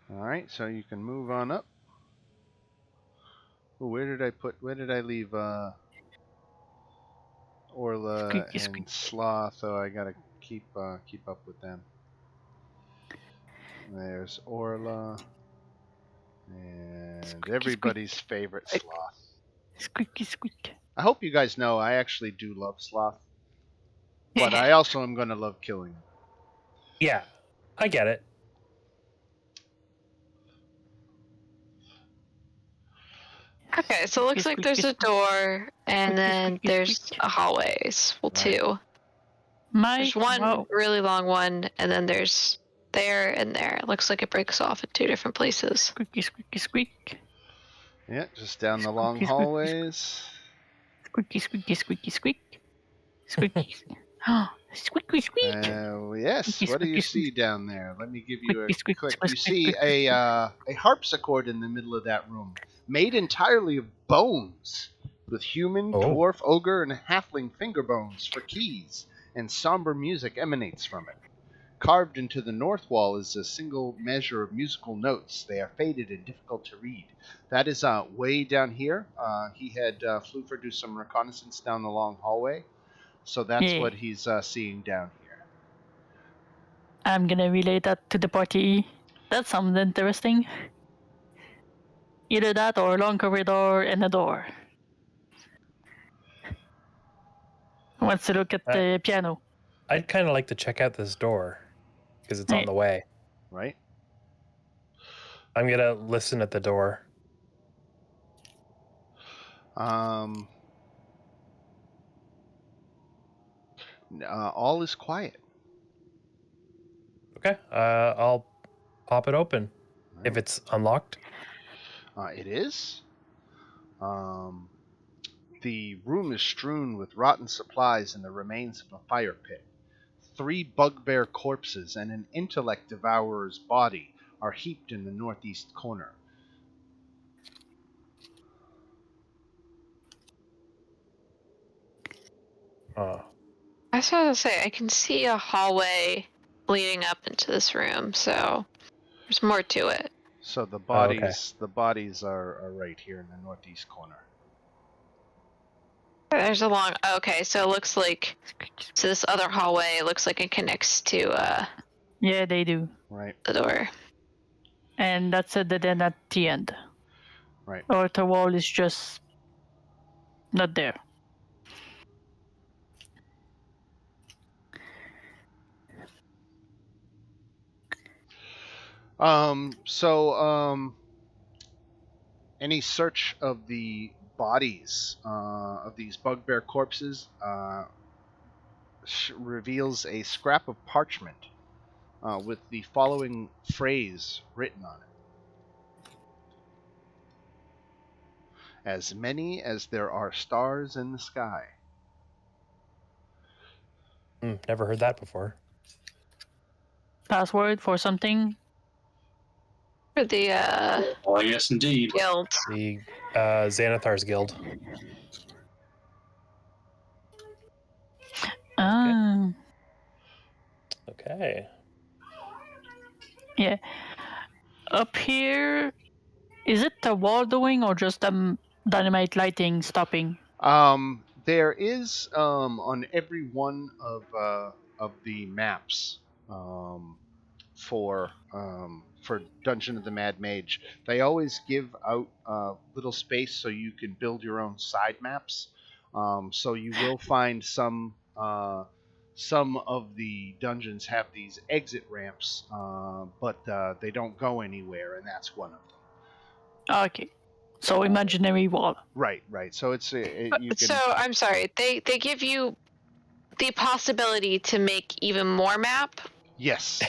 All right, so you can move on up. Ooh, where did I leave Orla Squeaky, and squeaky. Sloth? So I gotta keep up with them. There's Orla and Squeaky, everybody's favorite Sloth. Squeaky, squeak. I hope you guys know I actually do love Sloth, but I also am gonna love killing him. Yeah, I get it. Okay, so it looks like there's a door, and then there's a hallways. Well, Right. two. There's one really long one, and then there's there and there. It looks like it breaks off at two different places. Squeaky, squeaky, squeak. Yeah, just down the long hallways. Squeaky, squeaky, squeaky, squeak. Squeaky. Squeaky, squeak. Yes. What do you see down there? Let me give you a Squeak, quick. squeak, You squeak, see squeak, a harpsichord in the middle of that room, made entirely of bones, with human, dwarf, ogre, and halfling finger bones for keys, and somber music emanates from it. Carved into the north wall is a single measure of musical notes. They are faded and difficult to read. That is way down here. He had Floofer do some reconnaissance down the long hallway, so that's what he's seeing down here. I'm gonna relay that to the party. That sounds interesting. Either that or a long corridor and a door. Who wants to look at the piano? I'd kind of like to check out this door because it's on the way. Right? I'm gonna listen at the door. All is quiet. Okay. I'll pop it open if it's unlocked. It is. The room is strewn with rotten supplies and the remains of a fire pit. 3 bugbear corpses and an intellect devourer's body are heaped in the northeast corner. I was about to say, I can see a hallway leading up into this room, so there's more to it. So the okay. bodies are right here in the northeast corner. There's a long. Okay, so it looks like. So this other hallway looks like it connects to Yeah, they do. Right. the door. And that's a dead end at the end. Right. Or the wall is just not there. Any search of the bodies of these bugbear corpses reveals a scrap of parchment with the following phrase written on it: "As many as there are stars in the sky." Never heard that before. Password for something? For the Oh, yes, indeed. guild. The Xanathar's Guild. Okay. Yeah. Up here, is it the wall doing or just the dynamite lighting stopping? There is on every one of the maps for Dungeon of the Mad Mage, they always give out little space so you can build your own side maps. So you will find some of the dungeons have these exit ramps, but they don't go anywhere, and that's one of them. Okay. So imaginary wall. Right. So it's you can. So I'm sorry. They give you the possibility to make even more map. Yes.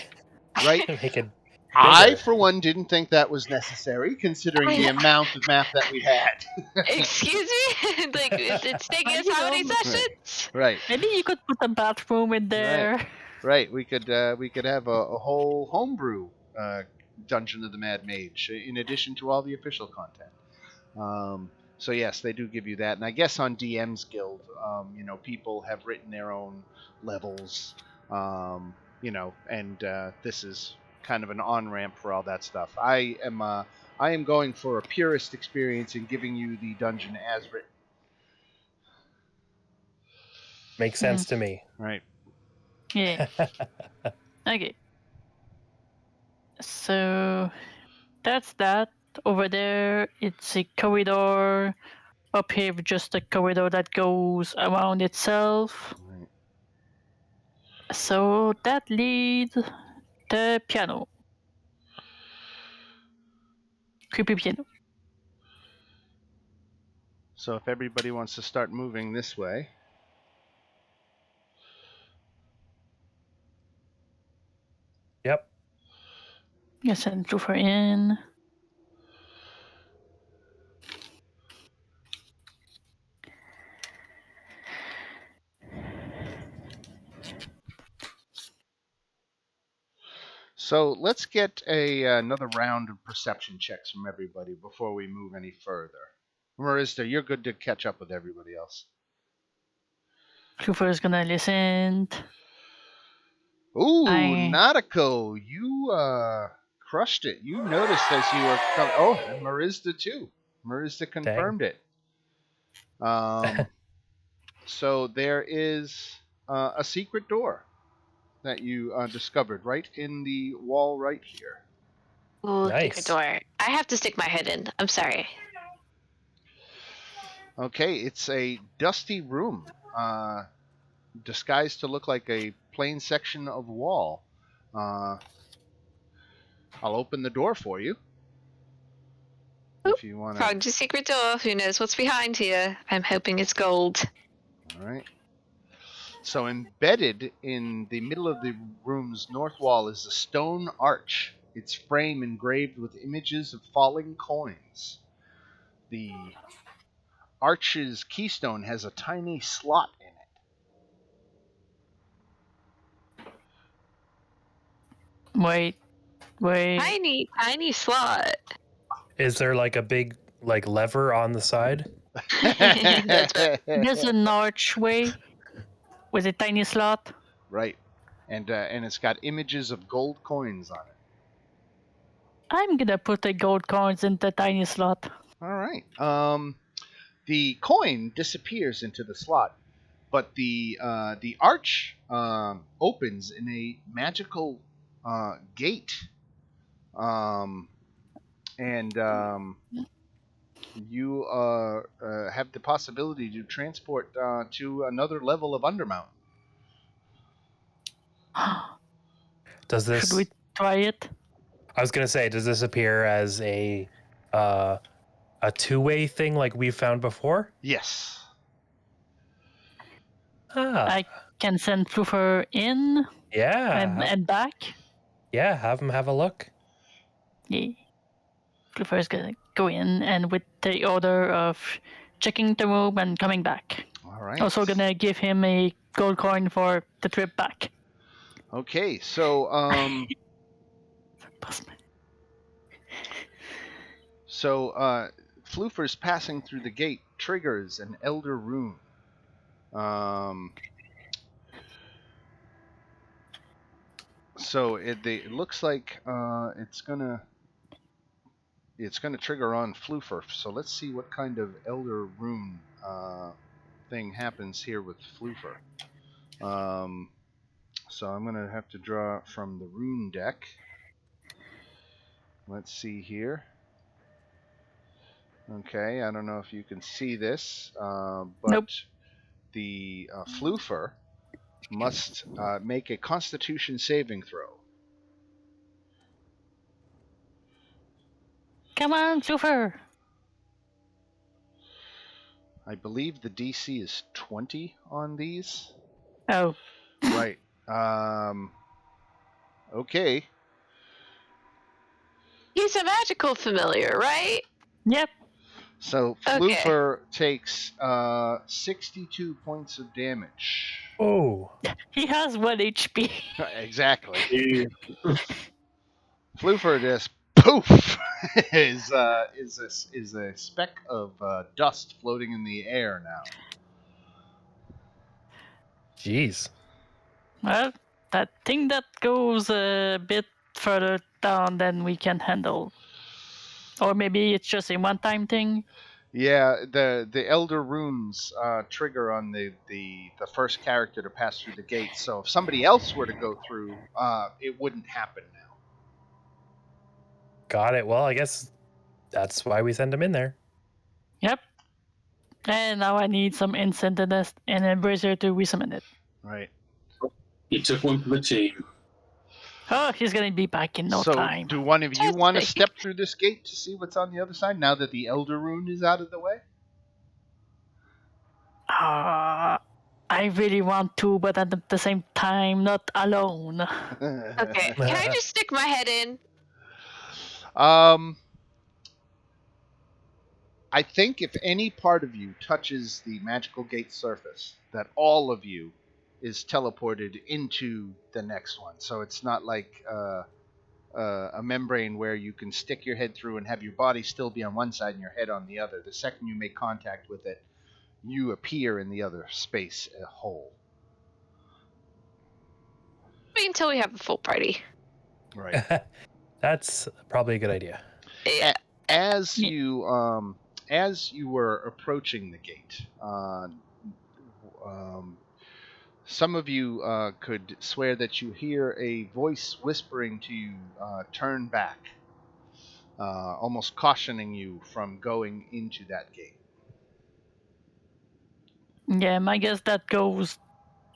Right. Make it I, bigger. for one, didn't think that was necessary, considering the amount of map that we had. Excuse me? Like, it's taking us how many sessions? Right. Maybe you could put a bathroom in there. Right. We could have a whole homebrew Dungeon of the Mad Mage in addition to all the official content. So yes, they do give you that, and I guess on DM's Guild, people have written their own levels, and this is kind of an on-ramp for all that stuff. I am going for a purist experience in giving you the dungeon as written. Makes sense to me. Right. Yeah. Okay. So that's that. Over there, it's a corridor. Up here, just a corridor that goes around itself. Right. So that leads the piano. Creepy piano. So if everybody wants to start moving this way. Yep. Yes, and Lufer in. So let's get another round of perception checks from everybody before we move any further. Marista, you're good to catch up with everybody else. Lufer is gonna listen. Ooh, Nautico, you crushed it. You noticed as you were coming. Oh, and Marista too. Marista confirmed it. So there is a secret door that you discovered right in the wall right here. Ooh, Nice. secret door. I have to stick my head in. I'm sorry. Okay, it's a dusty room, disguised to look like a plain section of wall. I'll open the door for you. If you want to. Found your secret door. Who knows what's behind here? I'm hoping it's gold. All right. So embedded in the middle of the room's north wall is a stone arch, its frame engraved with images of falling coins. The arch's keystone has a tiny slot in it. Wait. Tiny slot. Is there like a big like lever on the side? That's right. There's an archway with a tiny slot. Right, and it's got images of gold coins on it. I'm gonna put the gold coins in the tiny slot. All right. The coin disappears into the slot, but the arch opens in a magical gate, and you have the possibility to transport to another level of Undermount. Does this? Should we try it? I was gonna say, does this appear as a two-way thing like we've found before? Yes. I can send Fluffer in and back. Yeah, have him have a look. Yeah. Fluffer is gonna go in and with the order of checking the room and coming back. All right. Also gonna give him a gold coin for the trip back. Okay, so Floofer's passing through the gate triggers an elder rune. So it looks like it's gonna trigger on Floofer. So let's see what kind of elder rune thing happens here with Floofer. So I'm gonna have to draw from the rune deck. Let's see here. Okay, I don't know if you can see this, but nope. The Floofer must make a Constitution saving throw. Come on, Fluffer. I believe the DC is 20 on these. Oh. Right. Okay. He's a magical familiar, right? Yep. So Floofer takes 62 points of damage. Oh. He has 1 HP. Exactly. Floofer just poof is a speck of dust floating in the air now. Jeez. Well, that thing that goes a bit further down than we can handle. Or maybe it's just a one-time thing. Yeah, the elder runes trigger on the first character to pass through the gate. So if somebody else were to go through, it wouldn't happen now. Got it. Well, I guess that's why we send him in there. Yep. And now I need some instant and an embracer to resummon it. Right. He took one for the team. Oh, he's gonna be back in no time. So, do one of you want to step through this gate to see what's on the other side now that the elder rune is out of the way? I really want to, but at the same time, not alone. Okay. Can I just stick my head in? I think if any part of you touches the magical gate surface, that all of you is teleported into the next one. So it's not like a membrane where you can stick your head through and have your body still be on one side and your head on the other. The second you make contact with it, you appear in the other space hole. Wait until we have a full party. Right. That's probably a good idea. Yeah. As you were approaching the gate, some of you could swear that you hear a voice whispering to you, turn back, almost cautioning you from going into that gate. Yeah, my guess that goes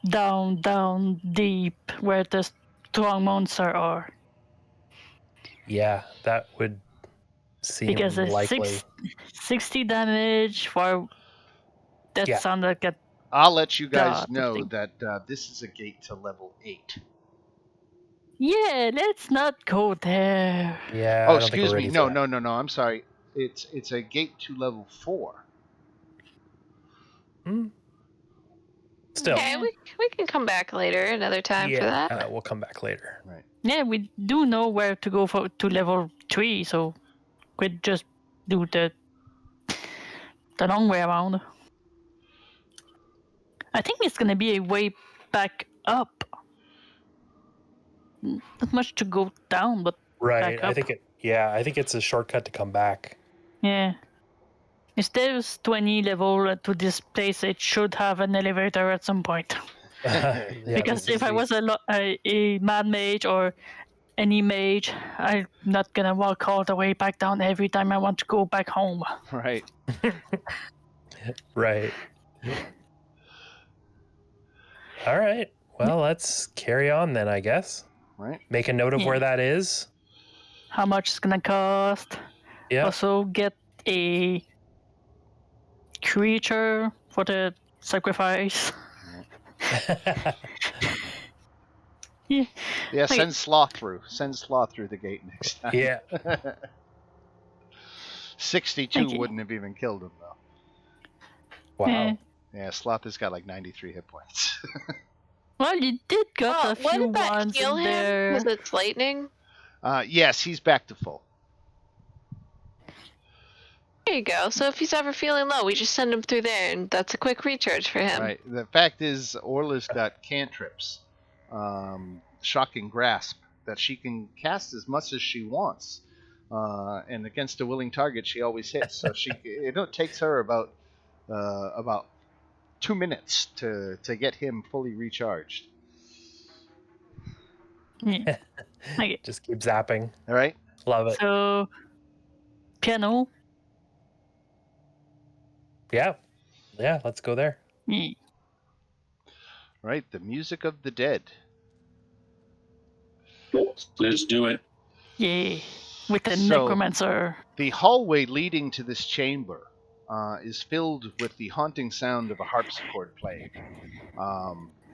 down deep where the strong monsters are. Yeah, that would seem because it's likely. 60 damage for that sound like a I'll let you guys know that this is a gate to level 8. Yeah, let's not go there. Yeah. Oh, I don't think excuse we're me. ready No, for that. no. I'm sorry. It's a gate to level 4. Still. Okay, we can come back later, another time for that. We'll come back later. Right. Yeah, we do know where to go to level 3, so we'd just do the long way around. I think it's gonna be a way back up. Not much to go down, but Right. back up. I think it's a shortcut to come back. Yeah. If there's 20 level to this place, it should have an elevator at some point. Yeah, Because if I was a Mad Mage or any mage, I'm not gonna walk all the way back down every time I want to go back home. Right. Right. All right. Well, let's carry on then, I guess. Right. Make a note of where that is. How much it's gonna cost. Yeah. Also get a creature for the sacrifice. Yeah, send Sloth through. Send Sloth through the gate next time. Yeah. 62 wouldn't have even killed him, though. Wow. Yeah, Sloth has got like 93 hit points. Well, you did got a few What did that ones heal in him? there. Was it lightning? Yes, he's back to full. There you go. So if he's ever feeling low, we just send him through there, and that's a quick recharge for him. Right. The fact is, Orla's got cantrips, shocking grasp, that she can cast as much as she wants, and against a willing target, she always hits. So it takes her about 2 minutes to get him fully recharged. Yeah. Okay. Just keep zapping. All right. Love it. So, piano. Yeah. Yeah, let's go there. Yeah. Right. The music of the dead. Let's do it. Yeah. With the necromancer. The hallway leading to this chamber is filled with the haunting sound of a harpsichord playing.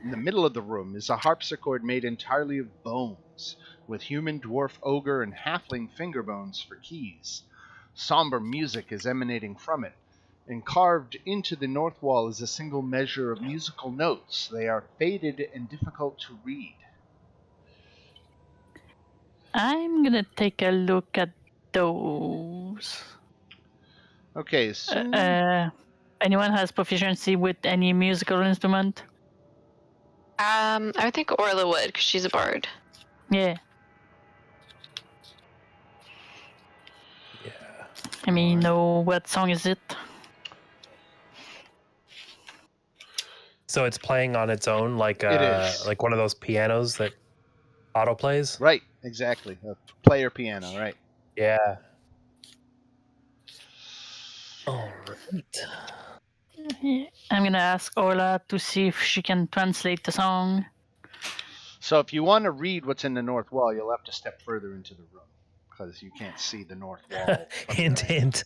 In the middle of the room is a harpsichord made entirely of bones, with human, dwarf, ogre, and halfling finger bones for keys. Somber music is emanating from it, and carved into the north wall is a single measure of musical notes. They are faded and difficult to read. I'm gonna take a look at those. Okay, so... anyone has proficiency with any musical instrument? I think Orla would, because she's a bard. Yeah. Yeah. I mean, know what song is it? So it's playing on its own, like It is. like one of those pianos that auto plays. Right, exactly. A player piano, right. Yeah. All right. I'm gonna ask Orla to see if she can translate the song. So if you want to read what's in the north wall, you'll have to step further into the room, because you can't see the north wall. Hint, hint.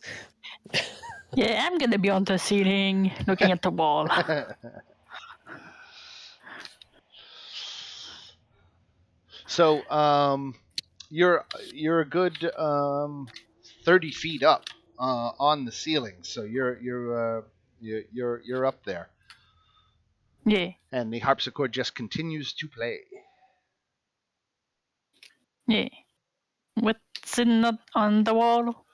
Yeah, I'm gonna be on the ceiling, looking at the wall. So you're a good 30 feet up on the ceiling, so you're up there. Yeah. And the harpsichord just continues to play. Yeah. What's in on the wall?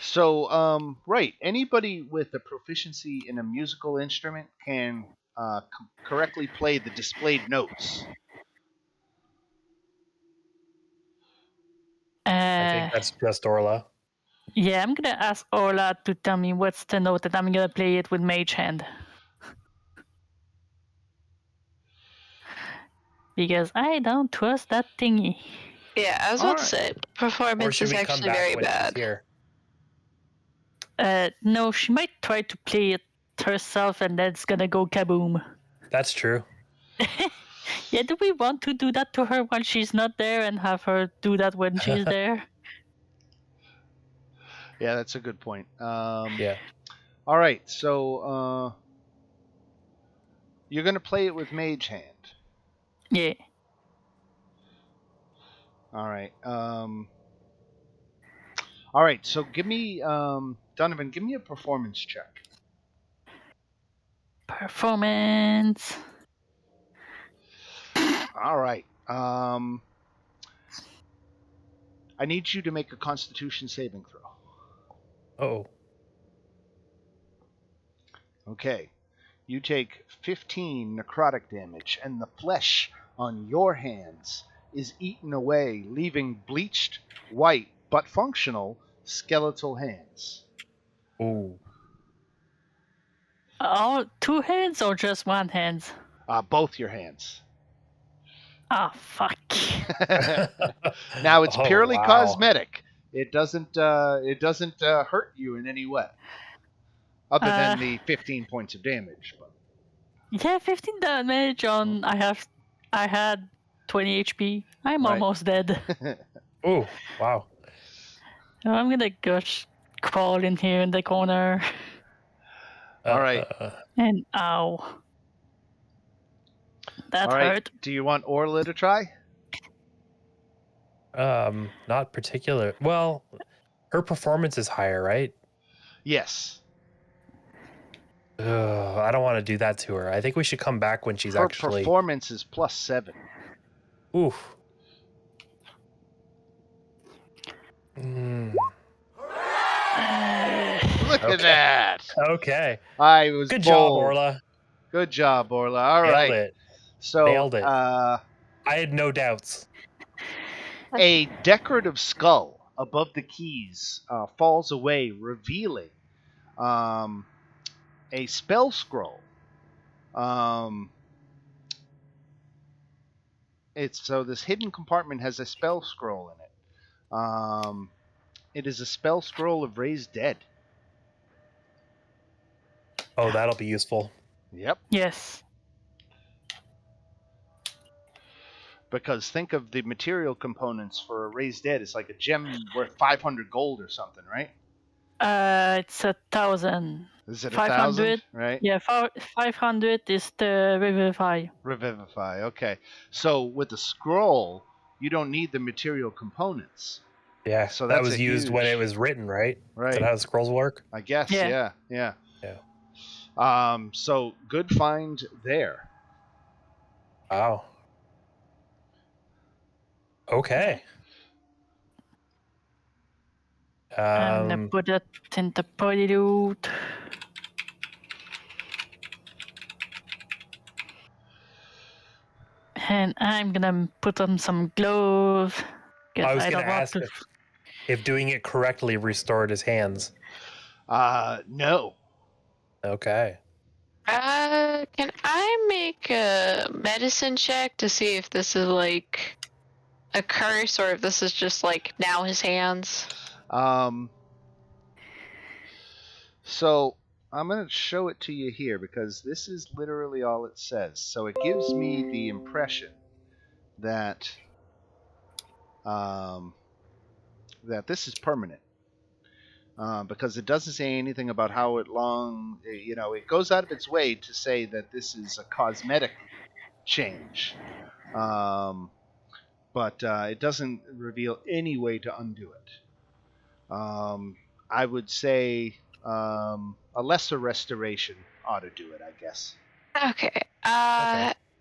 So right, anybody with a proficiency in a musical instrument can correctly play the displayed notes. I think that's just Orla. Yeah, I'm gonna ask Orla to tell me what's the note that I'm gonna play it with Mage Hand. Because I don't trust that thingy. Yeah, I was about to say, performance is actually very bad. No, she might try to play it herself and then it's gonna go kaboom. That's true. Yeah, do we want to do that to her while she's not there and have her do that when she's there? Yeah, that's a good point. Yeah. All right, so You're going to play it with Mage Hand. Yeah. All right. All right. So give me, Donovan, give me a performance check. Performance. All right. I need you to make a Constitution saving throw. Oh. Okay. You take 15 necrotic damage, and the flesh on your hands is eaten away, leaving bleached, white, but functional skeletal hands. Ooh. All 2 hands or just 1 hand? Both your hands. Ah, fuck. Now it's Oh, purely wow. cosmetic. It doesn't hurt you in any way, other than the 15 points of damage. But. Yeah, 15 damage on. I had 20 HP. I'm Right. almost dead. Ooh, wow. I'm gonna go crawl in here in the corner. All right. And ow. That All right. hurt. Do you want Orla to try? Not particular. Well, her performance is higher, right? Yes. Ugh, I don't want to do that to her. I think we should come back when she's Her actually. performance is +7. Oof. Mm. Look at that. Okay. I was Good bold. job, Orla. Good job, Orla. All Nailed right. it. So, Nailed it. I had no doubts. a decorative skull above the keys falls away, revealing a spell scroll. This hidden compartment has a spell scroll in it. It is a spell scroll of Raised Dead. Oh, that'll be useful. Yep. Yes. Because think of the material components for a Raised Dead. It's like a gem worth 500 gold or something, right? It's 1,000. Is it 500? 1,000? Right? Yeah, 500 is the Revivify. Revivify. Okay. So with the scroll, you don't need the material components. Yeah, So that that's was used when it was written, right? Right. Is that how the scrolls work? I guess. Yeah. Yeah. Yeah. So good find there. Wow. Okay. I'm gonna put it in the body loot. And I'm gonna put on some gloves. I was don't gonna want ask to. if doing it correctly restored his hands. No. Okay. Can I make a medicine check to see if this is like a curse or if this is just like now his hands? So I'm going to show it to you here because this is literally all it says. So it gives me the impression that that this is permanent. Because it doesn't say anything about how it long, it goes out of its way to say that this is a cosmetic change. But it doesn't reveal any way to undo it. I would say a lesser restoration ought to do it, I guess. Okay.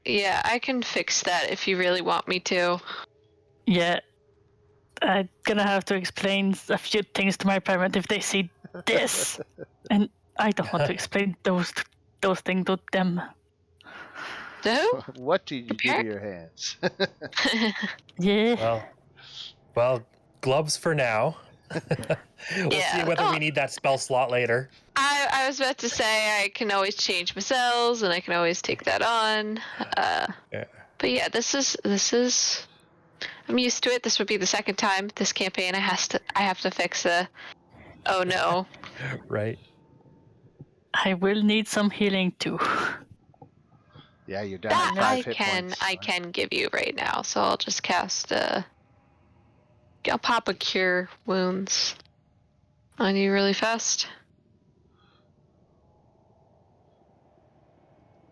Yeah, I can fix that if you really want me to. Yeah. I'm gonna have to explain a few things to my parents if they see this. And I don't want to explain those things to them. So? What did you do to your hands? Yeah. Well, gloves for now. We'll see whether we need that spell slot later. I was about to say I can always change my cells and I can always take that on. But yeah, this is I'm used to it. This would be the second time this campaign I have to fix the oh no. Right. I will need some healing too. Yeah, you're down to 5 hit points. I can give you right now, so I'll just cast I'll pop a cure wounds on you really fast.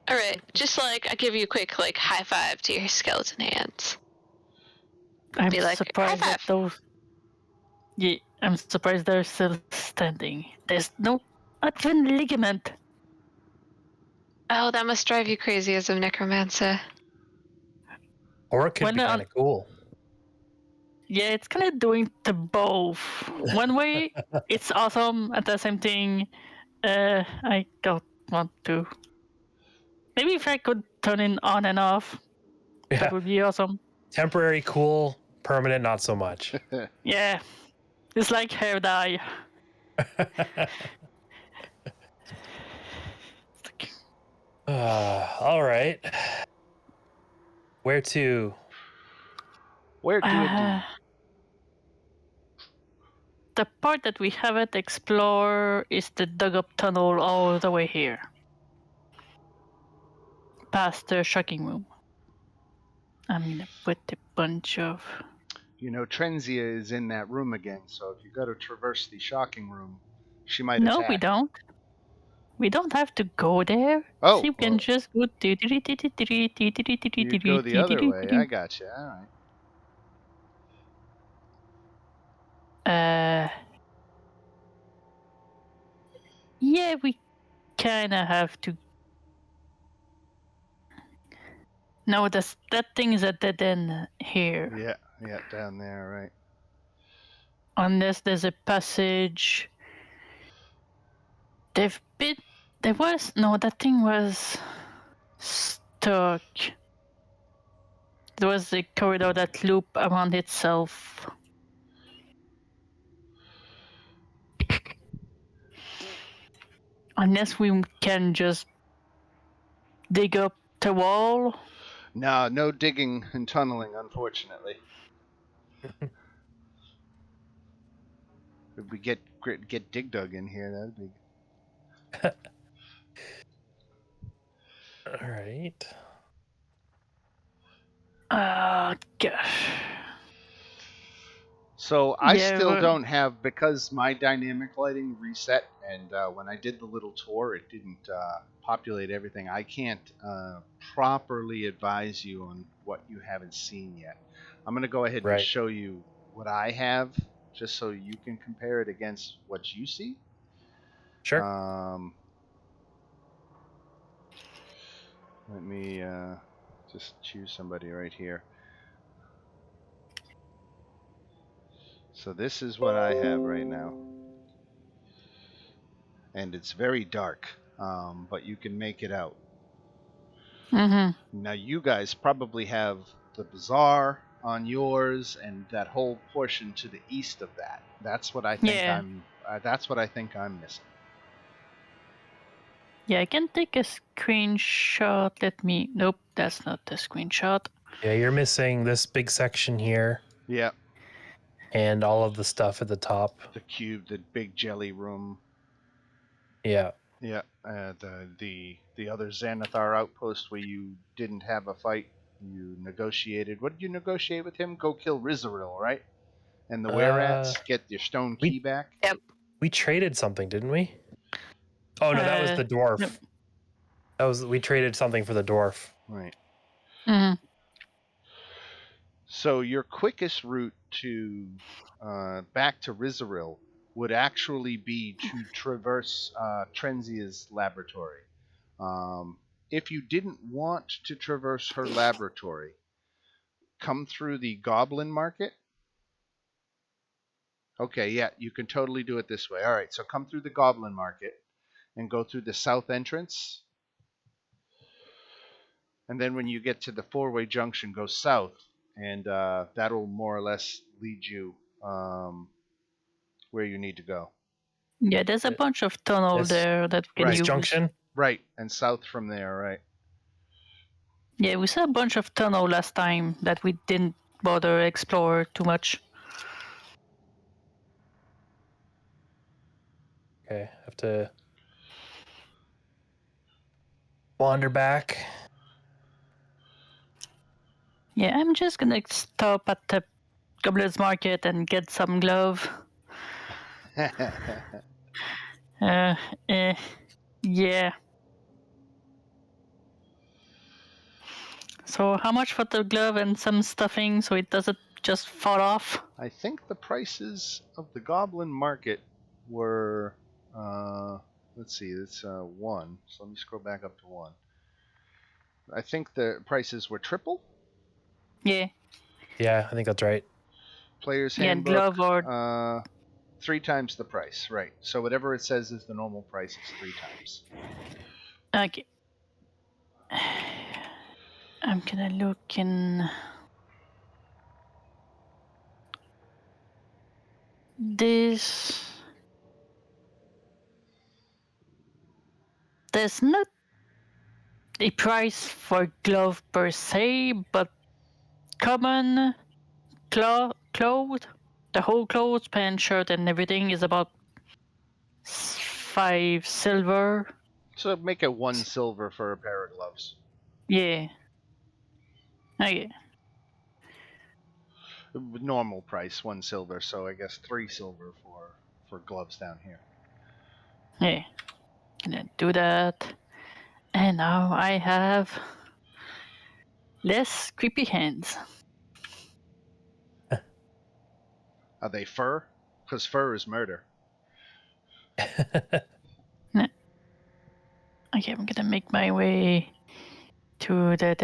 All right, just like I give you a quick like high five to your skeleton hands. I'm Be like, surprised high that five. those. Yeah, I'm surprised they're still standing. There's no even ligament. Oh, that must drive you crazy as a necromancer. Or it could When be they're kind of cool. Yeah, it's kind of doing to both. One way, it's awesome. At the same thing, I don't want to. Maybe if I could turn it on and off, Yeah. that would be awesome. Temporary cool, permanent not so much. Yeah, it's like hair dye. All right. Where to? Where to it? The part that we haven't explored is the dug up tunnel all the way here. Past the shocking room. I'm gonna put a bunch of. You know, Trenzia is in that room again, so if you go to traverse the shocking room, she might No, attack. we don't. We don't have to go there. Oh, so you can well, just go. you go the other way. I gotcha. All right. Yeah, we kind of have to. No, that thing is a dead end here. Yeah, down there, right. Unless there's a passage. There was no. That thing was stuck. There was a corridor that looped around itself. Unless we can just dig up the wall. No digging and tunneling, unfortunately. If we get dig dug in here, that'd be. All right. Gosh. So I still don't have, because my dynamic lighting reset, and when I did the little tour, it didn't populate everything. I can't properly advise you on what you haven't seen yet. I'm going to go ahead and show you what I have, just so you can compare it against what you see. Sure. Let me just choose somebody right here. So this is what I have right now. And it's very dark, but you can make it out. Mm-hmm. Now you guys probably have the bazaar on yours, and that whole portion to the east of that. That's what I think that's what I think I'm missing. Yeah, I can take a screenshot. Nope, that's not the screenshot. Yeah, you're missing this big section here. Yeah. And all of the stuff at the top. The cube, the big jelly room. Yeah. Yeah. The other Xanathar outpost where you didn't have a fight. You negotiated. What did you negotiate with him? Go kill Rizaril, right? And the were-rats, get your stone key back. Yep. We traded something, didn't we? Oh no, that was the dwarf. No. We traded something for the dwarf. Right. Mm-hmm. So your quickest route to back to Rizaril would actually be to traverse Trenzia's laboratory. If you didn't want to traverse her laboratory, come through the Goblin Market. Okay, yeah, you can totally do it this way. All right, so come through the Goblin Market and go through the south entrance. And then when you get to the four-way junction, go south, and that'll more or less lead you where you need to go. Yeah, there's a bunch of tunnels there that we can use. Junction? Right, and south from there, right. Yeah, we saw a bunch of tunnel last time that we didn't bother explore too much. Okay, have to wander back. Yeah, I'm just gonna stop at the Goblin's Market and get some glove. Yeah. So how much for the glove and some stuffing so it doesn't just fall off? I think the prices of the Goblin Market were, let's see, it's 1. So let me scroll back up to 1. I think the prices were triple. Yeah. Yeah, I think that's right. Player's Yeah, Handbook, glove or 3 times the price, right? So whatever it says is the normal price is 3 times. okay. I'm gonna look in this. There's not a price for glove per se, but common clothes, the whole clothes, pants, shirt, and everything is about 5 silver. So make it 1 silver for a pair of gloves. Yeah. Okay. Normal price 1 silver, so I guess 3 silver for gloves down here. Yeah. Gonna do that. And now I have less creepy hands. Are they fur? Because fur is murder. Okay, I'm gonna make my way to the.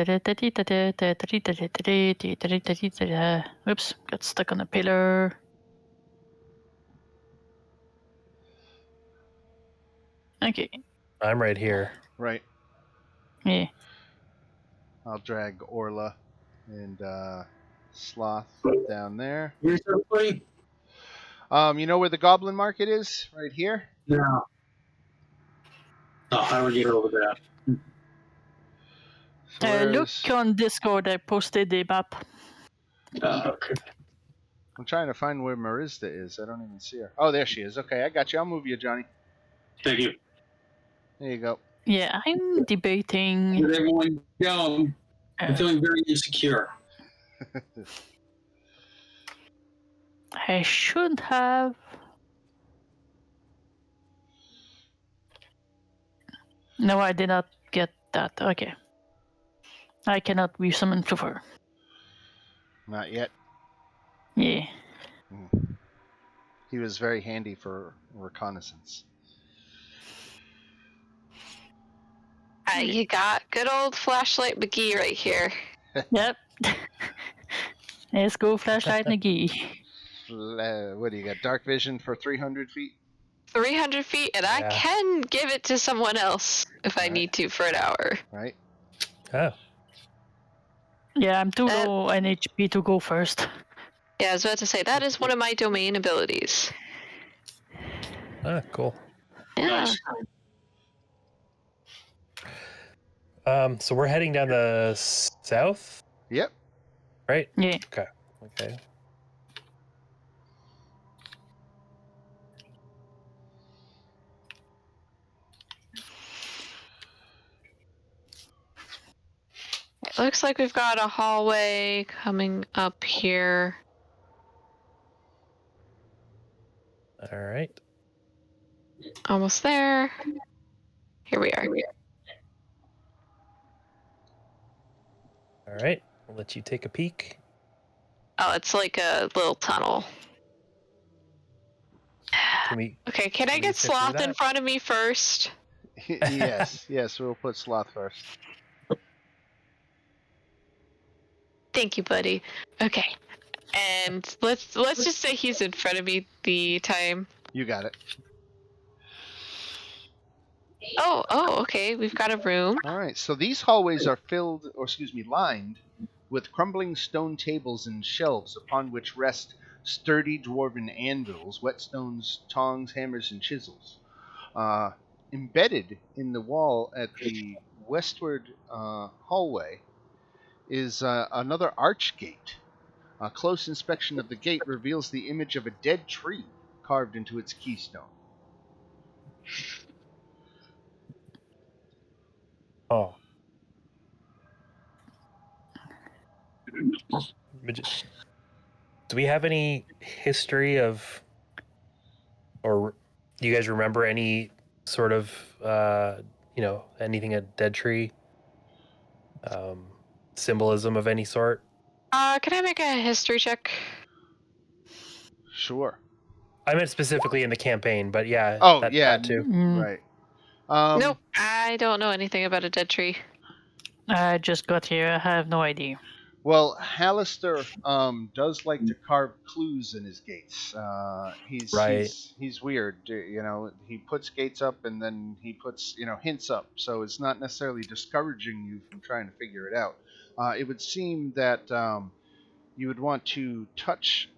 Oops, got stuck on a pillar. Okay. I'm right here. Right. Yeah. I'll drag Orla and Sloth down there. Here's everybody. You know where the Goblin Market is? Right here. No. Oh, how do we get over that? So Look on Discord. I posted a map. Okay. I'm trying to find where Marista is. I don't even see her. Oh, there she is. Okay, I got you. I'll move you, Johnny. Thank you. There you go. Yeah, I'm debating. Where'd everyone go? I'm feeling very insecure. I should have. No, I did not get that. Okay. I cannot resummon Fluffer. Not yet. Yeah. He was very handy for reconnaissance. You got good old Flashlight McGee right here. Yep. Let's go, Flashlight McGee. What do you got? Dark vision for 300 feet? 300 feet, and I can give it to someone else if I need to for an hour. Right. Oh. Yeah, I'm too low in HP to go first. Yeah, I was about to say, that is one of my domain abilities. Ah, cool. Yeah. Nice. So we're heading down the south? Yep. Right? Yeah. Okay. It looks like we've got a hallway coming up here. All right. Almost there. Here we are. All right. I'll let you take a peek. Oh, it's like a little tunnel. Okay, can I get Sloth in front of me first? Yes, we'll put Sloth first. Thank you, buddy. Okay. And let's just say he's in front of me the time. You got it. Oh, okay. We've got a room. All right. So these hallways are lined with crumbling stone tables and shelves upon which rest sturdy dwarven anvils, whetstones, tongs, hammers, and chisels. Embedded in the wall at the westward hallway is another arch gate. A close inspection of the gate reveals the image of a dead tree carved into its keystone. Oh. Do we have any history of, or do you guys remember any sort of, anything a dead tree? symbolism of any sort? Can I make a history check? Sure. I meant specifically in the campaign, but yeah, Oh, that too. right. Nope, I don't know anything about a dead tree. I just got here. I have no idea. Well, Hallister does like to carve clues in his gates. He's weird. He puts gates up and then he puts hints up. So it's not necessarily discouraging you from trying to figure it out. It would seem that you would want to touch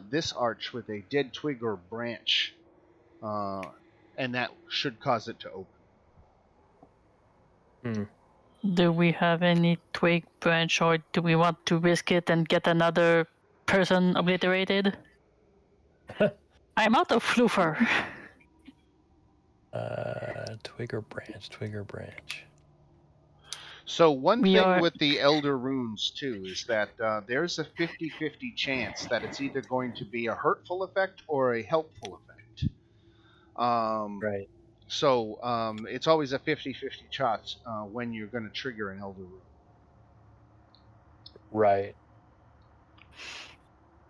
this arch with a dead twig or branch, and that should cause it to open. Do we have any twig, branch, or do we want to risk it and get another person obliterated? I'm out of floofer. Twig or branch. So one thing with the Elder Runes, too, is that there's a 50-50 chance that it's either going to be a hurtful effect or a helpful effect. Right. So it's always a 50-50 shot when you're going to trigger an Elder Rune. Right.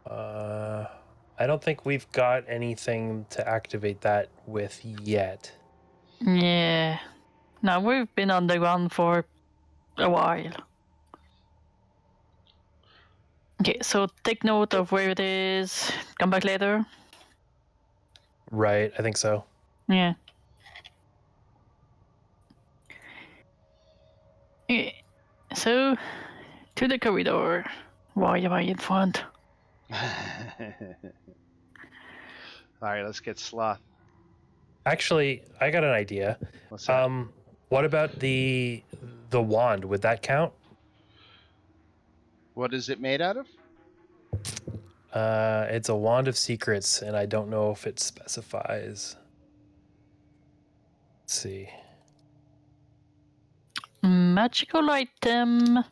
I don't think we've got anything to activate that with yet. Yeah. Now we've been on the run for a while. Okay, so take note of where it is. Come back later. Right, I think so. Yeah. Okay. So, to the corridor. Why am I in front? All right, let's get Sloth. Actually, I got an idea. What's that? What about the wand? Would that count? What is it made out of? It's a wand of secrets, and I don't know if it specifies. Let's see. Magical item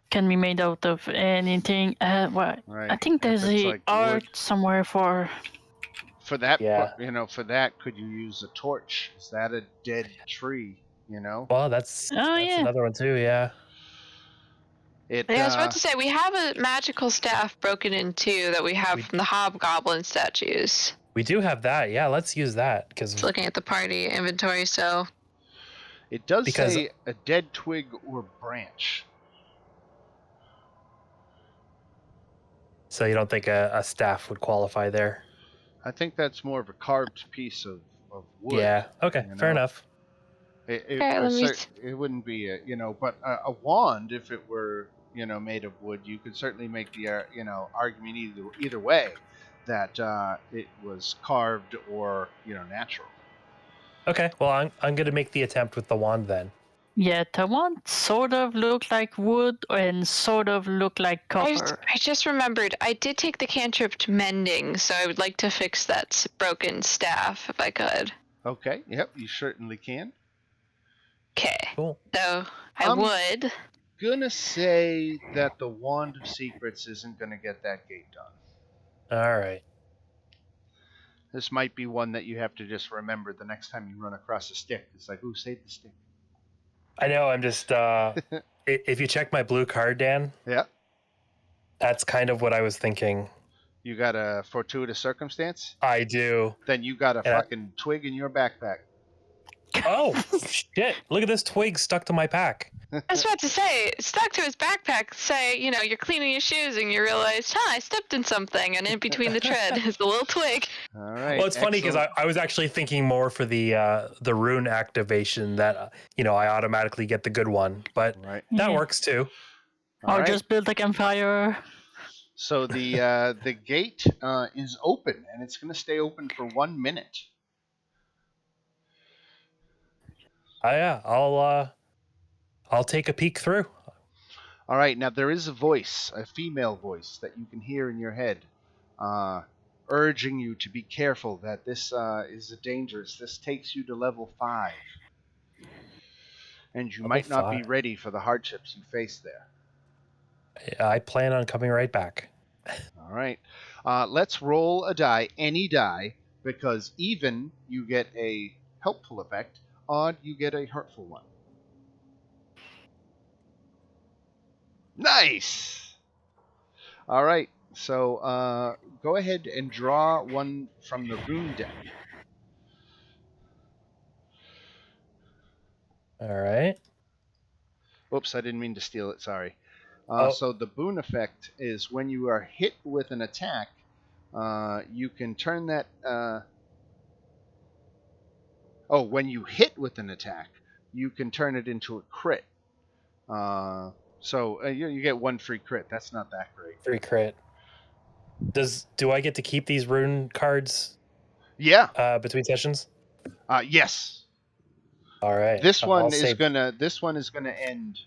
can be made out of anything. Right. I think there's a art wood somewhere for that. Yeah. For that, could you use a torch? Is that a dead tree? Well, that's another one too. Yeah. I was about to say, we have a magical staff broken in two that we have from the hobgoblin statues. We do have that. Yeah, let's use that because looking at the party inventory. So it does say a dead twig or branch. So you don't think a staff would qualify there? I think that's more of a carved piece of wood. Yeah. Okay. Fair enough. It wouldn't be but a wand, if it were made of wood, you could certainly make the argument either way that it was carved or natural. Okay. Well, I'm going to make the attempt with the wand then. Yeah, the wand sort of looked like wood and sort of looked like copper. I just remembered I did take the cantrip to mending, so I would like to fix that broken staff if I could. Okay. Yep, you certainly can. Okay. Cool. So I would. Gonna say that the Wand of Secrets isn't gonna get that gate done. All right. This might be one that you have to just remember the next time you run across a stick. It's like, ooh, save the stick. I know. I'm just. If you check my blue card, Dan. Yeah. That's kind of what I was thinking. You got a fortuitous circumstance? I do. Then you got a fucking twig in your backpack. Oh, shit. Look at this twig stuck to my pack. I was about to say, stuck to his backpack, say, you're cleaning your shoes and you realize, I stepped in something, and in between the tread is the little twig. All right. Well, it's funny because I was actually thinking more for the rune activation that, I automatically get the good one, but that works too. Or just build a campfire. So the gate is open, and it's going to stay open for 1 minute. Yeah, I'll take a peek through. All right, now there is a voice, a female voice that you can hear in your head, urging you to be careful that this is dangerous. This takes you to level 5, and you might not be ready for the hardships you face there. I plan on coming right back. All right, let's roll a die, any die, because even you get a helpful effect, odd you get a hurtful one. Nice. All right. So go ahead and draw one from the rune deck. All right. Oops, I didn't mean to steal it. Sorry. Oh. So the boon effect is when you are hit with an attack, you can turn that. When you hit with an attack, you can turn it into a crit. So you get one free crit. That's not that great. Free crit. Do I get to keep these rune cards? Yeah. Between sessions. Yes. All right. This one is save. gonna end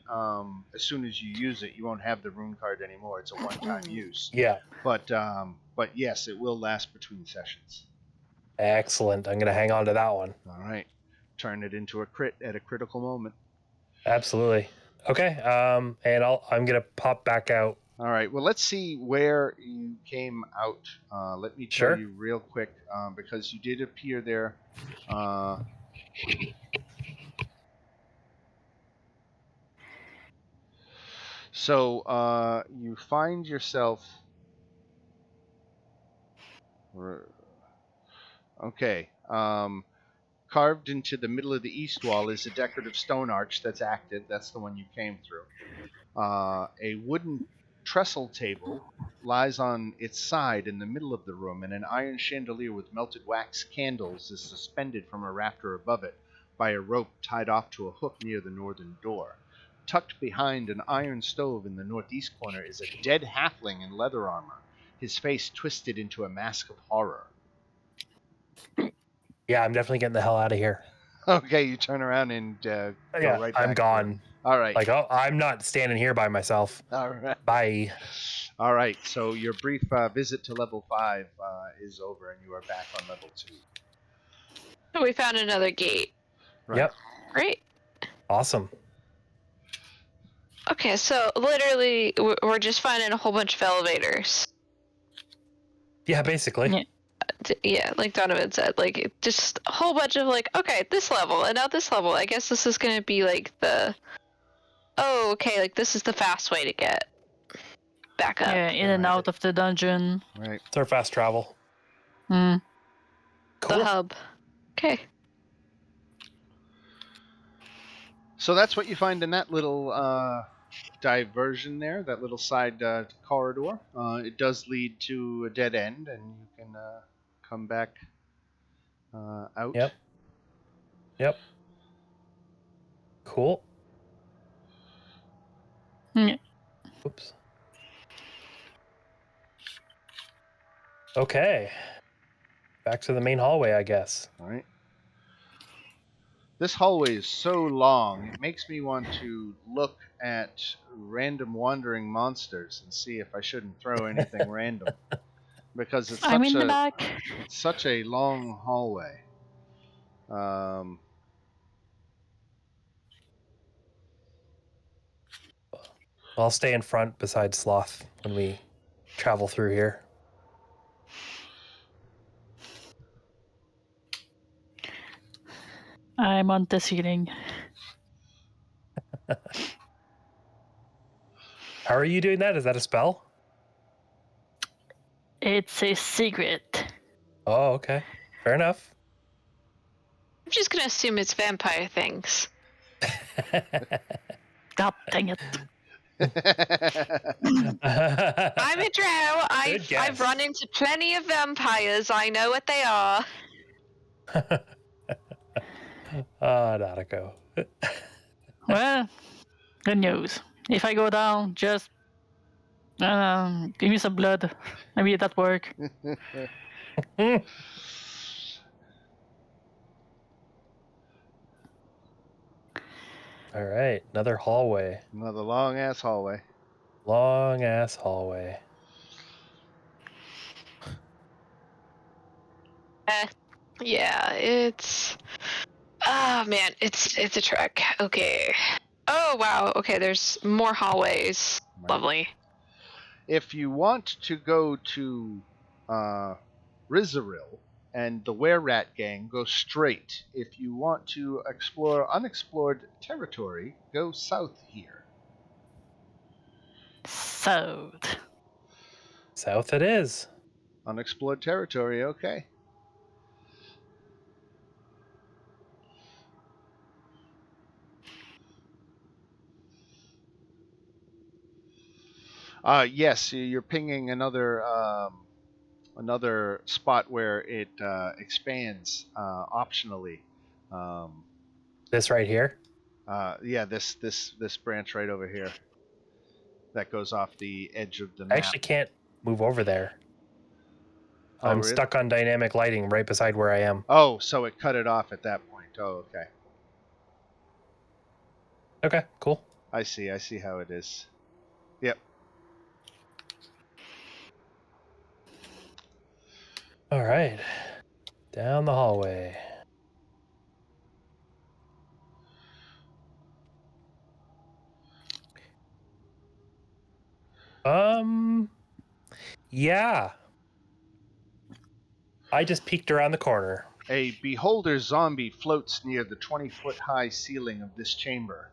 as soon as you use it. You won't have the rune card anymore. It's a one-time use. Yeah. But yes, it will last between sessions. Excellent. I'm gonna hang on to that one. All right. Turn it into a crit at a critical moment. Absolutely. Okay. And I'm gonna pop back out. All right. Well, let's see where you came out. Let me tell you real quick because you did appear there. So you find yourself. Okay. Carved into the middle of the east wall is a decorative stone arch that's active. That's the one you came through. A wooden trestle table lies on its side in the middle of the room, and an iron chandelier with melted wax candles is suspended from a rafter above it by a rope tied off to a hook near the northern door. Tucked behind an iron stove in the northeast corner is a dead halfling in leather armor, his face twisted into a mask of horror. Yeah, I'm definitely getting the hell out of here. Okay, you turn around and go right back. I'm gone. All right. Like, I'm not standing here by myself. All right. Bye. All right. So your brief visit to level 5 is over, and you are back on level 2. So we found another gate. Right. Yep. Great. Awesome. Okay, so literally we're just finding a whole bunch of elevators. Yeah, basically. Yeah, like Donovan said, like just a whole bunch of like, okay, this level and now this level. I guess this is gonna be like like this is the fast way to get back up. Yeah, in and out of the dungeon. Right. It's our fast travel. Hmm. Cool. The hub. Okay. So that's what you find in that little diversion there, that little side corridor. It does lead to a dead end, and you can come back out. Yep. Cool. Yeah. Oops. Okay. Back to the main hallway, I guess. All right. This hallway is so long, it makes me want to look at random wandering monsters and see if I shouldn't throw anything random. Because it's I'm in the back. It's such a long hallway. I'll stay in front beside Sloth when we travel through here. I'm on the ceiling. How are you doing that? Is that a spell? It's a secret. Oh, okay. Fair enough. I'm just gonna assume it's vampire things. God dang it. I'm a drow. I've run into plenty of vampires. I know what they are. Nadako. Well, good news. If I go down, just give me some blood. Maybe that work. All right, another hallway. Another long ass hallway. Long ass hallway. Yeah, it's. Oh man, it's a trek. Okay. Oh wow. Okay, there's more hallways. Right. Lovely. If you want to go to Rizaril and the Were-Rat gang, go straight. If you want to explore unexplored territory, go south here. south. South it is. Unexplored territory, okay. Yes, you're pinging another spot where it expands optionally. This right here. Yeah, this branch right over here that goes off the edge of the I map. actually can't move over there. Oh, I'm really? stuck on dynamic lighting right beside where I am. Oh, so it cut it off at that point. Oh, okay. Okay, cool. I see how it is. Yep. All right. Down the hallway. Yeah. I just peeked around the corner. A beholder zombie floats near the 20-foot-high ceiling of this chamber.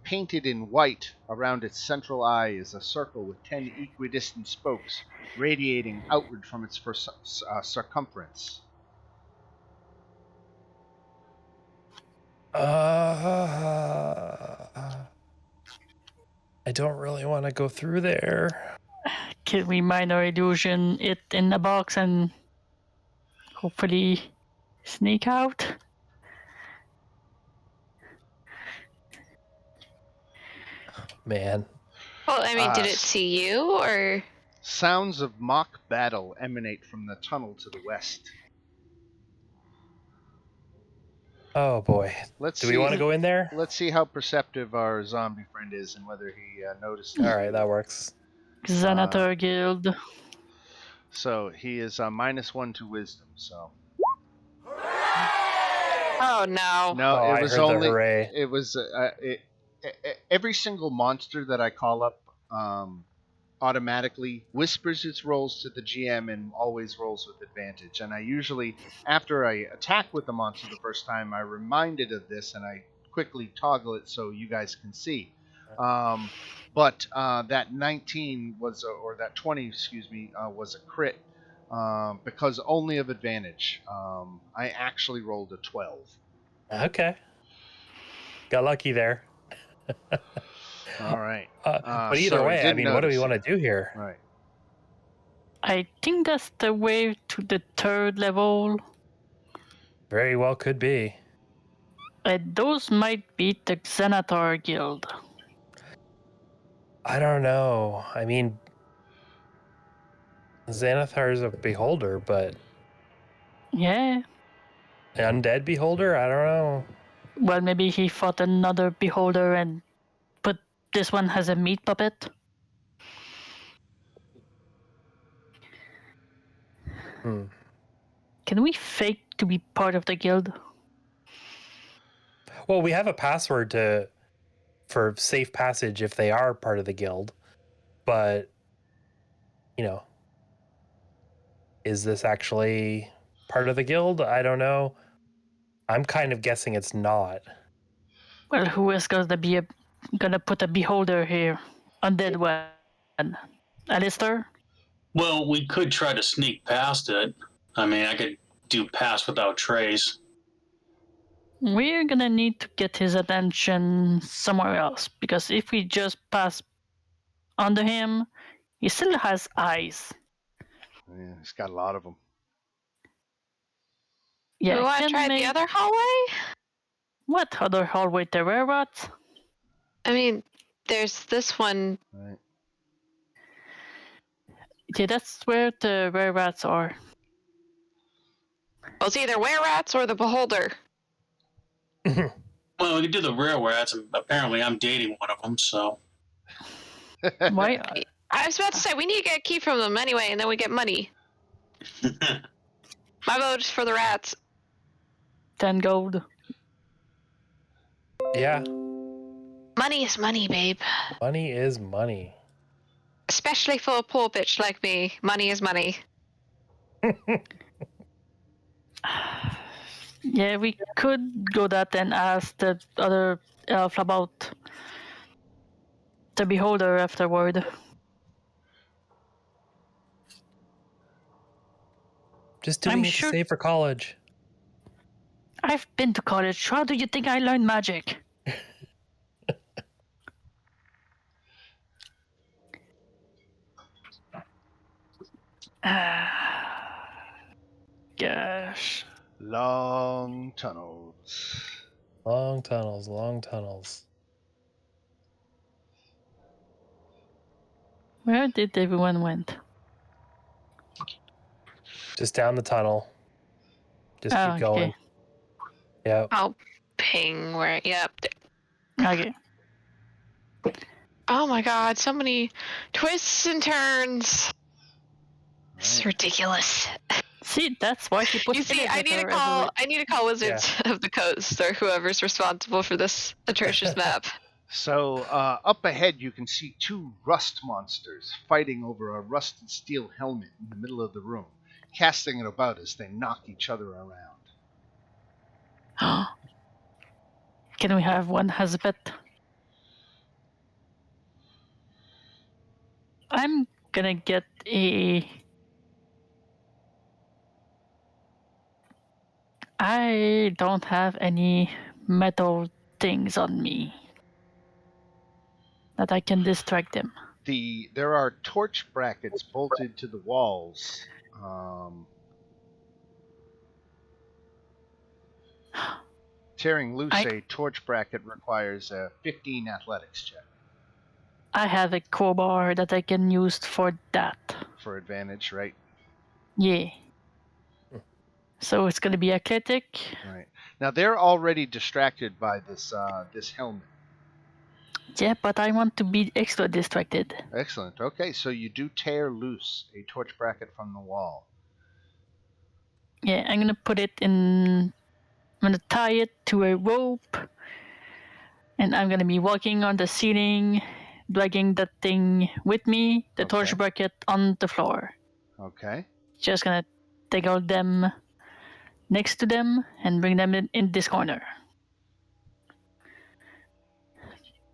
Painted in white, around its central eye is a circle with 10 equidistant spokes radiating outward from its circumference. I don't really want to go through there. Can we minor illusion it in the box and hopefully sneak out? Man. Well, I mean, did it see you or? Sounds of mock battle emanate from the tunnel to the west. Oh boy. Do we want to go in there? Let's see how perceptive our zombie friend is and whether he notices. All right, that works. Xanator Guild. So he is -1 to wisdom. So. Oh no! No, Oh, it was only. It was every single monster that I call up automatically whispers its rolls to the GM and always rolls with advantage. And I usually, after I attack with the monster the first time, I'm reminded of this and I quickly toggle it so you guys can see. But that 19 was, or that 20, excuse me, was a crit because only of advantage. I actually rolled a 12. Okay. Got lucky there. All right. But either way, I mean, what do we want to do here? Right. I think that's the way to the 3rd level. Very well could be. Those might be the Xanator Guild. I don't know. I mean, Xanathar's a beholder, but... Yeah. An undead beholder? I don't know. Well, maybe he fought another beholder and put this one has a meat puppet. Can we fake to be part of the guild? Well, we have a password for safe passage if they are part of the guild. But, you know, is this actually part of the guild? I don't know. I'm kind of guessing it's not. Well, who is gonna put a beholder here? Undead one. Alistair? Well, we could try to sneak past it. I mean, I could do pass without trace. We're gonna need to get his attention somewhere else, because if we just pass under him, he still has eyes. Yeah, he's got a lot of them. Yeah, you want to try the other hallway? What other hallway? The rare rats? I mean, there's this one. Right. Yeah, that's where the rare rats are. Well, it's either were rats or the beholder. Well, we could do the rare rats, and apparently I'm dating one of them, so. Why? I was about to say, we need to get a key from them anyway, and then we get money. My vote is for the rats. 10 gold. Yeah. Money is money, babe. Money is money. Especially for a poor bitch like me, money is money. Yeah, we could go that and ask the other elf about the beholder afterward. Just doing it to save for college. I've been to college. How do you think I learned magic? Gosh. Long tunnels. Long tunnels, long tunnels. Where did everyone went? Just down the tunnel. Just keep going. Okay. Yep. I'll ping where. Yep. Okay. Oh my god, so many twists and turns. It's ridiculous. See, that's why she put. You see, I need to call Wizards of the Coast or whoever's responsible for this atrocious map. So up ahead, you can see two rust monsters fighting over a rusted steel helmet in the middle of the room, casting it about as they knock each other around. Can we have one as a pet? I'm gonna get a. I don't have any metal things on me that I can distract them. There are torch brackets bolted to the walls. Tearing loose a torch bracket requires a 15 athletics check. I have a crowbar that I can use for that. For advantage, right? Yeah. So it's gonna be athletic. Right. Now they're already distracted by this helmet. Yeah, but I want to be extra distracted. Excellent. Okay, so you do tear loose a torch bracket from the wall. Yeah, I'm gonna put it in. I'm gonna tie it to a rope, and I'm gonna be walking on the ceiling, dragging that thing with me, the torch bracket on the floor. Okay. Just gonna take out them next to them and bring them in this corner.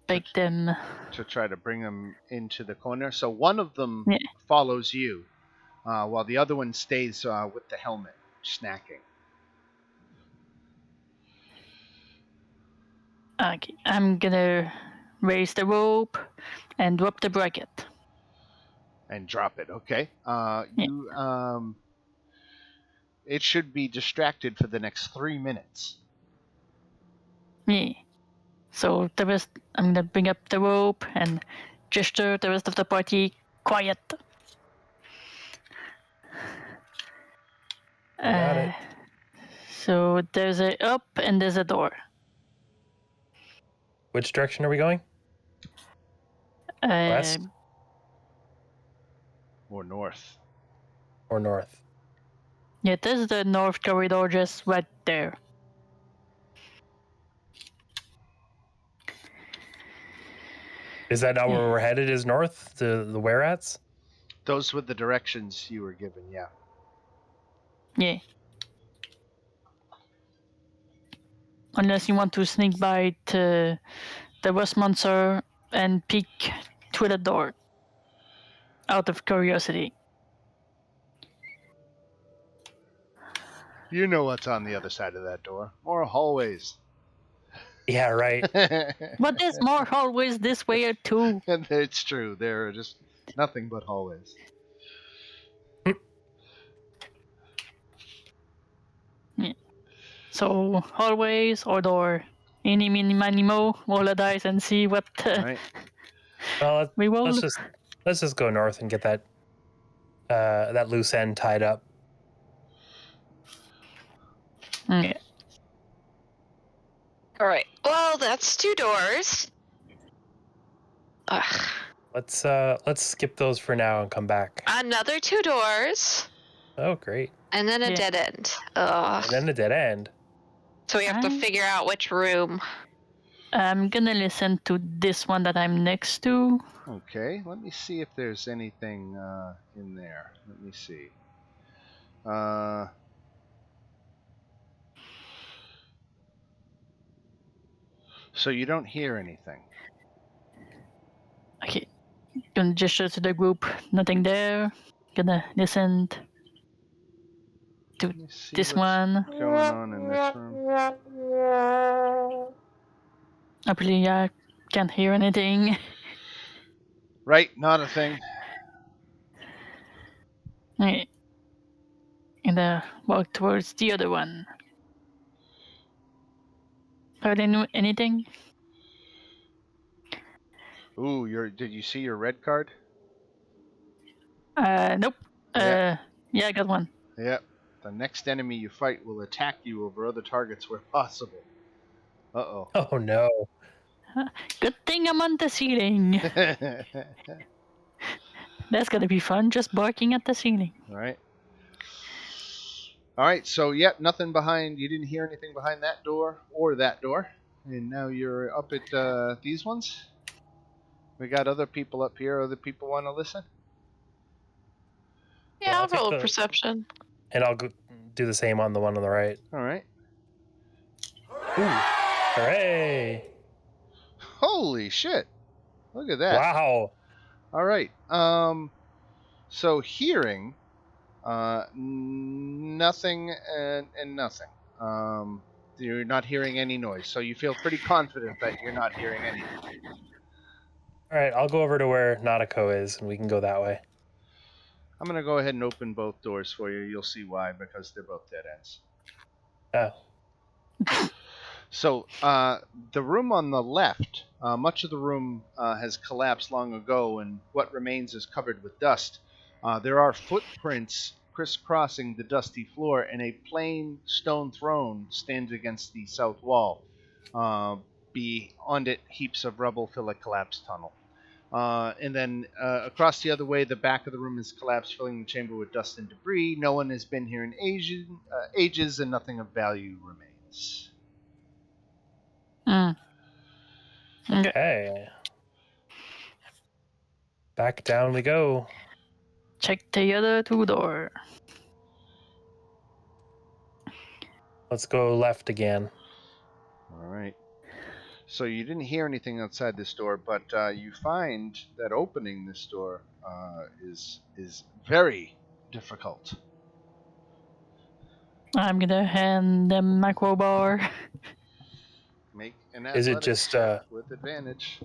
Take them. To try to bring them into the corner. So one of them follows you, while the other one stays with the helmet, snacking. Okay, I'm gonna raise the rope and drop the bracket. And drop it, okay? It should be distracted for the next 3 minutes. Yeah. So the rest, I'm gonna bring up the rope and gesture the rest of the party quiet. Got it. So there's a up and there's a door. Which direction are we going? West? Or north? Or north? Yeah, there's the north corridor just right there. Is that not where we're headed, is north? To the where-ats? Those were the directions you were given, yeah. Yeah. Unless you want to sneak by to the West Monster and peek through the door. Out of curiosity. You know what's on the other side of that door. More hallways. Yeah, right. But there's more hallways this way too. It's true. There are just nothing but hallways. Yeah. So hallways or door. Any, mini, miny, mo. Roll a dice and see what. Right. Well, we will. Let's just go north and get that loose end tied up. Yeah. All right. Well, that's 2 doors. Ugh. Let's skip those for now and come back. Another 2 doors. Oh, great. And then a dead end. Ugh. And then a dead end. So we have to figure out which room. I'm gonna listen to this one that I'm next to. Okay, let me see if there's anything in there. Let me see. So you don't hear anything. Okay. Gonna gesture to the group. Nothing there. Gonna listen. to Let me see this what's one. going on in this room. Apparently, I can't hear anything. Right, not a thing. Okay. And walk towards the other one. Heard anything? Ooh, did you see your red card? Nope. Yeah. Yeah, I got one. Yep. The next enemy you fight will attack you over other targets where possible. Uh-oh. Oh no. Good thing I'm on the ceiling. That's gonna be fun, just barking at the ceiling. Right. All right, so yep, nothing behind. You didn't hear anything behind that door or that door. And now you're up at these ones. We got other people up here. Other people want to listen? Yeah, Well, I'll roll a perception. And I'll do the same on the one on the right. All right. Ooh. Hooray! Holy shit. Look at that. Wow. All right. So hearing, nothing and nothing. You're not hearing any noise, so you feel pretty confident that you're not hearing anything. All right, I'll go over to where Nautico is, and we can go that way. I'm gonna go ahead and open both doors for you. You'll see why, because they're both dead ends. Oh. So the room on the left, much of the room has collapsed long ago, and what remains is covered with dust. There are footprints crisscrossing the dusty floor, and a plain stone throne stands against the south wall. Beyond it, heaps of rubble fill a collapsed tunnel. And then across the other way, the back of the room is collapsed, filling the chamber with dust and debris. No one has been here in ages, and nothing of value remains. Okay. Back down we go. Check the other two door. Let's go left again. All right. So you didn't hear anything outside this door, but you find that opening this door is very difficult. I'm gonna hand them my crowbar. Make an Is it athletics just check with advantage.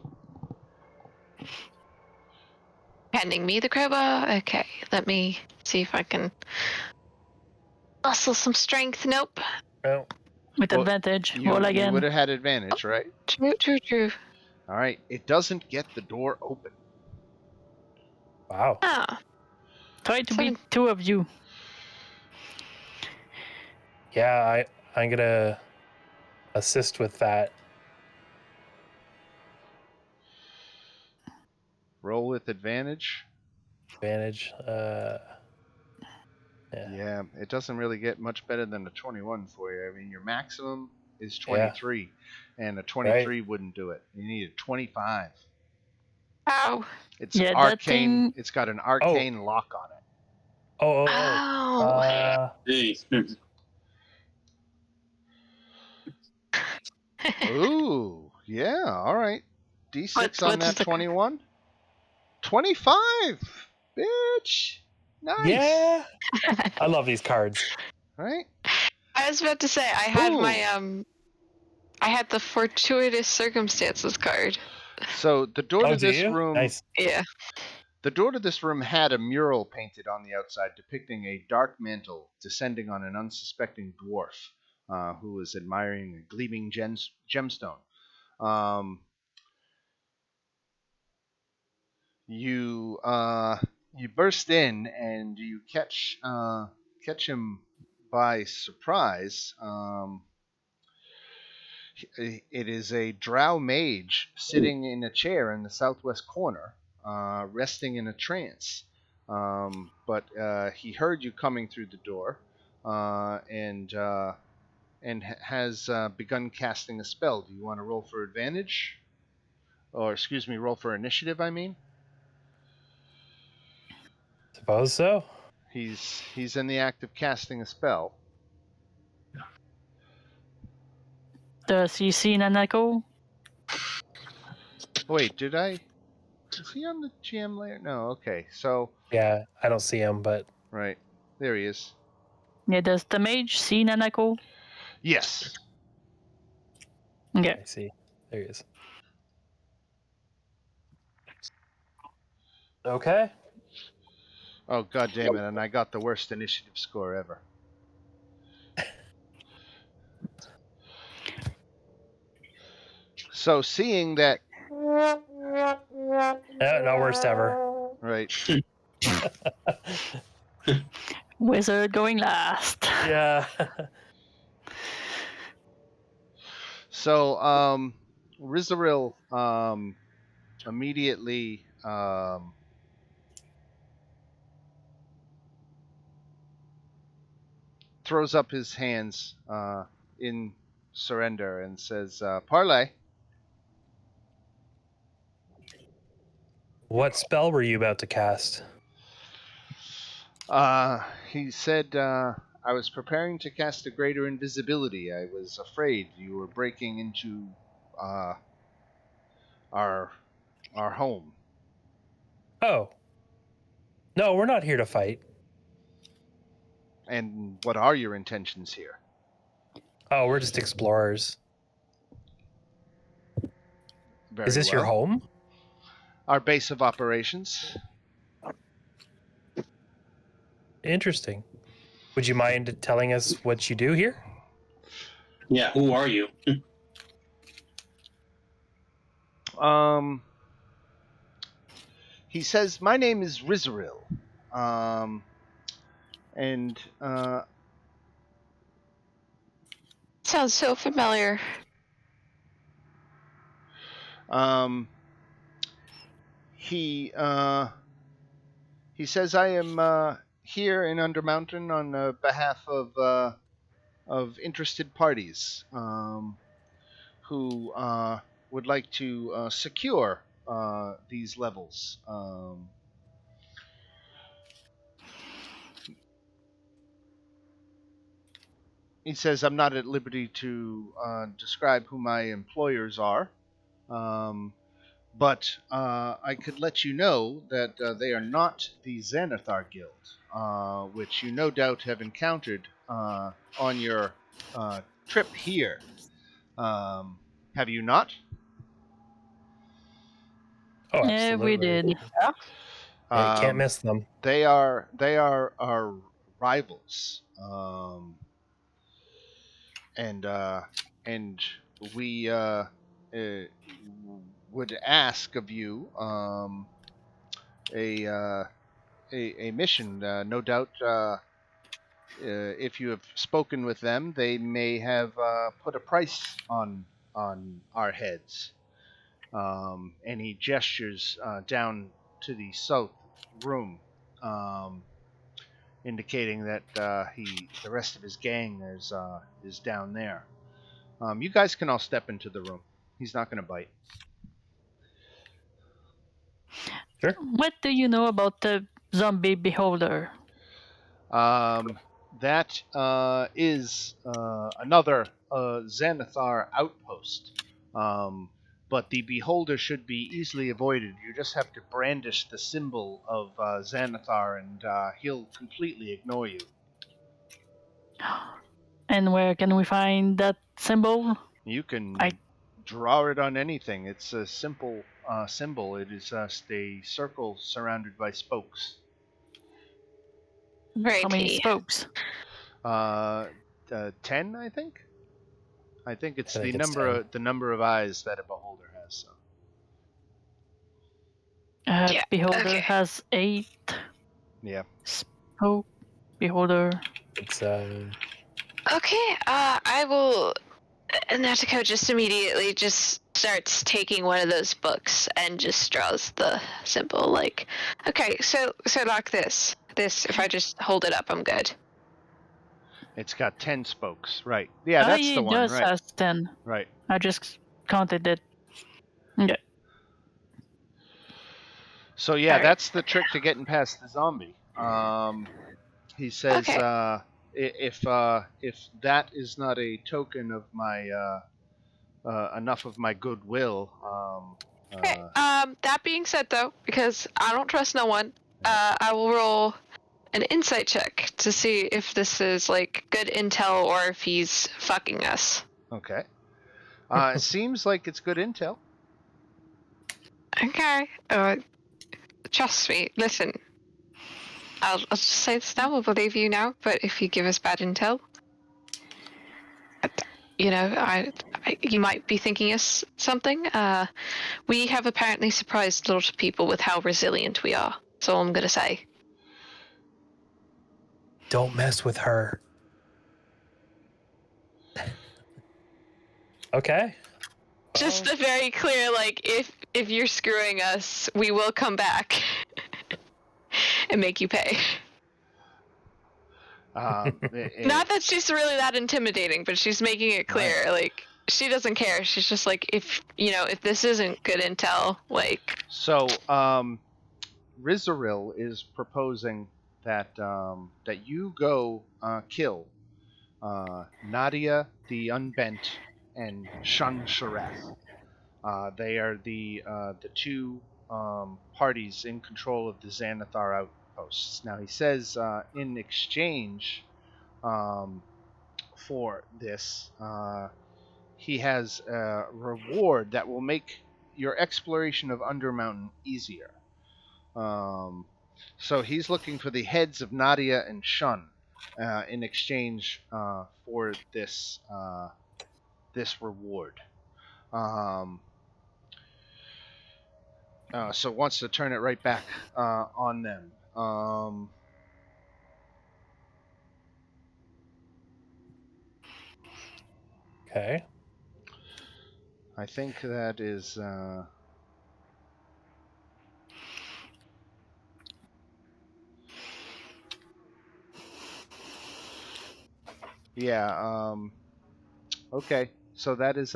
Handing me the crowbar. Okay, let me see if I can muscle some strength. Nope. no? With Well, advantage. You Roll again. would have had advantage, right? True. All right. It doesn't get the door open. Wow. Ah, Try to beat two of you. Yeah, I'm gonna assist with that. Roll with advantage. Advantage. Yeah, it doesn't really get much better than a 21 for you. I mean, your maximum is 23, and a 23 wouldn't do it. You need a 25. Ow. It's arcane. Thing... It's got an arcane lock on it. Ooh, yeah, all right. D6 on that 21. 25, bitch. Nice. Yeah. I love these cards. Right? I was about to say I had I had the fortuitous circumstances card. So the door to this room. Nice. Yeah. The door to this room had a mural painted on the outside depicting a dark mantle descending on an unsuspecting dwarf who was admiring a gleaming gemstone. You burst in and you catch him by surprise. It is a drow mage sitting in a chair in the southwest corner, resting in a trance. But he heard you coming through the door, and has begun casting a spell. Do you want to roll for advantage, or excuse me, roll for initiative? I mean, Suppose so. He's in the act of casting a spell. Does he see Nanako? Wait, did I? Is he on the GM layer? No. Okay, so yeah, I don't see him, but right there he is. Yeah, does the mage see Nanako? Yes. Okay. I see. There he is. Okay. Oh, god damn it, and I got the worst initiative score ever. So seeing that... No worst ever. Right. Wizard going last. Yeah. So, Rizaril immediately throws up his hands in surrender and says, "Parlay." What spell were you about to cast? He said, "I was preparing to cast a greater invisibility. I was afraid you were breaking into our home." Oh. No, we're not here to fight. "And what are your intentions here?" Oh, we're just explorers. "Very Is this well. your home?" "Our base of operations." Interesting. Would you mind telling us what you do here? Yeah, who are you? He says, "My name is Rizaril. And Sounds so familiar. He says, I am here in Undermountain on behalf of interested parties who would like to secure these levels. He says, I'm not at liberty to describe who my employers are. But I could let you know that they are not the Xanathar Guild, which you no doubt have encountered on your trip here. Have you not?" Oh, Yeah, we absolutely. did. Yeah, you can't miss them. They are our rivals, and we would ask of you a, uh, a mission. No doubt, if you have spoken with them, they may have put a price on our heads. And he gestures down to the south room, indicating that the rest of his gang is down there. You guys can all step into the room. He's not going to bite. Sure. What do you know about the zombie beholder? That is another Xanathar outpost. But the beholder should be easily avoided. You just have to brandish the symbol of Xanathar, and he'll completely ignore you. And where can we find that symbol? You can draw it on anything. It's a simple symbol. It is just a circle surrounded by spokes. Very How many T. spokes? 10, I think. I think it's I think the it's number 10. of, the number of eyes that a beholder has. So. Yeah, Beholder okay. has 8. Yeah. Spoke. Beholder. It's Okay, I will. Natsuko just immediately just starts taking one of those books and just draws the symbol. Like, okay, so like this. If I just hold it up, I'm good. It's got 10 spokes. Right. Yeah, that's the It one. just Right. has 10. Right. I just counted it. Okay. So yeah, All right. that's the trick to getting past the zombie. He says, Okay. if that is not a token of my enough of my goodwill. Okay. That being said, though, because I don't trust no one, I will roll an insight check to see if this is like good intel or if he's fucking us. Okay. It seems like it's good intel. Okay. Trust me. Listen. I'll just say this now. We'll believe you now. But if you give us bad intel, you know, you might be thinking us something. We have apparently surprised a lot of people with how resilient we are. That's all I'm gonna say. Don't mess with her. Okay. Just a very clear, like, if you're screwing us, we will come back and make you pay. Not that she's really that intimidating, but she's making it clear, like, she doesn't care. She's just like, if this isn't good intel, like. So, Rizaril is proposing that that you go kill Nadia the Unbent and Shun Shareth. They are the two parties in control of the Xanathar outposts. Now he says in exchange for this, he has a reward that will make your exploration of Undermountain easier. So he's looking for the heads of Nadia and Shun in exchange for this this reward. So wants to turn it right back on them. Okay. I think that is. Yeah. Okay. So that is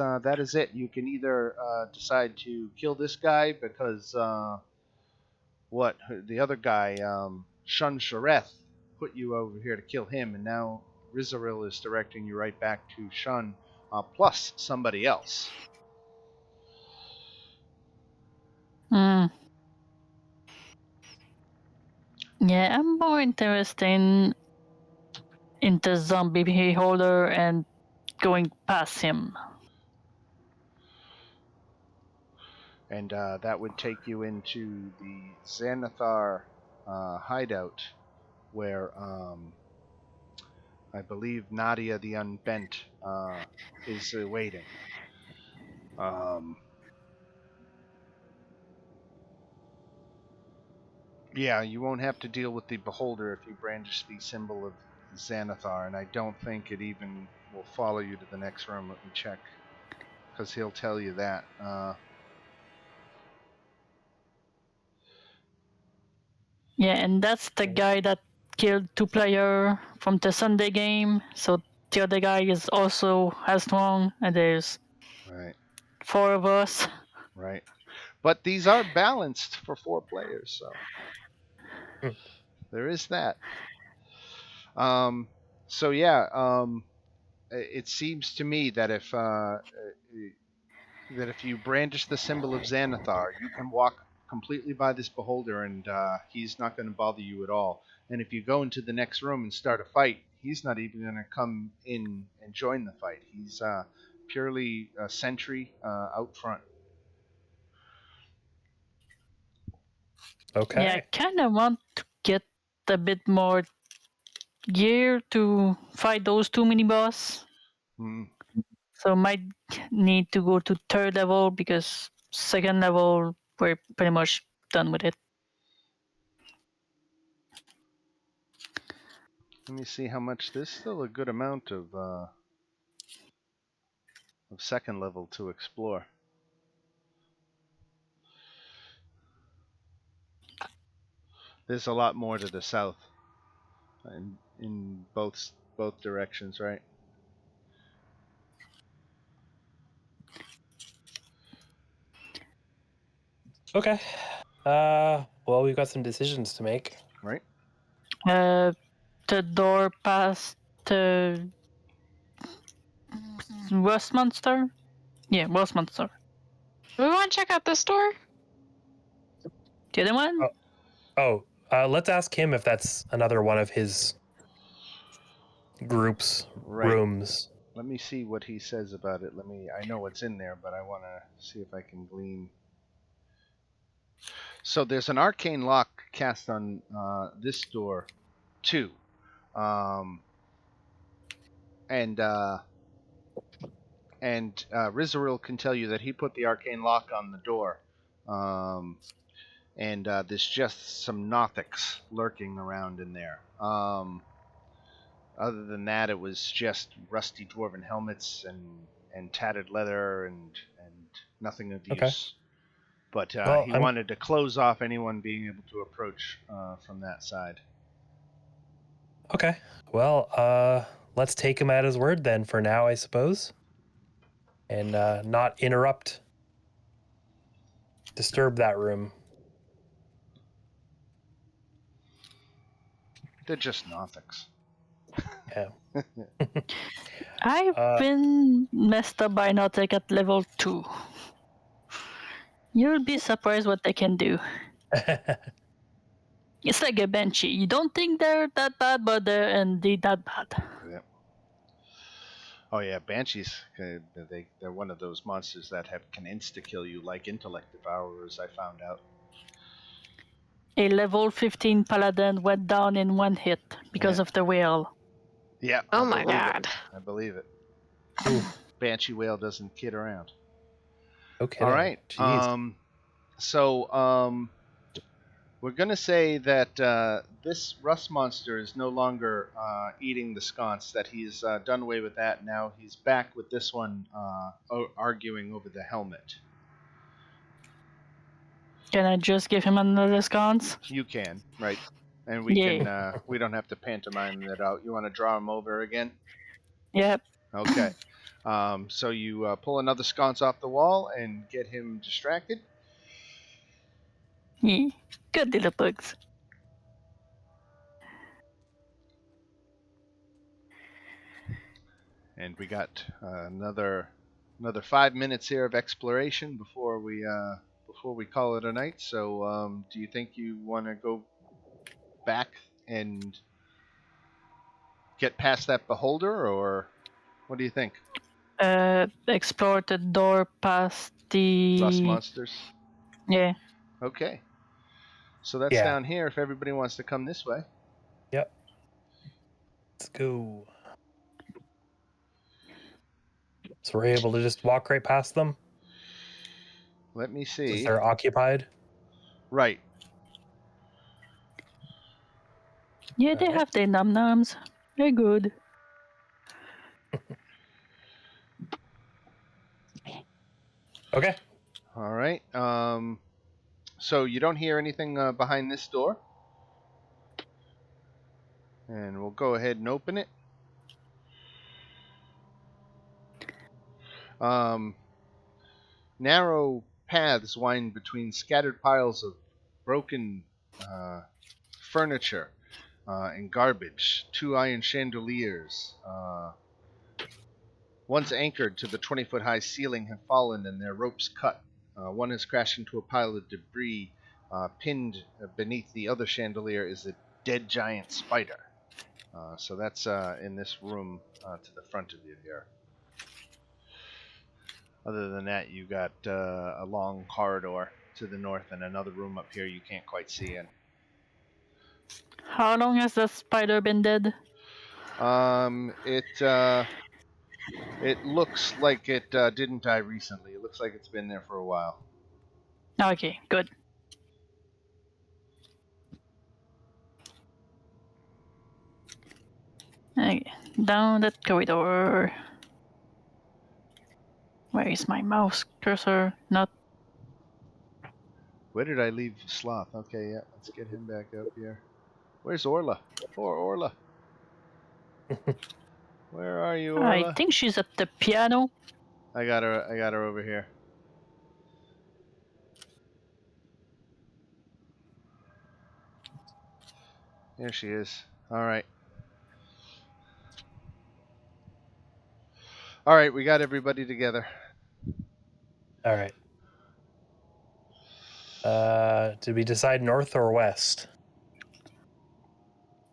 it. You can either decide to kill this guy because the other guy, Shun Shareth, put you over here to kill him, and now Rizaril is directing you right back to Shun, plus somebody else. Yeah, I'm more interested in the zombie beholder and going past him. And that would take you into the Xanathar hideout, where I believe Nadia the Unbent is waiting. Yeah, you won't have to deal with the Beholder if you brandish the symbol of Xanathar, and I don't think it even will follow you to the next room. Let me check, because he'll tell you that. Yeah, and that's the guy that killed 2-player from the Sunday game. So the other guy is also as strong, and there's 4 of us. Right. But these are balanced for 4 players, so there is that. So yeah, it seems to me that if you brandish the symbol of Xanathar, you can walk completely by this beholder, and he's not going to bother you at all. And if you go into the next room and start a fight, he's not even going to come in and join the fight. He's purely a sentry out front. Okay. Yeah, I kind of want to get a bit more gear to fight those 2 mini boss. So might need to go to 3rd level because 2nd level we're pretty much done with it. Let me see how much. There's still a good amount of 2nd level to explore. There's a lot more to the south, in both directions, right? Okay. Well, we've got some decisions to make. Right. The door past the Westminster? Yeah, Westminster. Do we want to check out this door? The other one? Oh, let's ask him if that's another one of his group's rooms. Let me see what he says about it. I know what's in there, but I want to see if I can glean. So there's an arcane lock cast on this door, too. And Rizaril can tell you that he put the arcane lock on the door. And there's just some Nothics lurking around in there. Other than that, it was just rusty dwarven helmets and tattered leather and nothing of use. But he wanted to close off anyone being able to approach from that side. Okay. Well, let's take him at his word then for now, I suppose. And not disturb that room. They're just Nothics. Yeah. I've been messed up by Nothic at level 2. You'll be surprised what they can do. It's like a Banshee. You don't think they're that bad, but they're indeed that bad. Yeah. Oh yeah, Banshees. They're one of those monsters that can insta-kill you like Intellect Devourers, I found out. A level 15 paladin went down in one hit because of the whale. Yeah. Oh my god. I believe it. Banshee whale doesn't kid around. Okay. All right. Jeez. So we're gonna say that this rust monster is no longer eating the sconce. That he's done away with that. Now he's back with this one arguing over the helmet. Can I just give him another sconce? You can, right? And we can. We don't have to pantomime that out. You want to draw him over again? Yep. Okay. So you pull another sconce off the wall and get him distracted. Yeah. Good little bugs. And we got another 5 minutes here of exploration before we call it a night. So do you think you want to go back and get past that beholder, or what do you think? Explore the door past the Rust monsters. Yeah. Okay. So that's down here. If everybody wants to come this way. Yep. Let's go. So we're able to just walk right past them? Let me see. Because they're occupied? Right. Yeah, they have their num-nums. They're good. Okay. All right. So you don't hear anything behind this door. And we'll go ahead and open it. Narrow paths wind between scattered piles of broken furniture and garbage. 2 iron chandeliers, once anchored to the 20-foot high ceiling, have fallen and their ropes cut. One has crashed into a pile of debris. Pinned beneath the other chandelier is a dead giant spider. So that's in this room to the front of you here. Other than that, you got a long corridor to the north and another room up here you can't quite see in. How long has the spider been dead? It looks like it didn't die recently. It looks like it's been there for a while. Okay, good. Okay, down that corridor. Where is my mouse cursor? Not. Where did I leave Sloth? Okay, yeah, let's get him back up here. Where's Orla? Poor Orla. Where are you, Orla? I think she's at the piano. I got her over here. There she is. All right. All right, we got everybody together. All right. Did we decide north or west?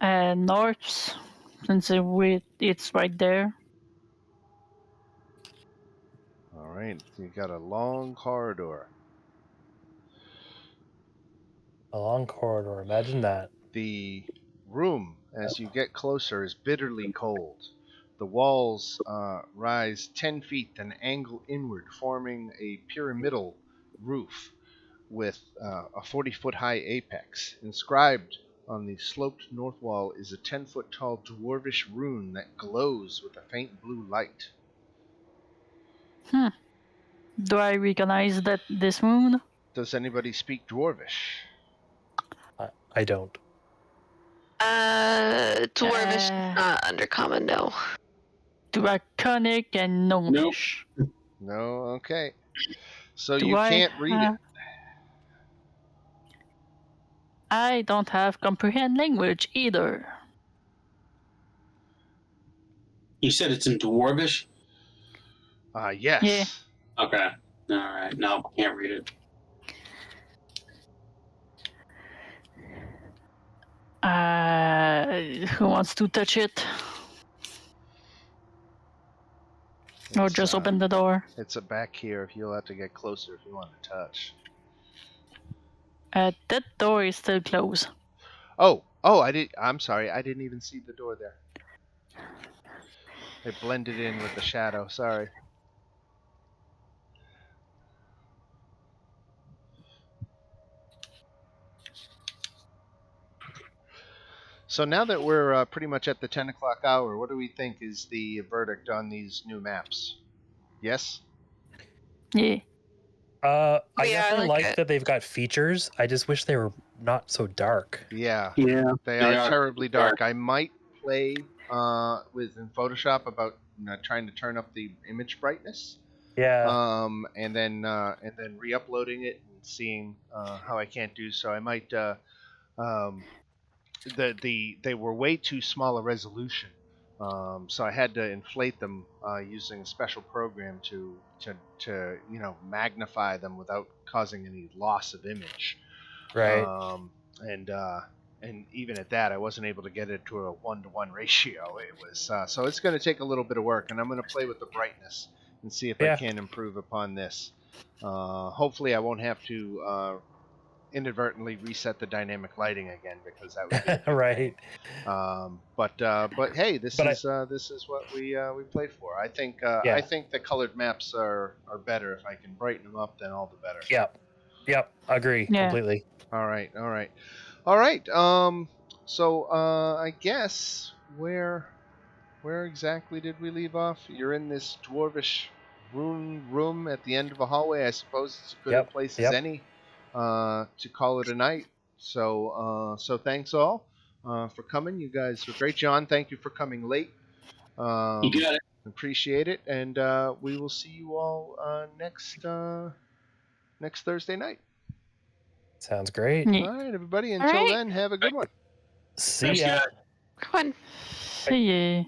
North, since it's right there. All right, you got a long corridor. A long corridor. Imagine that. The room, as you get closer, is bitterly cold. The walls rise 10 feet and angle inward, forming a pyramidal roof with a 40-foot high apex. Inscribed on the sloped north wall is a 10-foot tall dwarvish rune that glows with a faint blue light. Do I recognize this rune? Does anybody speak dwarvish? I don't. Dwarvish, not undercommon, no. Draconic and gnomish. Nope. No? Okay. So Do you I can't read it. I don't have comprehend language either. You said it's in Dwarvish? Yes. Yeah. Okay. All right. No, can't read it. Who wants to touch it? Or just open the door? It's back here. You'll have to get closer if you want to touch. That door is still closed. I'm sorry. I didn't even see the door there. It blended in with the shadow. Sorry. So now that we're pretty much at the 10 o'clock hour, what do we think is the verdict on these new maps? Yes? Yeah. I definitely like like that they've got features. I just wish they were not so dark. Yeah. Yeah. They are terribly dark. I might play in Photoshop about trying to turn up the image brightness. Yeah. And then re-uploading it and seeing how I can't do so. I might they were way too small a resolution, so I had to inflate them using a special program to magnify them without causing any loss of image. Right. And even at that, I wasn't able to get it to a 1-to-1 ratio. It was so it's going to take a little bit of work, and I'm going to play with the brightness and see if I can improve upon this. Hopefully, I won't have to inadvertently reset the dynamic lighting again, because that would be a big right. thing. But hey, this is what we played for. I think the colored maps are better. If I can brighten them up, then all the better. Yep. Agree completely. All right. So I guess where exactly did we leave off? You're in this dwarvish room at the end of a hallway. I suppose it's as good a place as any to call it a night. So thanks all for coming. You guys were great. John, thank you for coming late. You got it. Appreciate it, and we will see you all next Thursday night. Sounds great. All right, everybody. Until then, have a good one. See ya. Good one. See ya.